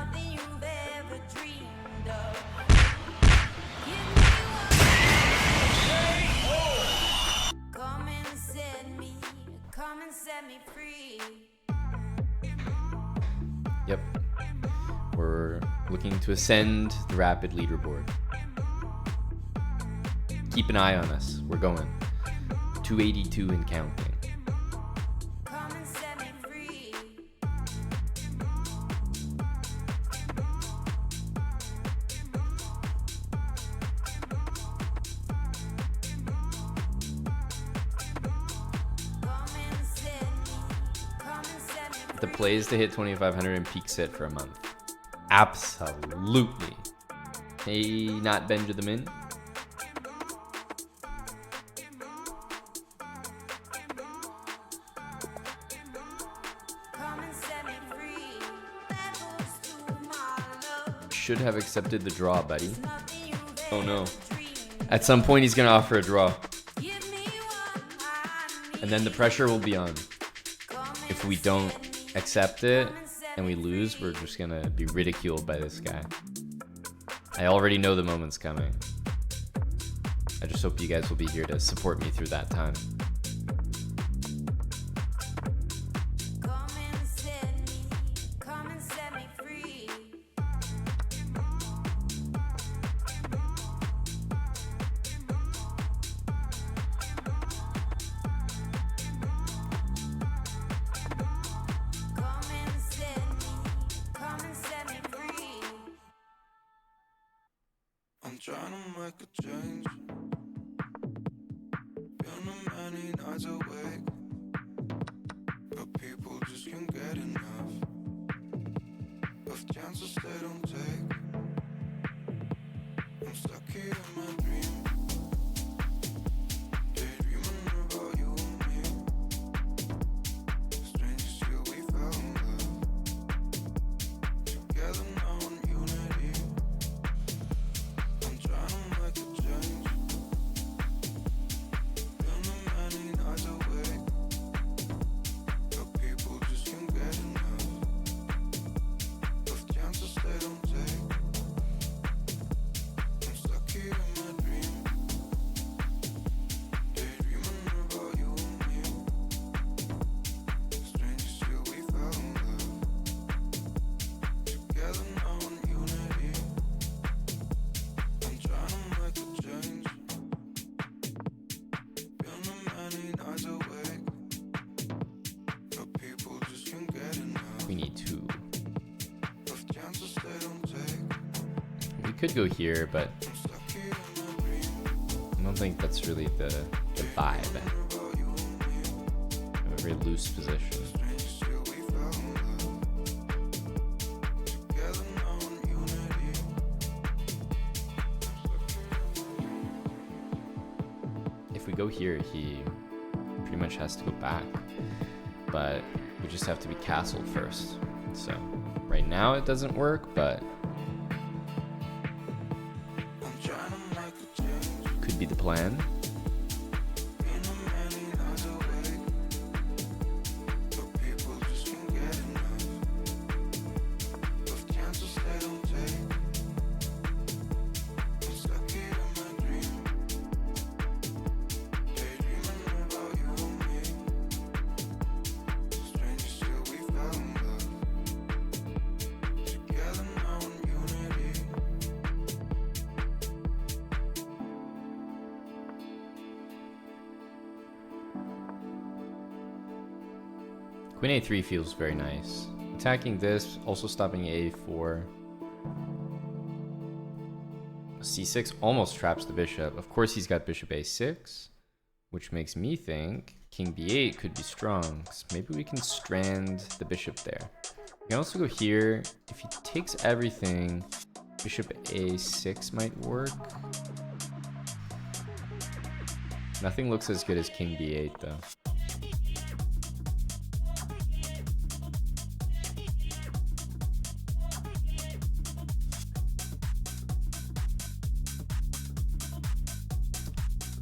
A: Yep. We're looking to ascend the rapid leaderboard. Keep an eye on us. We're going. 282 and counting. The plays to hit 2,500 and peak sit for a month. Absolutely. Hey, not Benjamin. Should have accepted the draw, buddy. Oh no. At some point he's gonna offer a draw. And then the pressure will be on. If we don't accept it and we lose, we're just gonna be ridiculed by this guy. I already know the moment's coming. I just hope you guys will be here to support me through that time.
C: I'm trying to make a change. Been a many nights awake, but people just can't get enough of chances they don't take. I'm stuck here in my dream, daydreaming about you and me. Strangers till we fell in love, together now in unity. I'm trying to make a change. Been a many nights awake, but people just can't get enough of chances they don't take.
A: Could go here, but I don't think that's really the vibe. A very loose position. If we go here, he pretty much has to go back, but we just have to be castled first. So right now it doesn't work, but could be the plan. Queen a3 feels very nice. Attacking this, also stopping a4. c6 almost traps the bishop. Of course he's got bishop a6, which makes me think king b8 could be strong. So maybe we can strand the bishop there. We can also go here. If he takes everything, bishop a6 might work. Nothing looks as good as king b8 though.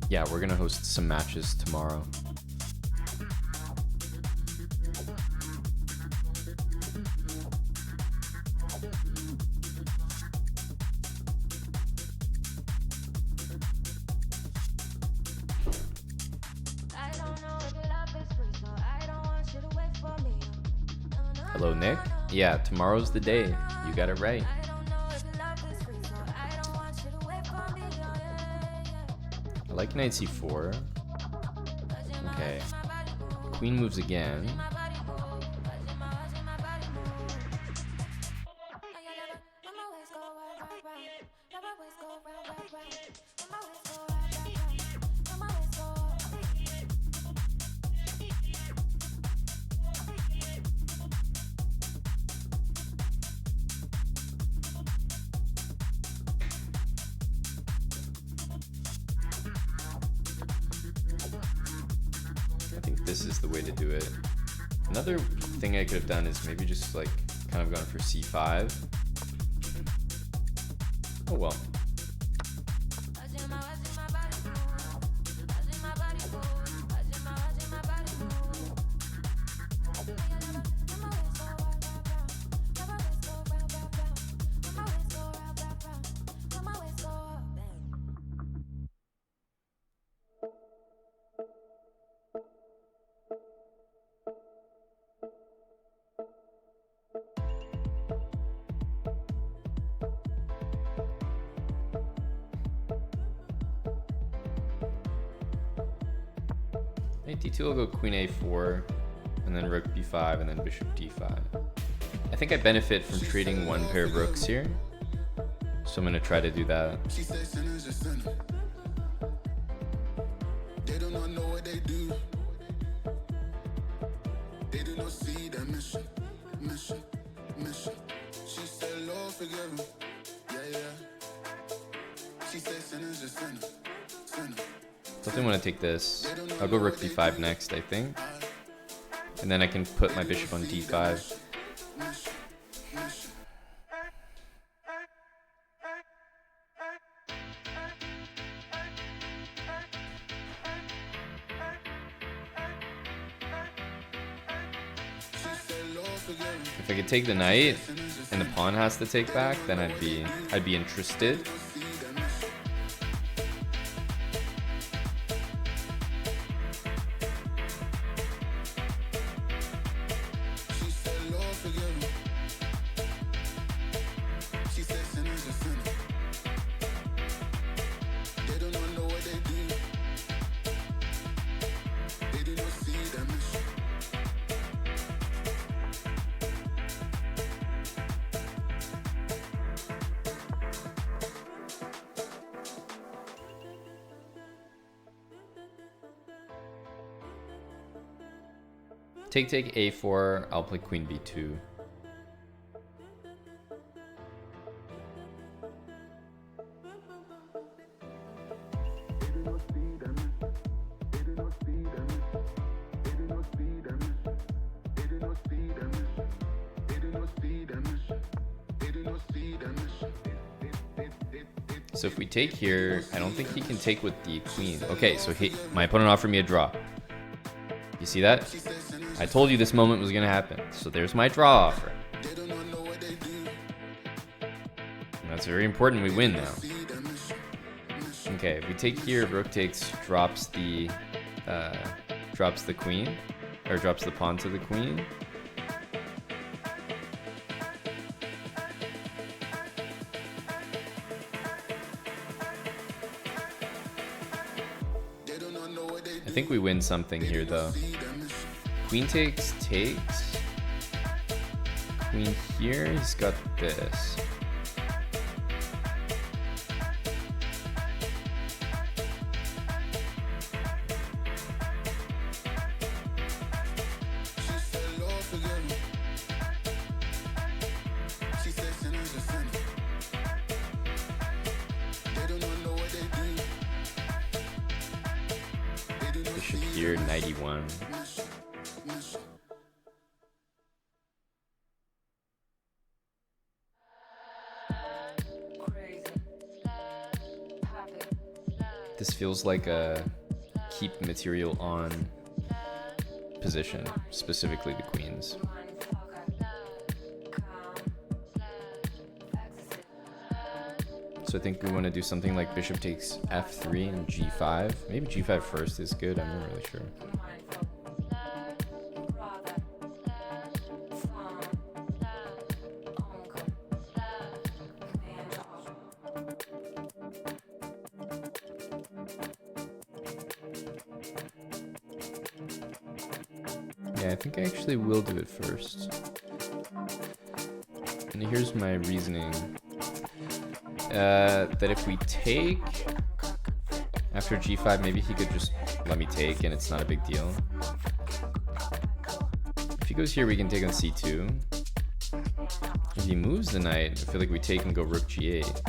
A: Yeah, we're gonna host some matches tomorrow. Hello, Nick. Yeah, tomorrow's the day. You got it right. I like knight c4. Okay. Queen moves again. This is the way to do it. Another thing I could have done is maybe just like kind of gone for c5. Oh well. Knight d2 will go queen a4, and then rook b5, and then bishop d5. I think I benefit from trading one pair of rooks here, so I'm going to try to do that. They do not know what they do. They do not see that mission. She said, Lord, forgive him. Yeah. She said, sinners are sinner. Definitely want to take this. I'll go rook b5 next, I think. And then I can put my bishop on d5. If I could take the knight and the pawn has to take back, then I'd be interested. Take a4. I'll play queen b2. So if we take here, I don't think he can take with the queen. Okay, so my opponent offered me a draw. You see that? I told you this moment was gonna happen. So there's my draw offer. And that's very important. We win now. Okay, if we take here, rook takes, drops the queen, or drops the pawn to the queen. I think we win something here though. Queen takes. Queen here, he's got this. Bishop here, knight e1. This feels like a keep material on position, specifically the queens. So I think we want to do something like bishop takes f3 and g5. Maybe g5 first is good, I'm not really sure. Yeah, I think I actually will do it first. And here's my reasoning. That if we take after g5, maybe he could just let me take and it's not a big deal. If he goes here, we can take on c2. If he moves the knight, I feel like we take and go rook g8.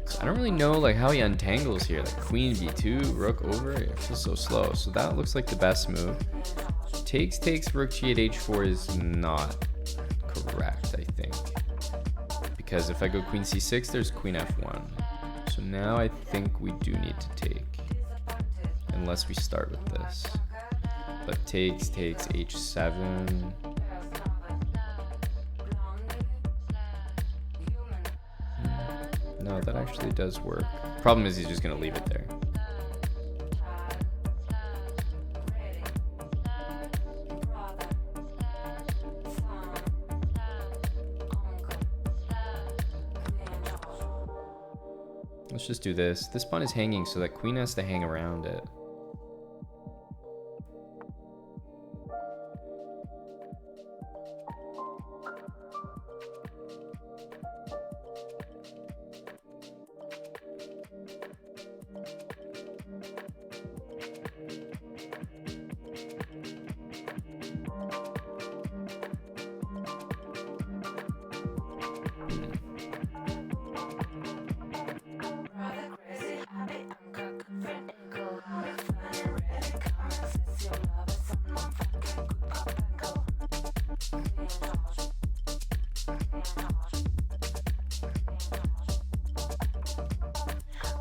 A: So I don't really know like how he untangles here. Like queen b2, rook over, it feels so slow. So that looks like the best move. Takes, rook g8, h4 is not correct, I think. Because if I go queen c6, there's queen f1. So now I think we do need to take. Unless we start with this. But takes, h7. No, that actually does work. Problem is he's just gonna leave it there. Let's just do this. This pawn is hanging, so that queen has to hang around it.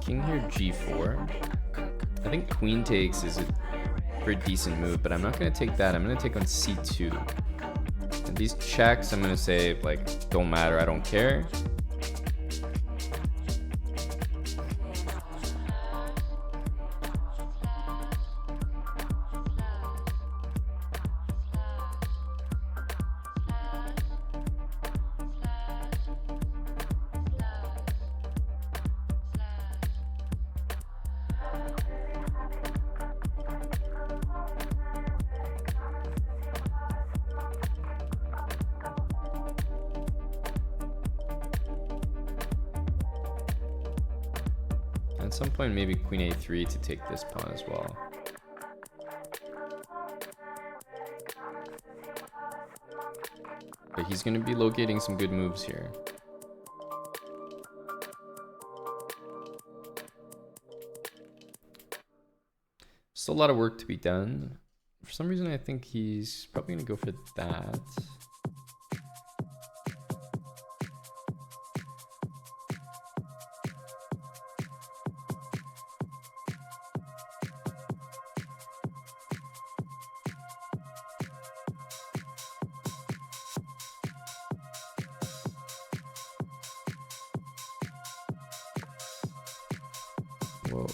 A: King here, g4. I think queen takes is a pretty decent move, but I'm not going to take that. I'm going to take on c2. And these checks, I'm going to say, like, don't matter. I don't care. At some point, maybe queen a3 to take this pawn as well. But he's going to be locating some good moves here. Still a lot of work to be done. For some reason, I think he's probably going to go for that. Whoa.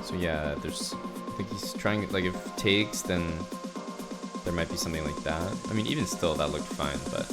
A: So yeah, I think he's trying, like if takes, then there might be something like that. I mean, even still, that looked fine, but.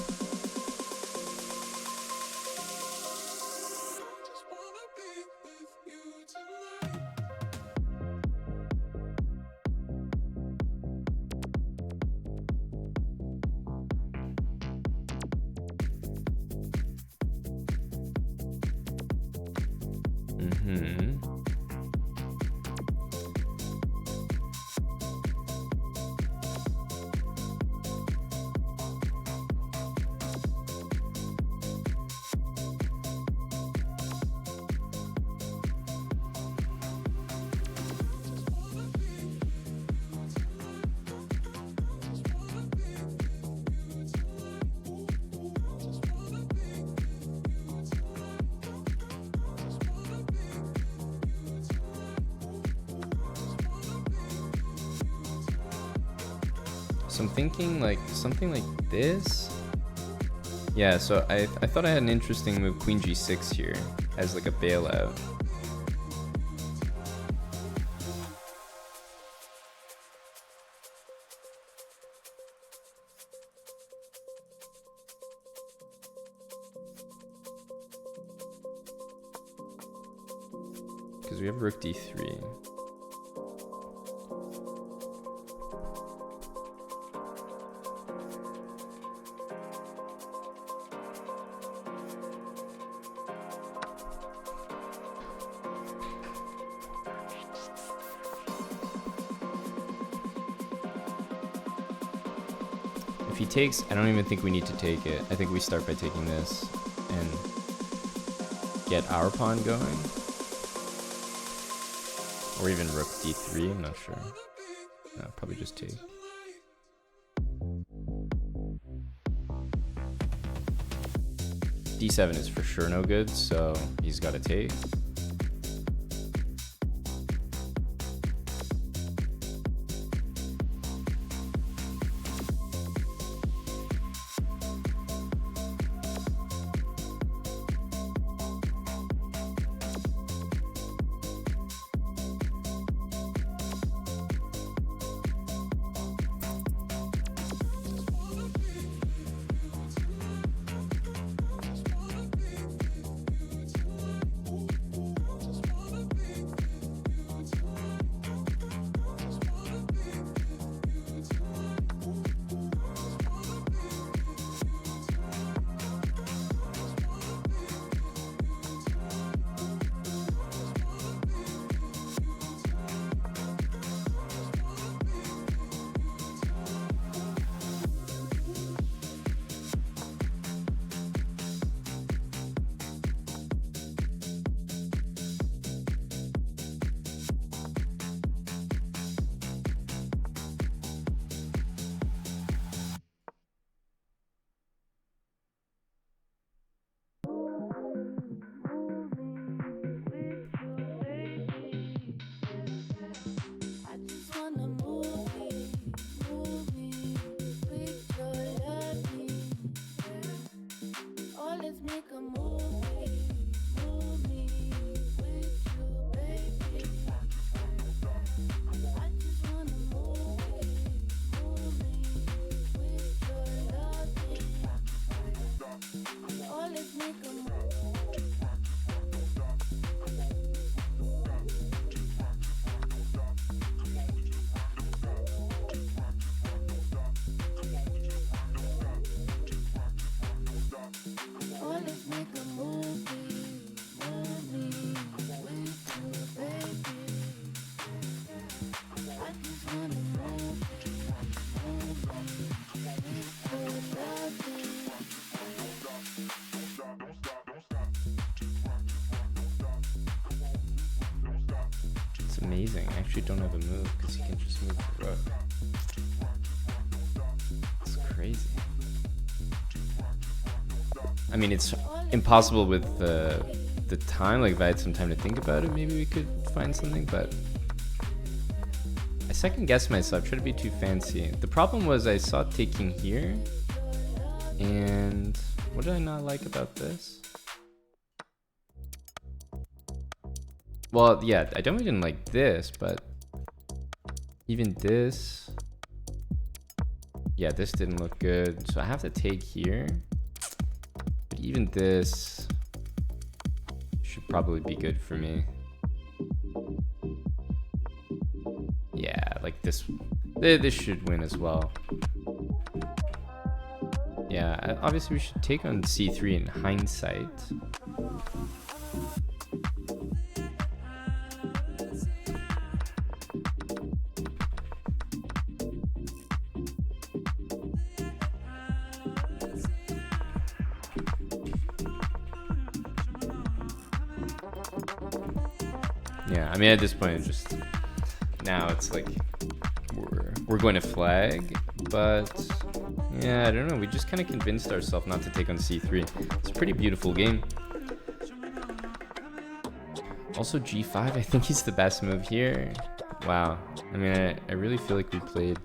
A: So I'm thinking like something like this. Yeah, so I thought I had an interesting move, Queen G6 here, as like a bailout. Because we have Rook D3. If he takes, I don't even think we need to take it. I think we start by taking this and get our pawn going. Or even Rook D3, I'm not sure. No, probably just take. D7 is for sure no good, so he's got to take. That's amazing. I actually don't have a move because he can just move the rook. It's crazy. I mean, it's impossible with the time. Like, if I had some time to think about it, maybe we could find something, but I second guessed myself. Try to be too fancy. The problem was I saw taking here, and what did I not like about this? Well, yeah, I definitely didn't like this, but even this, yeah, this didn't look good. So I have to take here. But even this should probably be good for me. Yeah, like this should win as well. Yeah, obviously we should take on c3 in hindsight. Yeah, I mean, at this point, just now it's like we're going to flag, but yeah, I don't know. We just kind of convinced ourselves not to take on c3. It's a pretty beautiful game. Also, g5, I think he's the best move here. Wow. I mean, I really feel like we played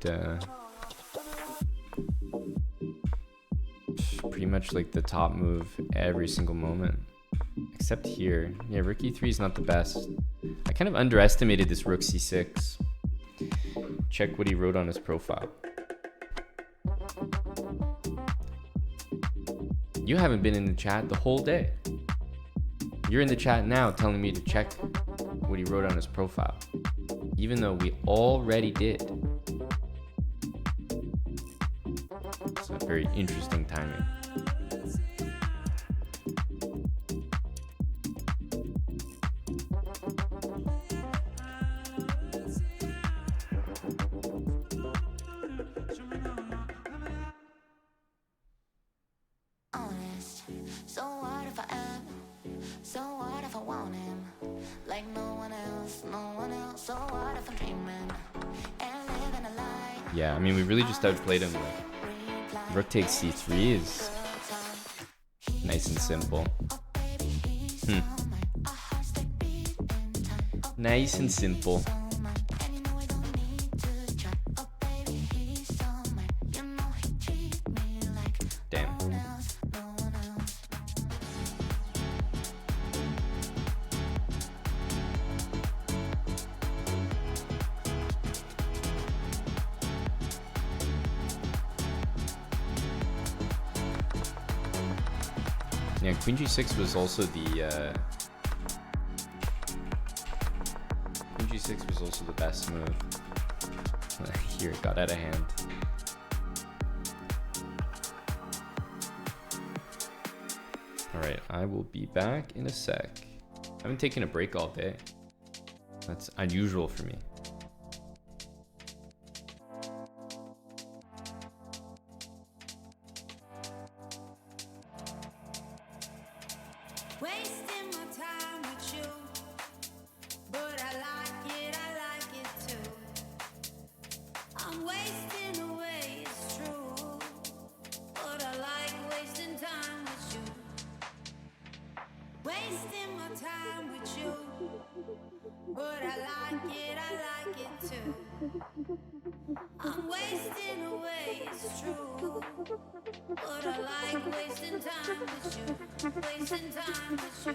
A: pretty much like the top move every single moment. Except here. Yeah, rook e3 is not the best. I kind of underestimated this rook c6. Check what he wrote on his profile. You haven't been in the chat the whole day. You're in the chat now telling me to check what he wrote on his profile, even though we already did. It's a very interesting timing. Yeah, I mean, we really just outplayed him. Like, rook takes c3 is nice and simple. Nice and simple. Damn. Yeah, queen g6 was also the queen g6 was also the best move. Here it got out of hand. Alright, I will be back in a sec. I've been taking a break all day. That's unusual for me.
D: Wasting my time with you, but I like it too. I'm wasting away, it's true, but I like wasting time with you. Wasting my time with you, but I like it too. I'm wasting away, it's true, but I like wasting time with you. Wasting time with you.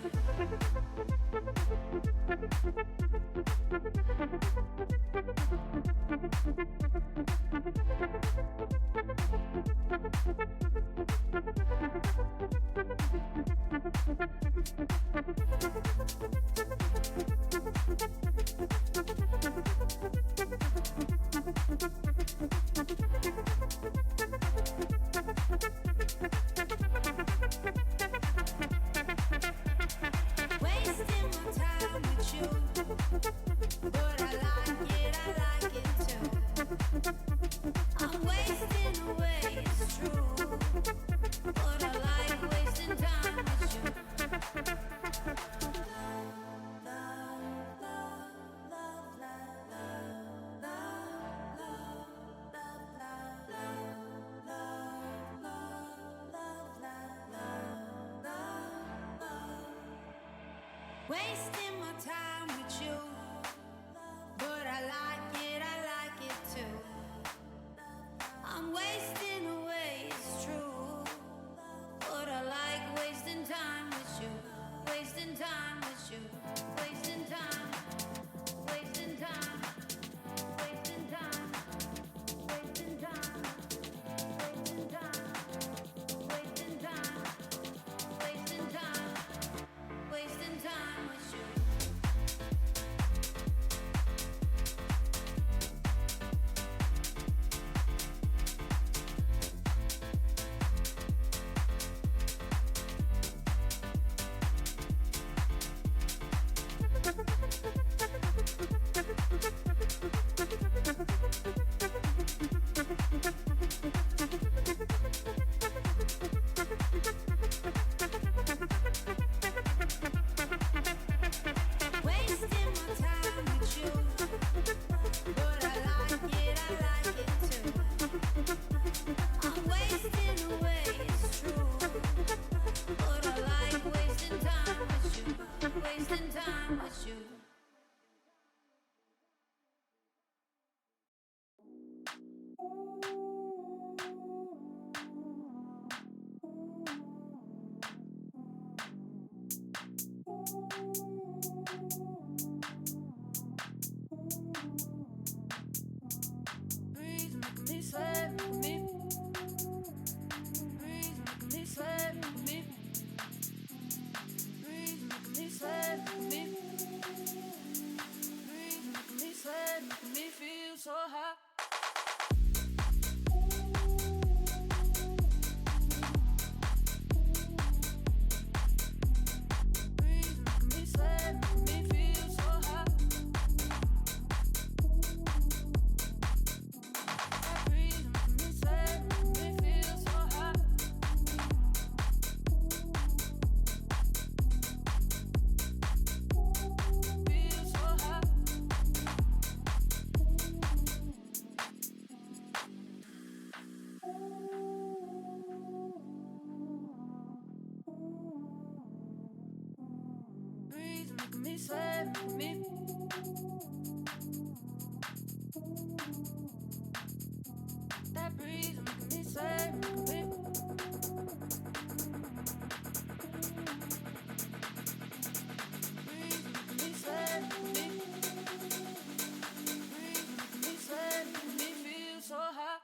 D: Wasting my time with you, but I like
I: time with you, but I like it too. I'm wasting away, it's true, but I like wasting time with you, wasting time with you, wasting time, wasting time, wasting time, wasting time, wasting time, wasting time, wasting time, wasting time with you. Wasting my time with you, but I like it too. I'm wasting away, it's true, but I like wasting time with you, wasting time with you. Breathe, making me sweat, making me. Breathe, making me sweat, making me. Breathe, making me sweat, making me. Breathe, making me sweat, making me feel so hot. Breathe, making me sweat, making me feel so hot. Breathe, making me sweat, making me feel so hot. Feel so hot. Breathe, making me sweat, making me. That breeze making me sweat, making me. Breeze making me sweat, making me. Breeze making me sweat, making me feel so hot.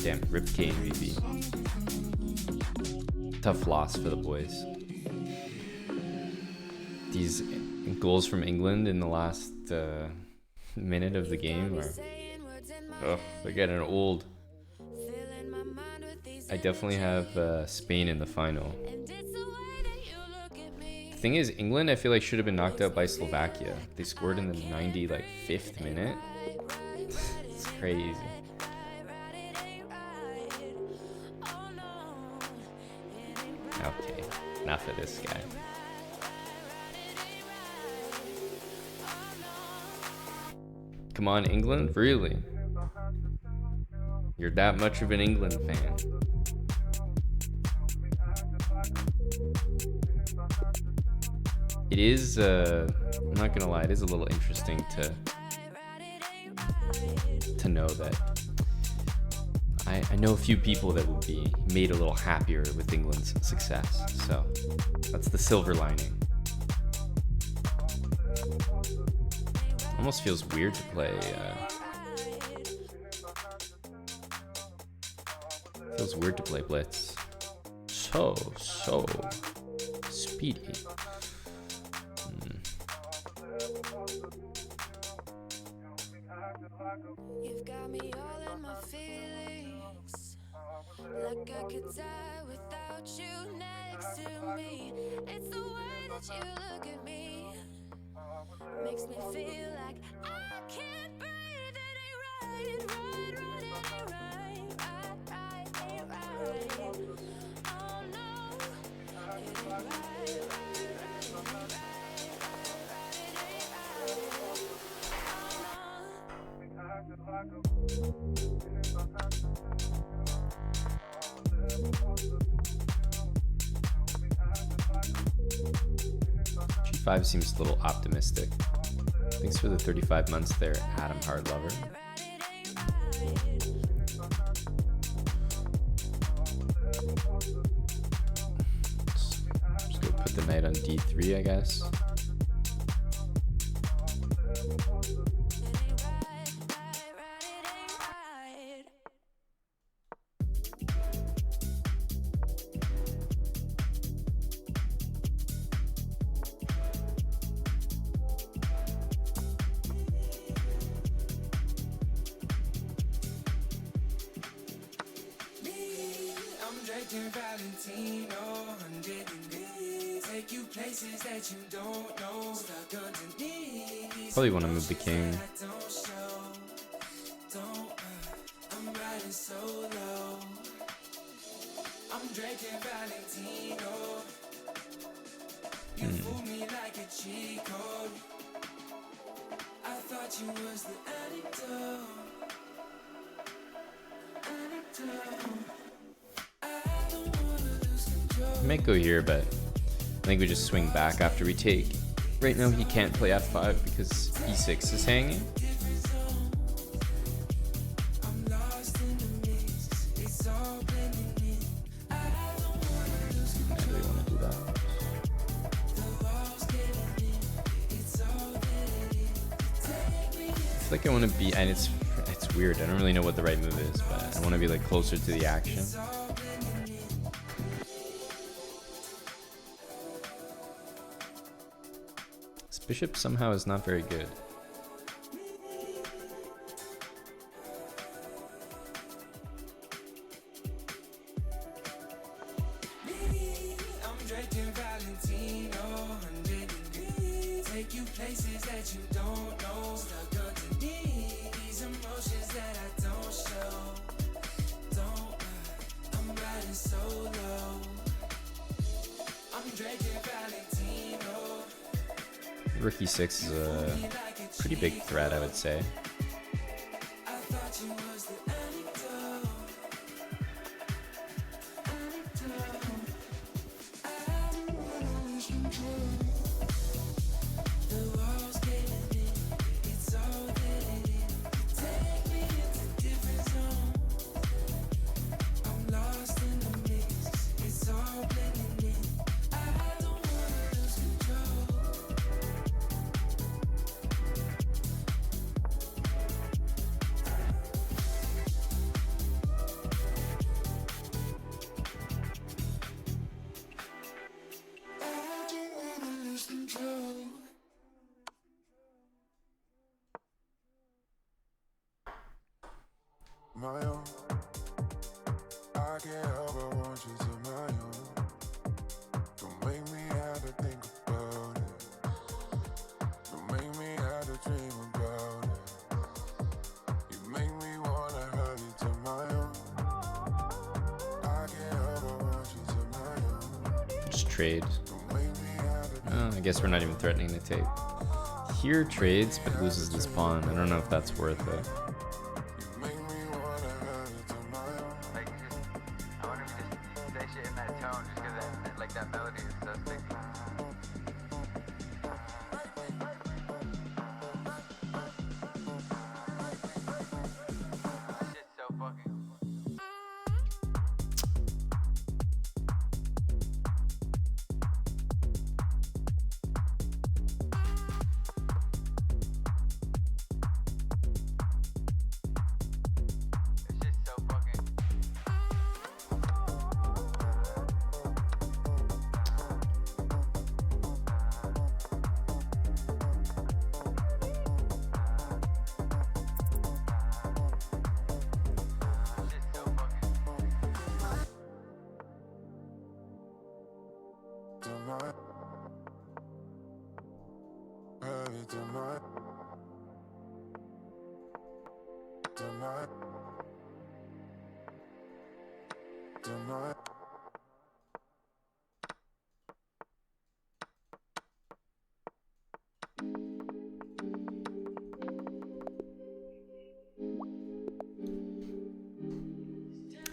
A: Damn, Rip K MVP. Tough loss for the boys. These goals from England in the last minute of the game are, they're getting old. I definitely have Spain in the final. The thing is, England, I feel like should have been knocked out by Slovakia. They scored in the 95th minute. It's crazy. Okay, enough of this guy. Come on, England? Really? You're that much of an England fan? It is, I'm not gonna lie, it is a little interesting to know that I know a few people that would be made a little happier with England's success. So that's the silver lining. Almost feels weird to play. Feels weird to play blitz. So speedy.
D: You've got me all in my feelings, like I could die without you next to me. It's the way that you look at me, makes me feel like I can't breathe. It ain't right, it ain't right. Oh no, it ain't right.
A: G5 seems a little optimistic. Thanks for the 35 months there, Adam Hardlover. Just go put the knight on D3, I guess. Probably want to move the king. I might go here, but I think we just swing back after we take. Right now he can't play f5 because e6 is hanging. I really want to do that. I feel like I want to be, and it's weird. I don't really know what the right move is, but I want to be like closer to the action. Bishop somehow is not very good. Rook e6 is a pretty big threat, I would say.
B: my own. I can't help but want you to my own. Don't make me have to think about it. Don't make me have to dream about it. You make me wanna have you to my own. I can't help but want you to my own.
A: Just trade.
B: Don't make me have to
A: I guess we're not even threatening to take. Here trades, but loses this pawn. I don't know if that's worth it.
B: you make me wanna have you to my own.
J: Like, just, I wonder if you just say shit in that tone, just cause that, like, that melody is so sticky. Shit's so fucking. This shit's so fucking. Shit's so fucking.
B: To my have you to my to my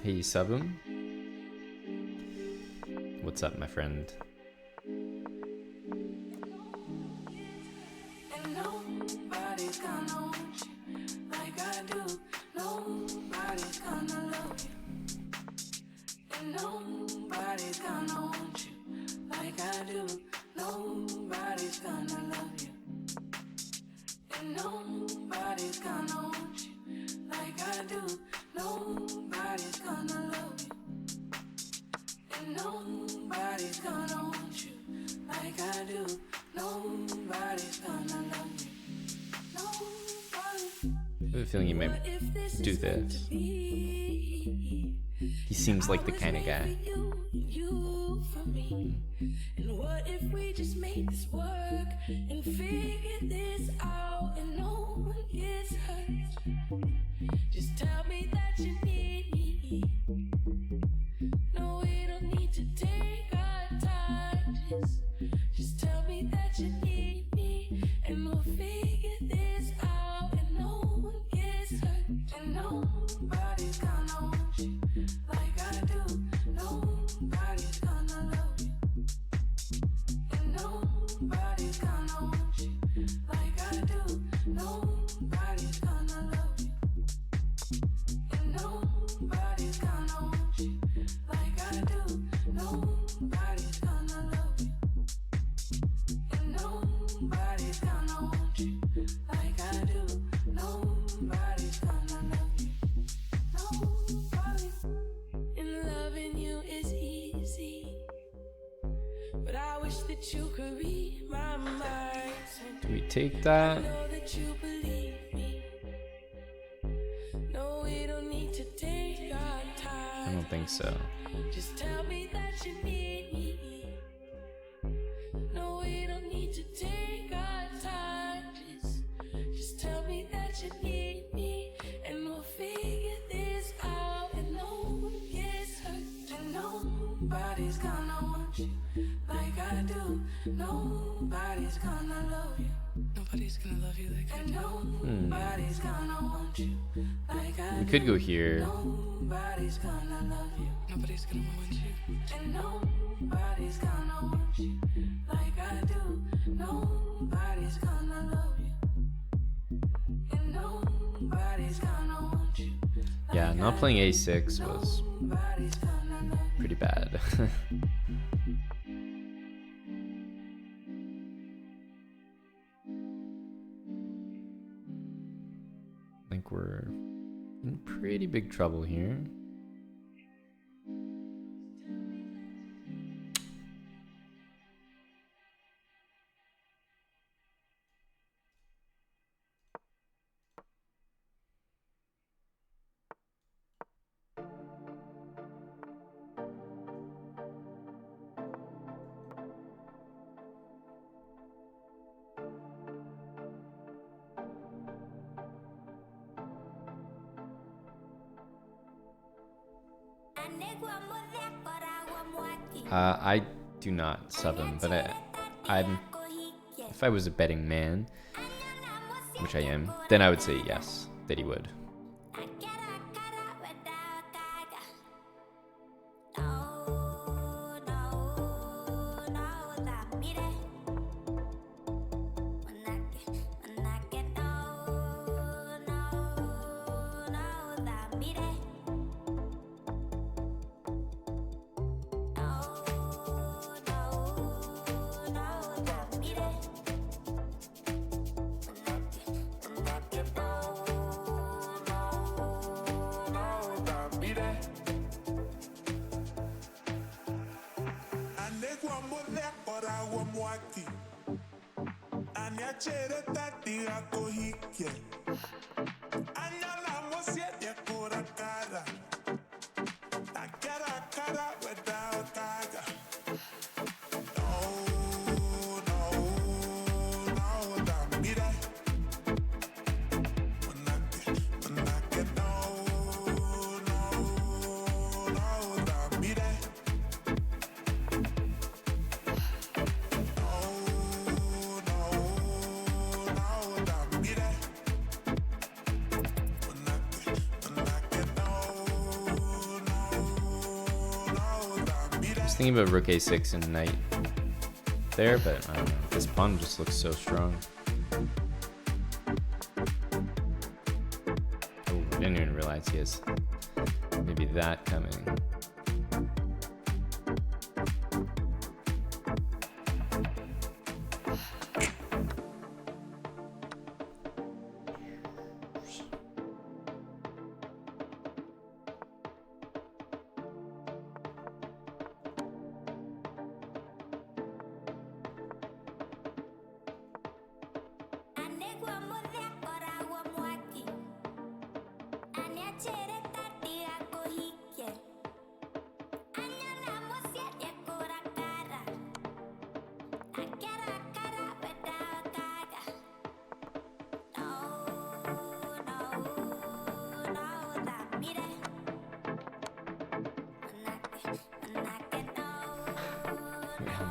A: Hey, you sub him? What's up, my friend?
I: And nobody's gonna want you like I do. Nobody's gonna love you. And nobody's gonna want you like I do. Nobody's gonna love you. And nobody's gonna want you like I do. Nobody's gonna love you. And nobody's gonna want you like I do. Nobody's gonna love you. Nobody.
A: I have a feeling he might do this. He seems like the kind of guy.
I: You for me. And what if we just make this work and figure this out and no one gets hurt? Just tell me that you need me. No, we don't need to take our time. Just tell me that you need me, and we'll figure this out and no one gets hurt. And nobody's gonna want you like I do. Nobody's gonna love you. And nobody's gonna want you like I do. Nobody's gonna love you. And nobody's gonna want you like I do. Nobody's gonna love you. And nobody's gonna want you like I do. Nobody's gonna love you. Nobody. And loving you is easy, but I wish that you could read my mind. So
A: Do we take that?
I: know that you believe me. No, we don't need to take our time.
A: I don't think so.
I: Just tell me that you need me. No, we don't need to take our time. Just tell me that you need me, and we'll figure this out, and no one gets hurt. And nobody's gonna want you like I do. Nobody's gonna love you. Nobody's gonna love you like I do. And nobody's gonna want you like I do.
A: We could go here.
I: Nobody's gonna love you. Nobody's gonna want you. And nobody's gonna want you like I do. Nobody's gonna love you. And nobody's gonna want you.
A: Yeah, not playing a6 was
I: Nobody's gonna love you.
A: pretty bad. I think we're in pretty big trouble here. I do not sub him, but I'm if I was a betting man, which I am, then I would say yes, that he would. Thinking about rook a6 and knight there, but I don't know. This pawn just looks so strong. Oh, I didn't even realize he has maybe that coming.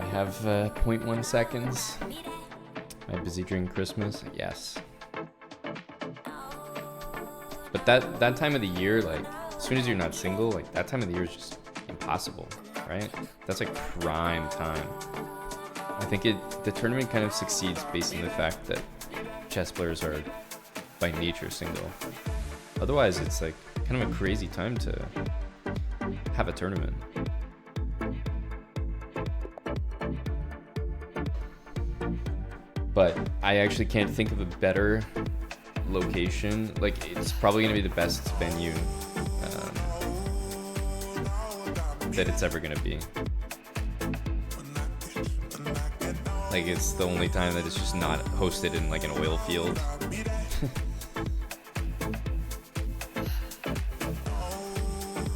A: We have 0.1 seconds. Am I busy during Christmas? Yes. But that time of the year, like, as soon as you're not single, like, that time of the year is just impossible, right? That's like prime time. I think the tournament kind of succeeds based on the fact that chess players are by nature single. Otherwise, it's like kind of a crazy time to have a tournament. But I actually can't think of a better location. Like, it's probably going to be the best venue that it's ever going to be. Like, it's the only time that it's just not hosted in like an oil field.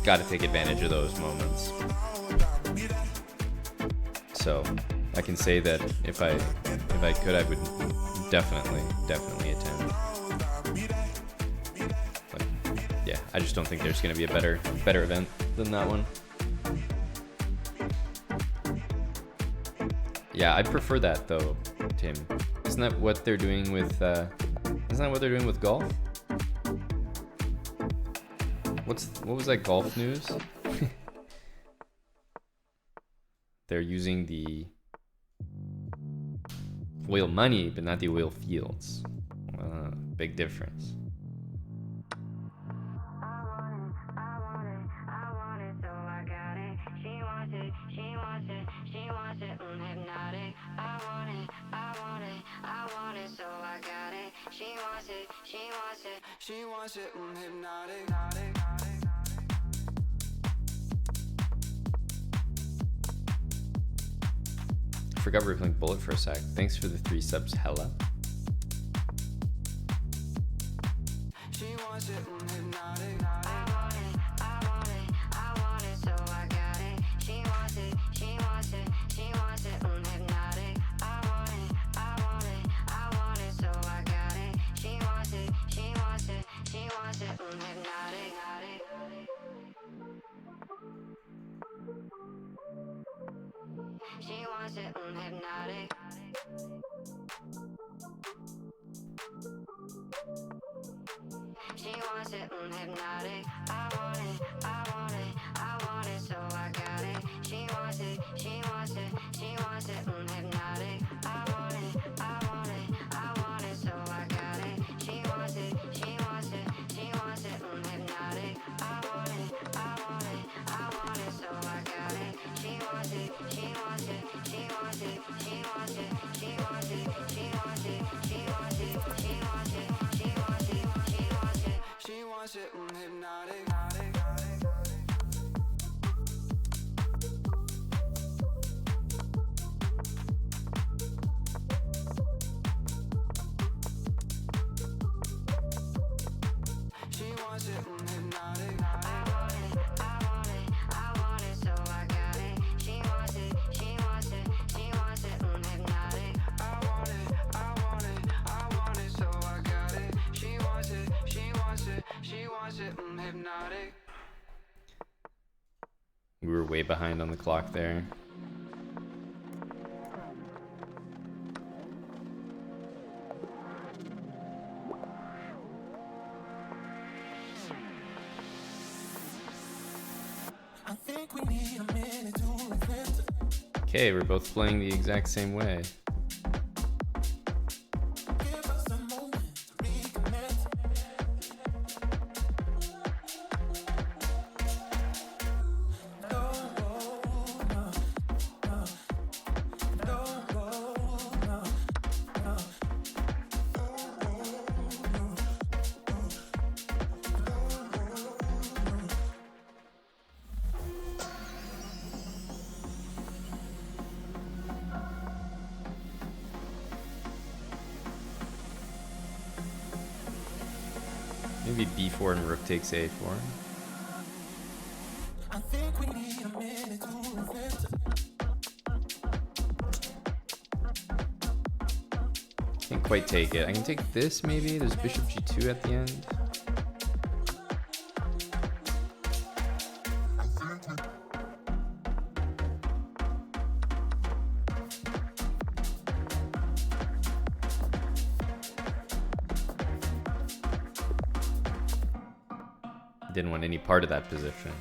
A: Got to take advantage of those moments. So I can say that if I could, I would definitely attend. But yeah, I just don't think there's going to be a better event than that one. Yeah, I prefer that though, Tim. Isn't that what they're doing with golf? What was that golf news? They're using the oil money, but not the oil fields. Big difference.
C: She wants it, hypnotic.
A: Forgot we were playing Bullet for a sec. Thanks for the 3 subs, Hella.
C: She wants it, hypnotic. I want it, so I got it. She wants it, hypnotic. I want it, so I got it. She wants it, hypnotic.
G: She wants it, hypnotic. She wants it, hypnotic. I want it, I want it, I want it, so I got it. She wants it, she wants it, she wants it, hypnotic. I want it, I want it, I want it, so I got it. She wants it, she wants it, she wants it, hypnotic. I want it, I want it, I want it, so I got it. She wants it, she wants it, she wants it, she wants it, she wants it, she wants it, she wants it, she wants it, she wants it, she wants it. She wants it, hypnotic. She wants it, hypnotic. I want it, I want it, I want it, so I got it. She wants it, she wants it, she wants it, hypnotic. I want it, I want it, I want it, so I got it. She wants it, she wants it, she wants it, hypnotic.
A: We were way behind on the clock there.
H: I think we need a minute to reflect.
A: Okay, we're both playing the exact same way.
H: Give us a moment to reconnect.
A: Maybe b4 and rook takes a4.
H: I think we need a minute to reflect.
A: Can't quite take it. I can take this maybe. There's bishop g2 at the end. Didn't want any part of that position.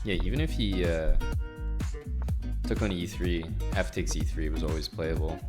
A: Yeah, even if he took on e3, f takes e3 was always playable.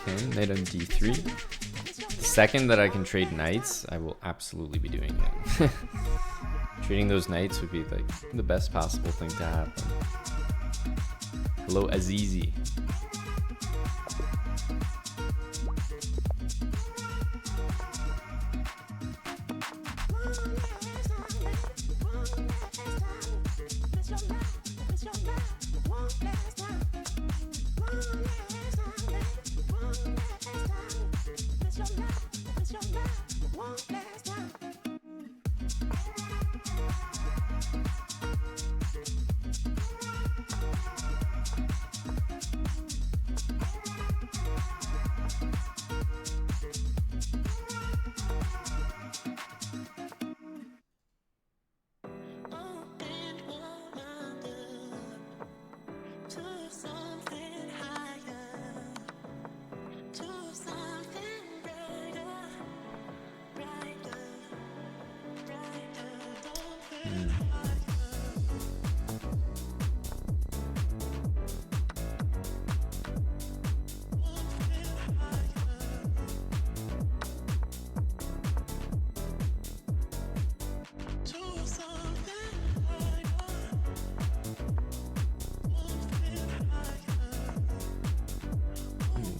A: Okay, knight on d3. The second that I can trade knights, I will absolutely be doing it. Trading those knights would be like the best possible thing to happen. Hello, Azizi.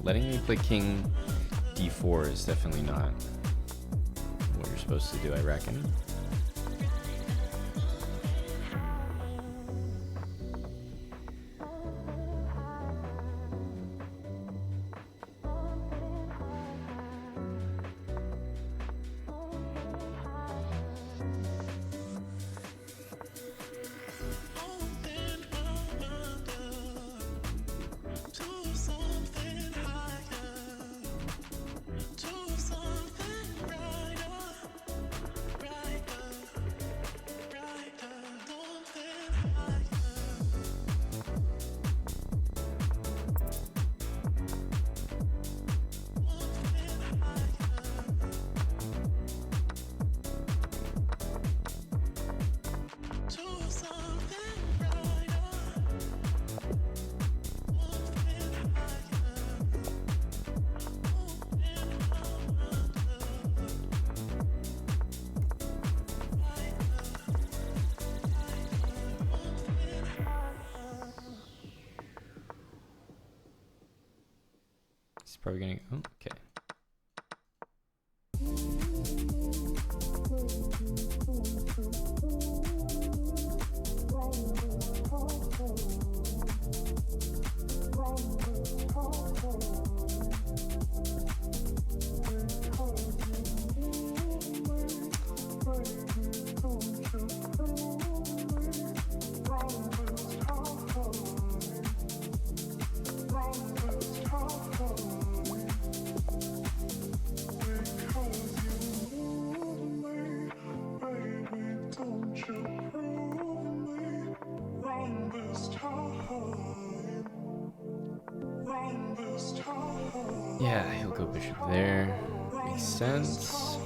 A: Letting me play king d4 is definitely not what you're supposed to do, I reckon. He's probably gonna. Oh, okay. Yeah, he'll go bishop there. Makes sense.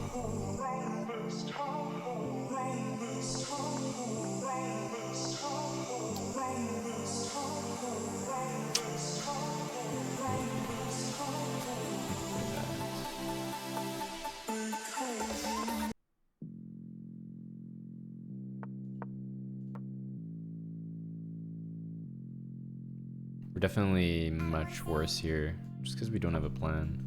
A: We're definitely much worse here, just because we don't have a plan.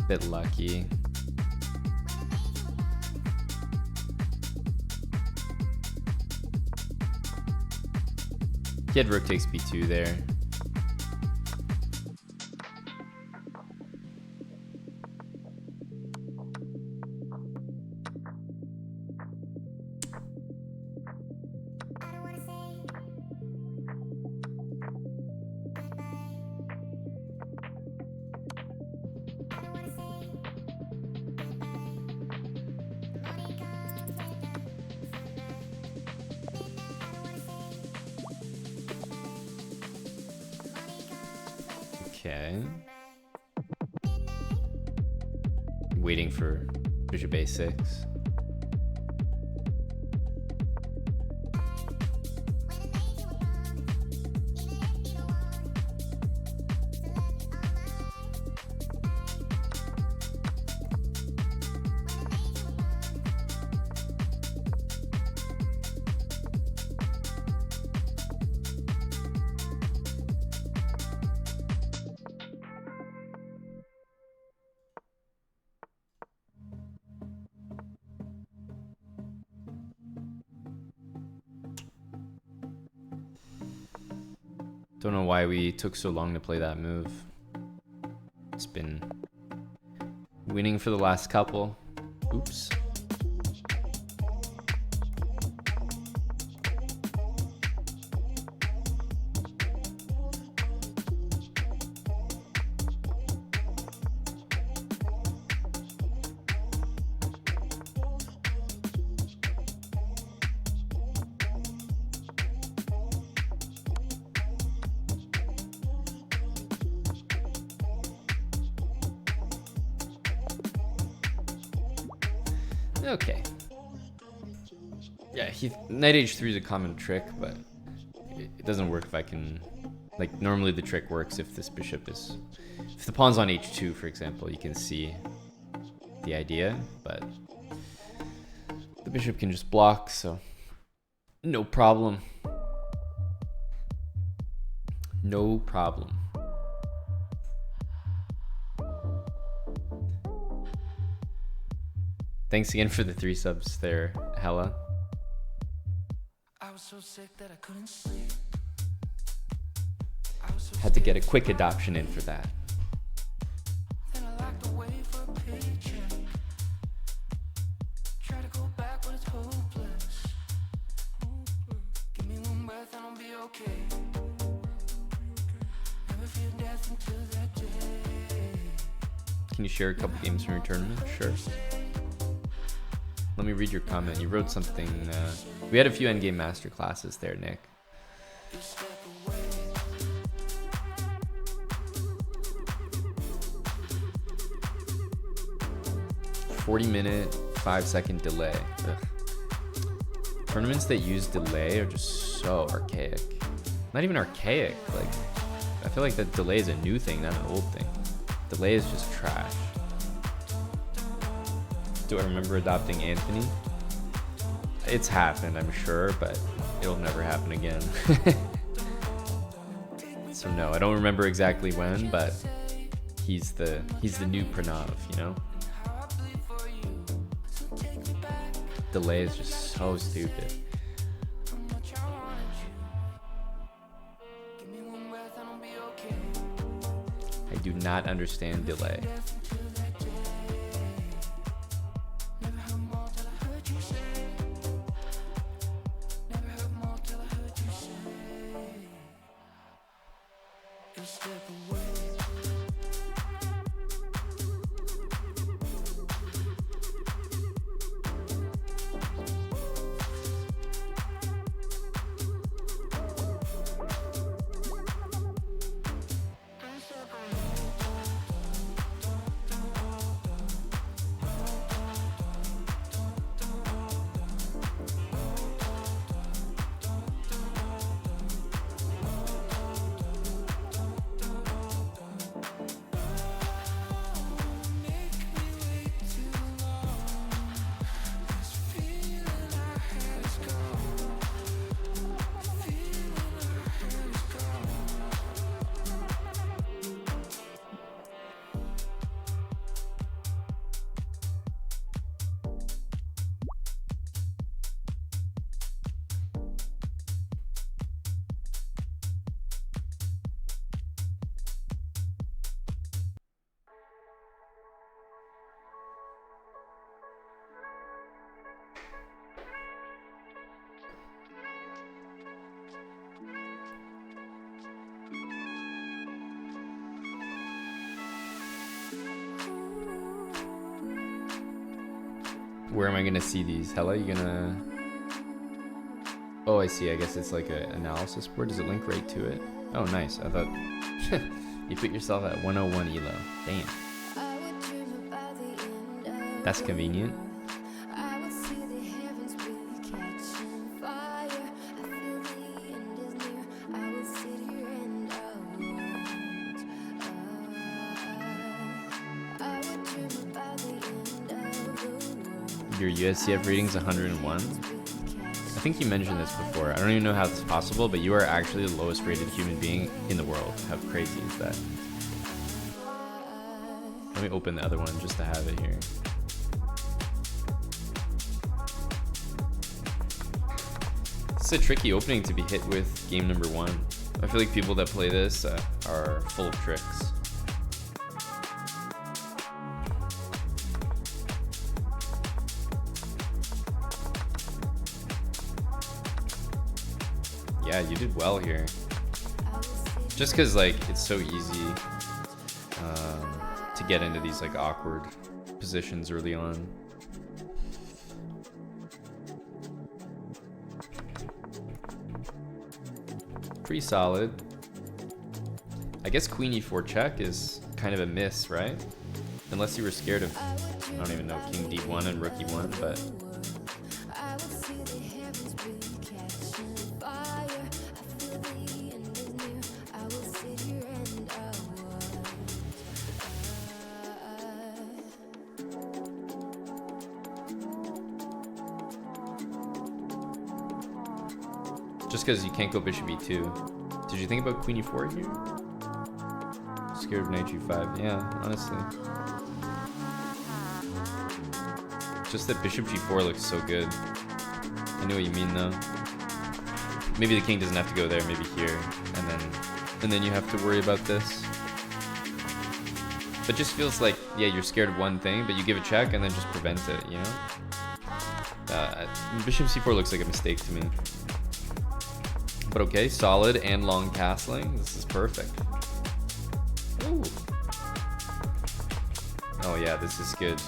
A: Bit lucky. He had rook takes b2 there. Okay. Waiting for bishop a6. Don't know why we took so long to play that move. It's been Winning for the last couple. Oops. Okay. Yeah, knight h3 is a common trick, but it doesn't work if I can... Like, normally the trick works if this bishop is... If the pawn's on h2, for example, you can see the idea, but the bishop can just block, so no problem. No problem. Thanks again for the 3 subs there, Hella.
C: I was so sick that I couldn't sleep.
A: Had to get a quick adoption in for that.
C: Then I locked away for a paycheck. Try to go back, but it's hopeless. Give me one breath and I'll be okay. Never fear death until that day.
A: Can you share a couple games from your tournament? Sure. Let me read your comment. You wrote something. We had a few endgame master classes there, Nick. 40-minute, 5-second delay. Ugh. Tournaments that use delay are just so archaic. Not even archaic. Like, I feel like that delay is a new thing, not an old thing. Delay is just trash. Do I remember adopting Anthony? It's happened, I'm sure, but it'll never happen again. So no, I don't remember exactly when, but he's the new Pranav, you know? Delay is just so stupid. I do not understand delay. Where am I gonna see these? Hella, you gonna... Oh, I see. I guess it's like an analysis board. Does it link right to it? Oh, nice. I thought... You put yourself at 101 elo. Damn. That's convenient. Your USCF rating's 101. I think you mentioned this before. I don't even know how it's possible, but you are actually the lowest rated human being in the world. How crazy is that? Let me open the other one just to have it here. It's a tricky opening to be hit with game number 1. I feel like people that play this are full of tricks. Yeah, you did well here. Just because, like, it's so easy to get into these, like, awkward positions early on. Pretty solid. I guess queen e4 check is kind of a miss, right? Unless you were scared of, I don't even know, king d1 and rook e1, but... Just because you can't go bishop e2. Did you think about queen e4 here? Scared of knight g5. Yeah, honestly. Just that bishop g4 looks so good. I know what you mean though. Maybe the king doesn't have to go there, maybe here, and then you have to worry about this. But just feels like, yeah, you're scared of one thing, but you give a check and then just prevent it, you know? Bishop c4 looks like a mistake to me. But okay, solid and long castling. This is perfect. Ooh. Oh yeah, this is good.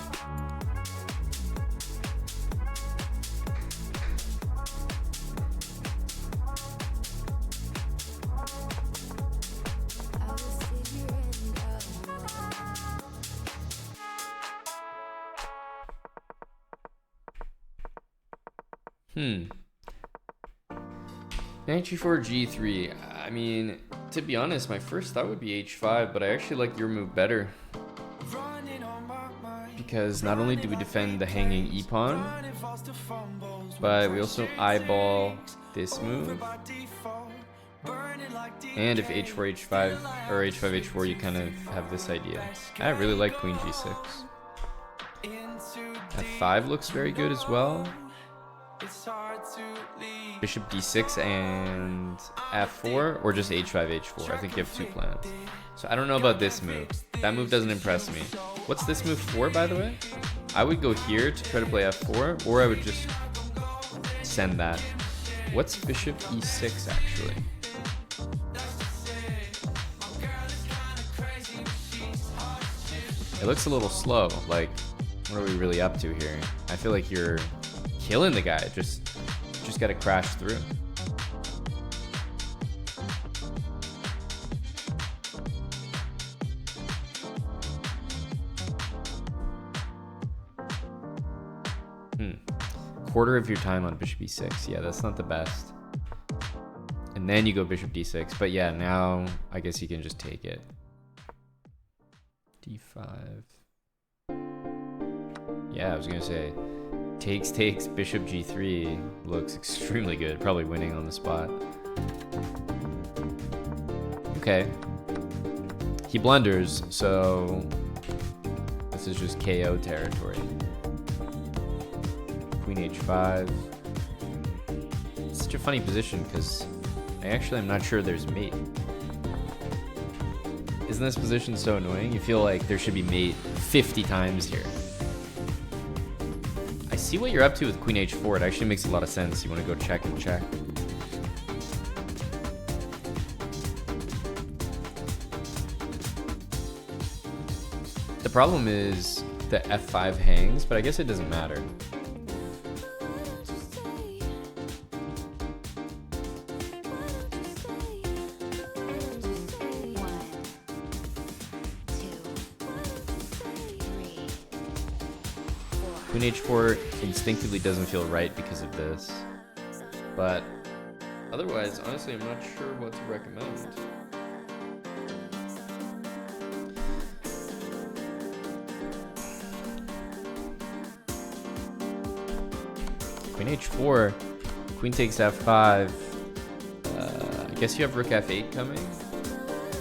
A: Knight g4, g3. I mean, to be honest, my first thought would be h5, but I actually like your move better. Because not only do we defend the hanging e-pawn, but we also eyeball this move. And if h4, h5, or h5, h4, you kind of have this idea. I really like queen g6. f5 looks very good as well. Bishop d6 and f4, or just h5, h4. I think you have two plans. So I don't know about this move. That move doesn't impress me. What's this move for, by the way? I would go here to try to play f4, or I would just send that. What's bishop e6 actually? It looks a little slow. Like, what are we really up to here? I feel like you're killing the guy. Just gotta crash through. Quarter of your time on bishop e6. Yeah, that's not the best. And then you go bishop d6. But yeah, now I guess you can just take it. d5. Yeah, I was gonna say takes bishop g3 looks extremely good, probably winning on the spot. Okay, he blunders, so this is just KO territory. Queen h5. It's such a funny position because I actually am not sure there's mate. Isn't this position so annoying? You feel like there should be mate 50 times here. I see what you're up to with queen h4. It actually makes a lot of sense. You want to go check and check. The problem is the f5 hangs, but I guess it doesn't matter. Queen h4 instinctively doesn't feel right because of this, but otherwise, honestly, I'm not sure what to recommend. Queen h4, queen takes f5. I guess you have rook f8 coming.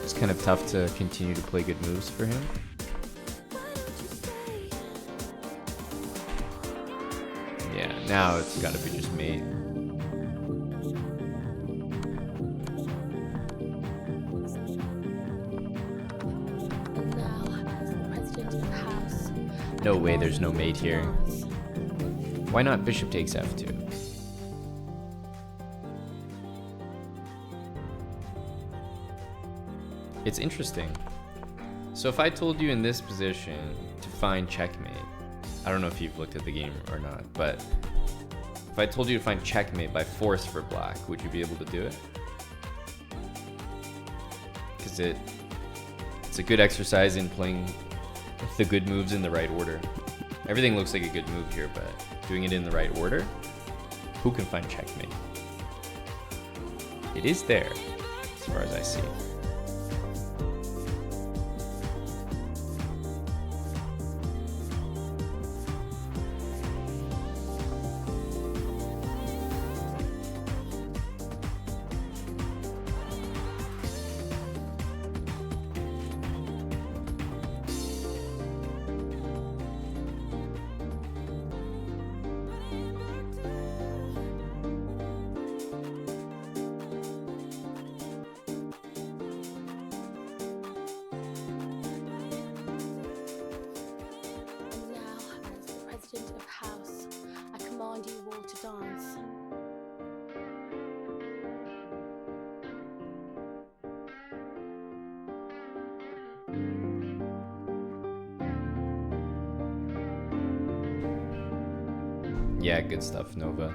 A: It's kind of tough to continue to play good moves for him. Now it's gotta be just mate. No way there's no mate here. Why not bishop takes f2? It's interesting. So if I told you in this position to find checkmate, I don't know if you've looked at the game or not, but if I told you to find checkmate by force for black, would you be able to do it? Because it's a good exercise in playing the good moves in the right order. Everything looks like a good move here, but doing it in the right order, who can find checkmate? It is there, as far as I see.
F: Now, as the president of House, I command you all to dance.
A: Yeah, good stuff, Nova.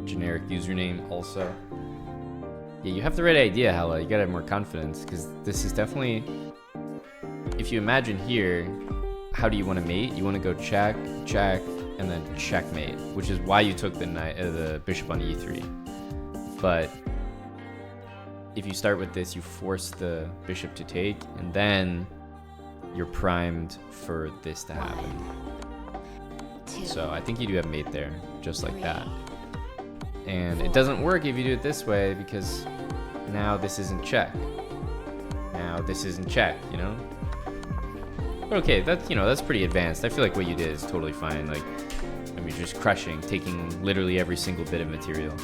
A: Generic username also. Yeah, you have the right idea, Hala. You gotta have more confidence, because this is definitely... If you imagine here, how do you want to mate? You want to go check, check, and then checkmate, which is why you took the bishop on e3. But if you start with this, you force the bishop to take, and then you're primed for this to happen. So I think you do have mate there, just like that. And it doesn't work if you do it this way, because now this isn't check. Now this isn't check, you know? But okay, that's, you know, that's pretty advanced. I feel like what you did is totally fine. Like, I mean, just crushing, taking literally every single bit of material.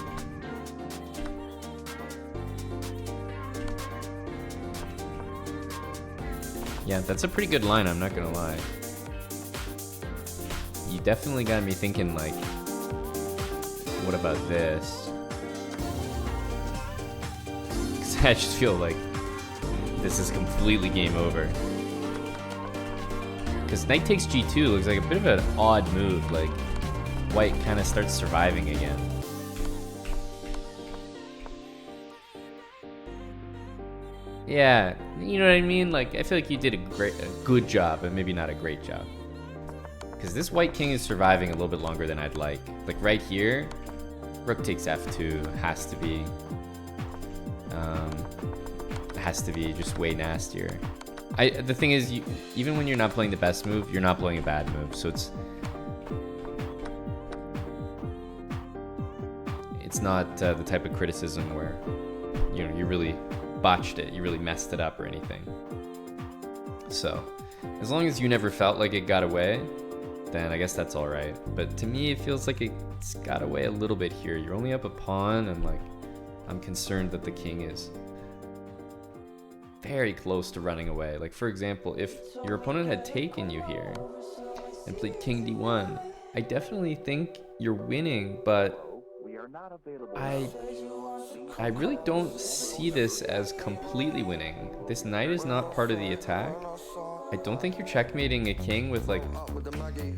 A: Yeah, that's a pretty good line, I'm not gonna lie. You definitely got me thinking, like, what about this? Because I just feel like this is completely game over. Because knight takes g2 looks like a bit of an odd move, like white kind of starts surviving again. Yeah, you know what I mean? Like, I feel like you did a good job, but maybe not a great job. Because this white king is surviving a little bit longer than I'd like. Like right here, rook takes f2 has to be just way nastier. The thing is, even when you're not playing the best move, you're not playing a bad move. So it's not the type of criticism where, you know, you really botched it, you really messed it up or anything. So as long as you never felt like it got away, then I guess that's all right. But to me, it feels like it's got away a little bit here. You're only up a pawn, and like, I'm concerned that the king is very close to running away. Like, for example, if your opponent had taken you here and played king d1, I definitely think you're winning, but I really don't see this as completely winning. This knight is not part of the attack. I don't think you're checkmating a king with like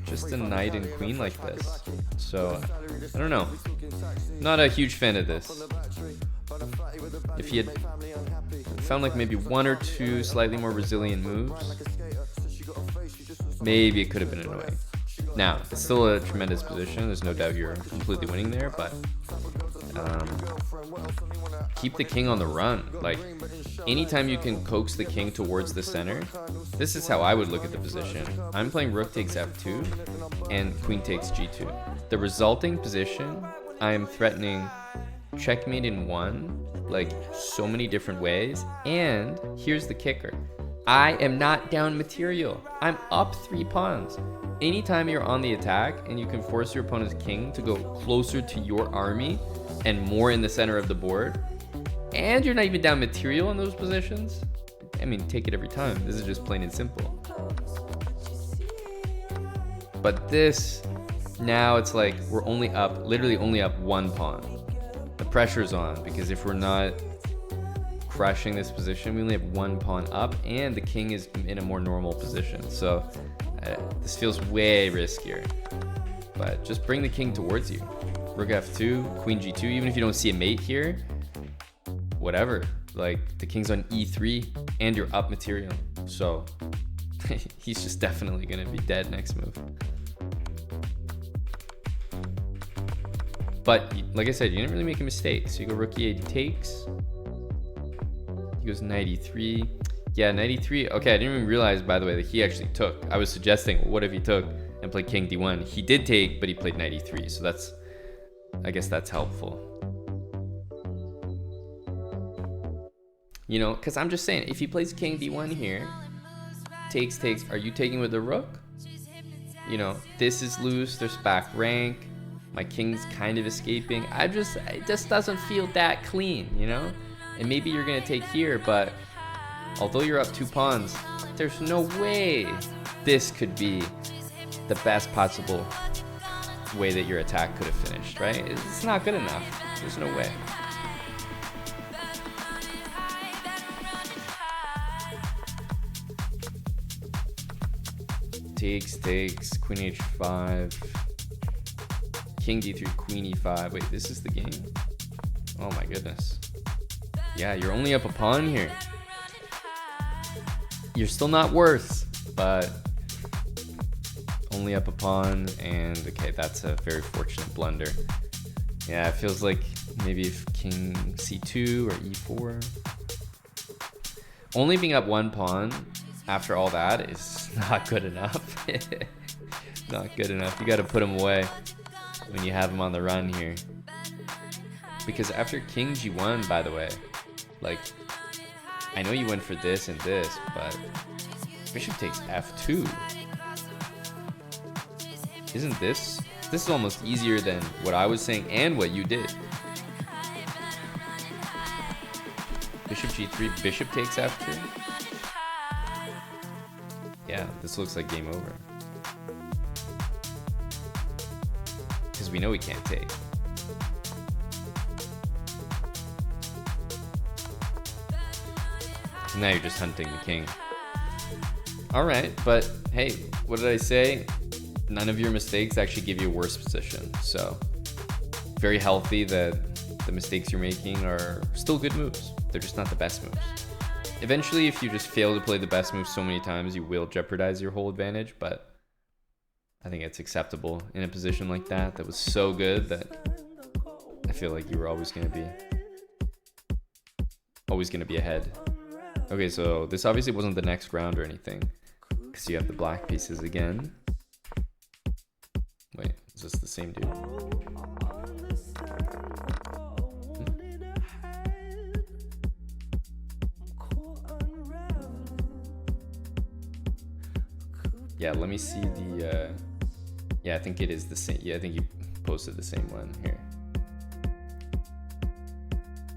A: just a knight and queen like this. So I don't know. Not a huge fan of this. If he had found like maybe one or two slightly more resilient moves, maybe it could have been annoying. Now, it's still a tremendous position. There's no doubt you're completely winning there, but keep the king on the run. Like, anytime you can coax the king towards the center, this is how I would look at the position. I'm playing rook takes f2 and queen takes g2. The resulting position, I am threatening checkmate in one, like so many different ways. And here's the kicker. I am not down material. I'm up 3 pawns. Anytime you're on the attack and you can force your opponent's king to go closer to your army and more in the center of the board, and you're not even down material in those positions, I mean, take it every time. This is just plain and simple. But this, now it's like we're only up, literally only up 1 pawn. The pressure's on, because if we're not crushing this position. We only have one pawn up, and the king is in a more normal position. So this feels way riskier. But just bring the king towards you. Rook f2, queen g2. Even if you don't see a mate here, whatever. Like, the king's on e3, and you're up material. So he's just definitely going to be dead next move. But like I said, you didn't really make a mistake. So you go rook e8 takes. He goes knight e3. Yeah, knight e3. Okay, I didn't even realize, by the way, that he actually took. I was suggesting, what if he took and played king d1? He did take, but he played knight e3. So that's, I guess that's helpful. You know, because I'm just saying, if he plays king d1 here, takes, are you taking with the rook? You know, this is loose. There's back rank. My king's kind of escaping. It just doesn't feel that clean, you know? And maybe you're going to take here, but although you're up 2 pawns, there's no way this could be the best possible way that your attack could have finished, right? It's not good enough. There's no way. Takes, queen h5. King d3, queen e5. Wait, this is the game? Oh my goodness. Yeah, you're only up a pawn here. You're still not worse, but only up a pawn, and okay, that's a very fortunate blunder. Yeah, it feels like maybe if king c2 or e4. Only being up 1 pawn after all that is not good enough. Not good enough. You got to put him away when you have him on the run here. Because after king g1, by the way, like, I know you went for this and this, but bishop takes f2. Isn't this is almost easier than what I was saying and what you did. Bishop g3, bishop takes f2. Yeah, this looks like game over. Because we know we can't take. So now you're just hunting the king. Alright, but hey, what did I say? None of your mistakes actually give you a worse position. So, very healthy that the mistakes you're making are still good moves. They're just not the best moves. Eventually, if you just fail to play the best moves so many times, you will jeopardize your whole advantage, but I think it's acceptable in a position like that that was so good that I feel like you were always going to be ahead. Okay, so this obviously wasn't the next round or anything, because you have the black pieces again. Wait, is this the same dude? Yeah, let me see the, yeah, I think it is the same. Yeah, I think you posted the same one here.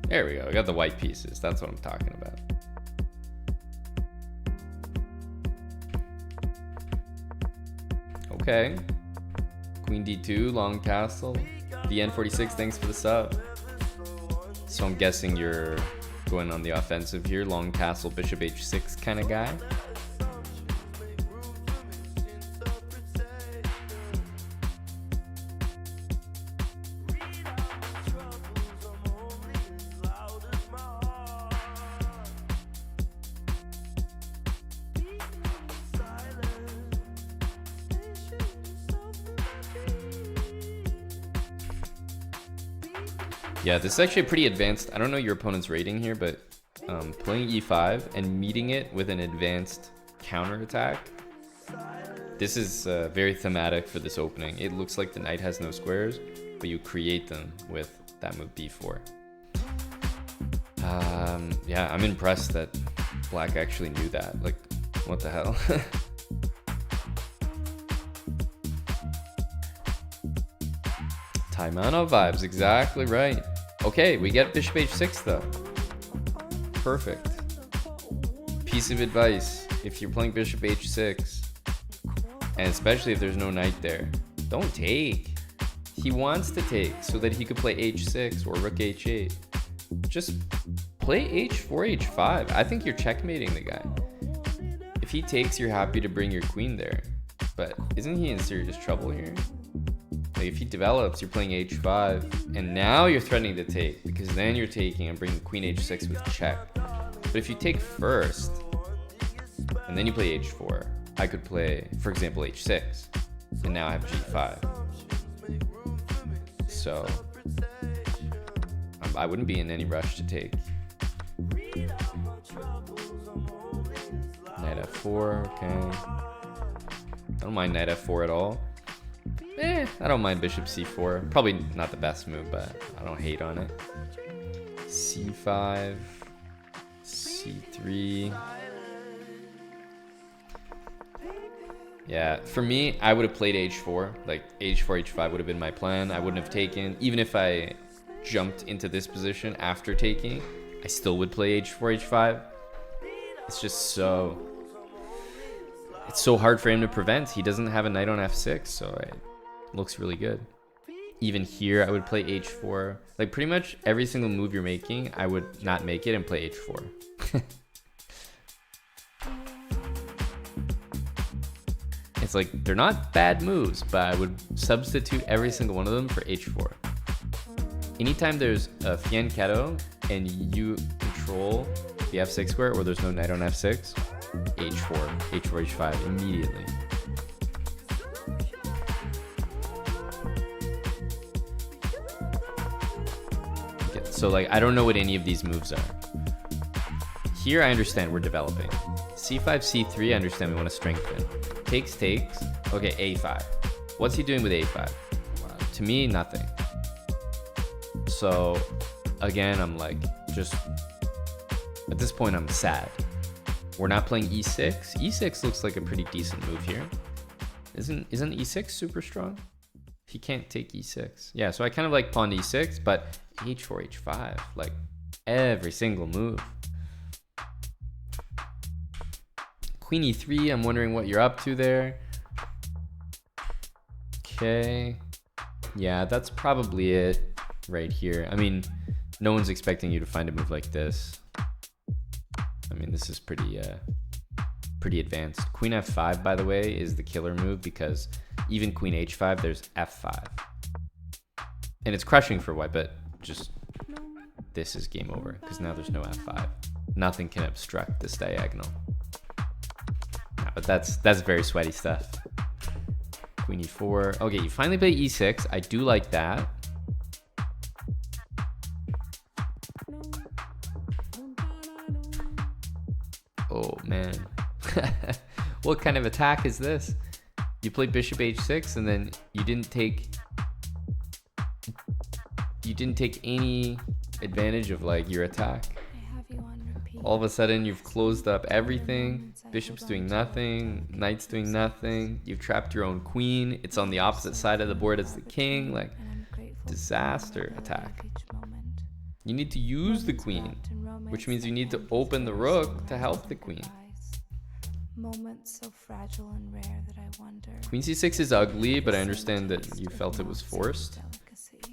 A: There we go. I got the white pieces. That's what I'm talking about. Okay. Queen d2, long castle. DN46, thanks for the sub. So I'm guessing you're going on the offensive here. Long castle, bishop h6 kind of guy. Yeah, this is actually pretty advanced. I don't know your opponent's rating here, but playing e5 and meeting it with an advanced counterattack. This is very thematic for this opening. It looks like the knight has no squares, but you create them with that move b4. Yeah, I'm impressed that black actually knew that. Like, what the hell? Taimano vibes, exactly right. Okay, we get bishop h6 though. Perfect. Piece of advice, if you're playing bishop h6, and especially if there's no knight there, don't take. He wants to take so that he could play h6 or rook h8. Just play h4, h5. I think you're checkmating the guy. If he takes, you're happy to bring your queen there. But isn't he in serious trouble here? Like if he develops, you're playing h5, and now you're threatening to take, because then you're taking and bringing queen h6 with check. But if you take first, and then you play h4, I could play, for example, h6, and now I have g5. So I wouldn't be in any rush to take. Knight f4, okay. I don't mind knight f4 at all. I don't mind bishop c4. Probably not the best move, but I don't hate on it. c5, c3. Yeah, for me, I would have played h4. Like h4, h5 would have been my plan. I wouldn't have taken. Even if I jumped into this position after taking, I still would play h4, h5. It's just so... It's so hard for him to prevent. He doesn't have a knight on f6, so it looks really good. Even here, I would play h4. Like pretty much every single move you're making, I would not make it and play h4. It's like, they're not bad moves, but I would substitute every single one of them for h4. Anytime there's a fianchetto and you control the f6 square, or there's no knight on f6, h4, h4, h5 immediately. Okay, so like, I don't know what any of these moves are. Here I understand we're developing. c5, c3, I understand we want to strengthen. Takes. Okay, a5. What's he doing with a5? To me, nothing. So again, I'm like, just at this point, I'm sad. We're not playing e6. e6 looks like a pretty decent move here. Isn't e6 super strong? He can't take e6. Yeah, so I kind of like pawn e6, but h4, h5, like every single move. Queen e3, I'm wondering what you're up to there. Okay. Yeah, that's probably it right here. I mean, no one's expecting you to find a move like this. I mean, this is pretty advanced. Queen f5, by the way, is the killer move, because even queen h5, there's f5. And it's crushing for white, but just this is game over, because now there's no f5. Nothing can obstruct this diagonal. But that's very sweaty stuff. Queen e4. Okay, you finally play e6. I do like that. Oh man. What kind of attack is this? You play bishop h6 and then you didn't take any advantage of like your attack. All of a sudden you've closed up everything. Bishop's doing nothing, knight's doing nothing. You've trapped your own queen. It's on the opposite side of the board as the king. Like, disaster attack. You need to use the queen, which means you need to open the rook to help the queen.
D: Moments so fragile and rare that I wonder.
A: Queen c6 is ugly, but I understand that you felt it was forced.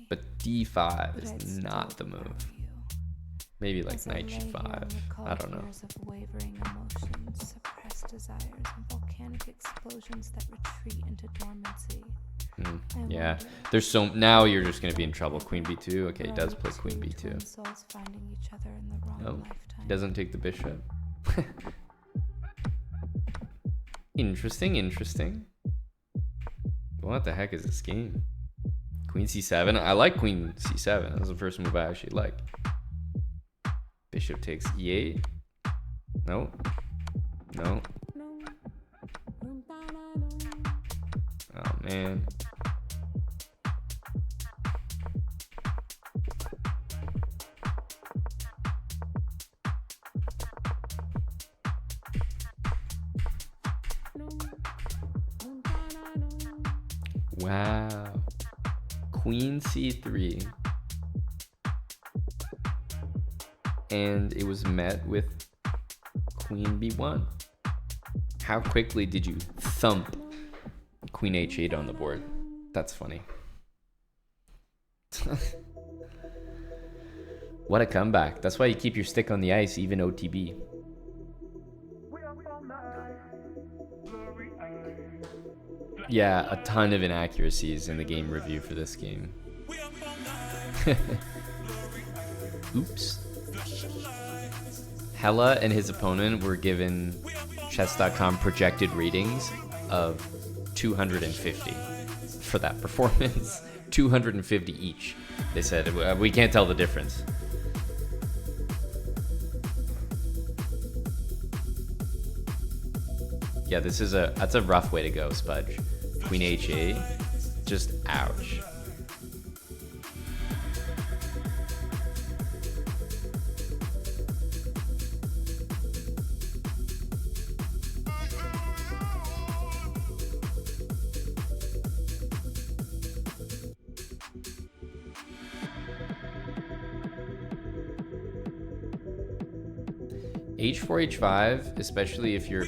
A: But d5 is not the move. Maybe like knight g5. I don't know.
D: Wavering emotions, suppressed desires, and volcanic explosions that retreat into dormancy.
A: Yeah, there's so now you're just gonna be in trouble. Queen b2. Okay, he does play queen b2. No, he doesn't take the bishop. Interesting. What the heck is this game? Queen c7. I like queen c7. That was the first move I actually liked. Bishop takes e8. No. Oh man. Wow. Queen c3. And it was met with queen b1. How quickly did you thump queen h8 on the board? That's funny. What a comeback. That's why you keep your stick on the ice, even OTB. Yeah, a ton of inaccuracies in the game review for this game. Oops. Hella and his opponent were given chess.com projected ratings of 250 for that performance. 250 each. They said, we can't tell the difference. Yeah, that's a rough way to go, Spudge. Queen H8, just ouch. H4, H5, especially if you're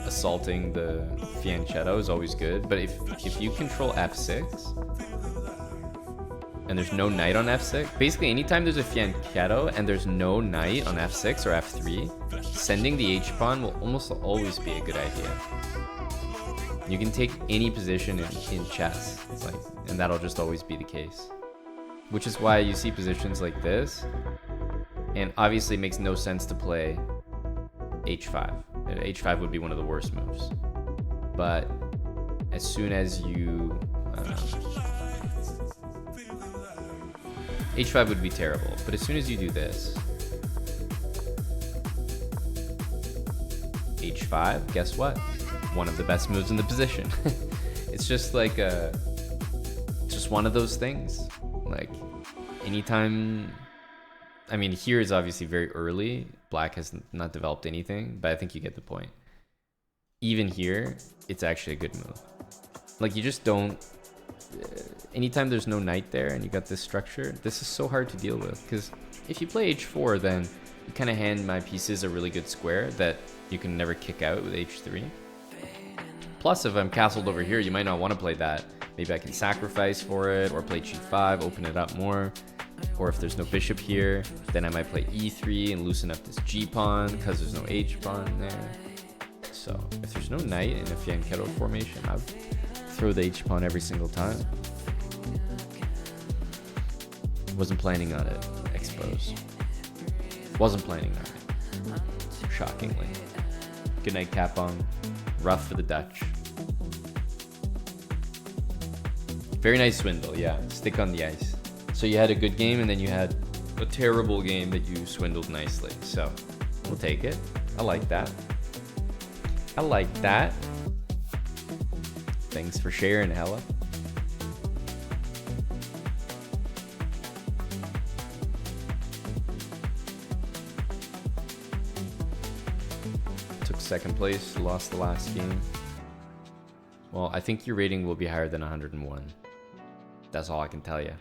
A: assaulting the fianchetto, is always good. But if you control F6 and there's no knight on F6, basically anytime there's a fianchetto and there's no knight on F6 or F3, sending the H pawn will almost always be a good idea. You can take any position in chess, and that'll just always be the case. Which is why you see positions like this, and obviously it makes no sense to play H5. H5 would be one of the worst moves. But as soon as you... H5 would be terrible, but as soon as you do this, H5, guess what? One of the best moves in the position. It's just like just one of those things. Like anytime, I mean, here is obviously very early. Black has not developed anything, but I think you get the point. Even here, it's actually a good move. Like you just don't, anytime there's no knight there and you got this structure, this is so hard to deal with, because if you play H4, then you kind of hand my pieces a really good square that you can never kick out with H3. Plus, if I'm castled over here, you might not want to play that. Maybe I can sacrifice for it, or play G5, open it up more. Or if there's no bishop here, then I might play E3 and loosen up this G pawn because there's no H pawn there. So if there's no knight in a fianchetto formation, I would throw the H pawn every single time. Wasn't planning on it. Expose. Wasn't planning on it. Shockingly. Good night, Capong. Rough for the Dutch. Very nice swindle, yeah. Stick on the ice. So you had a good game and then you had a terrible game that you swindled nicely. So we'll take it. I like that. I like that. Thanks for sharing, Hella. Took second place, lost the last game. Well, I think your rating will be higher than 101. That's all I can tell you.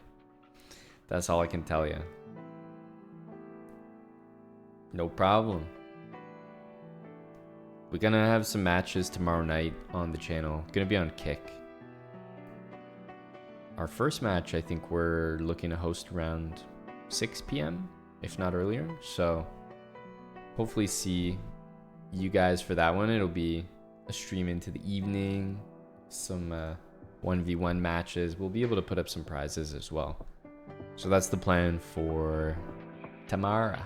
A: That's all I can tell you. No problem. We're gonna have some matches tomorrow night on the channel. Gonna be on Kick. Our first match, I think we're looking to host around 6 p.m., if not earlier. So hopefully see you guys for that one. It'll be a stream into the evening, some 1v1 matches. We'll be able to put up some prizes as well. So that's the plan for tomorrow.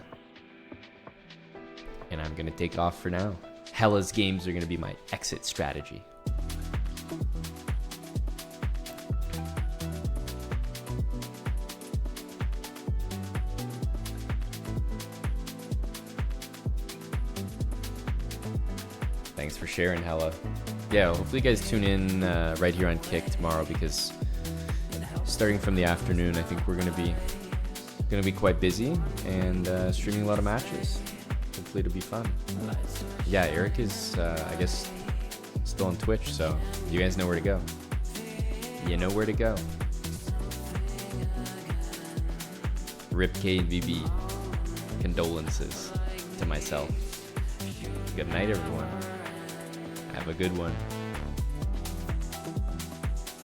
A: And I'm gonna take off for now. Hella's games are gonna be my exit strategy. Thanks for sharing, Hella. Yeah, hopefully you guys tune in right here on Kick tomorrow, because starting from the afternoon, I think we're gonna be quite busy and streaming a lot of matches. Hopefully it'll be fun. Yeah, Eric is, I guess, still on Twitch, so you guys know where to go. You know where to go. Rip KVB. Condolences to myself. Good night, everyone. Have a good one.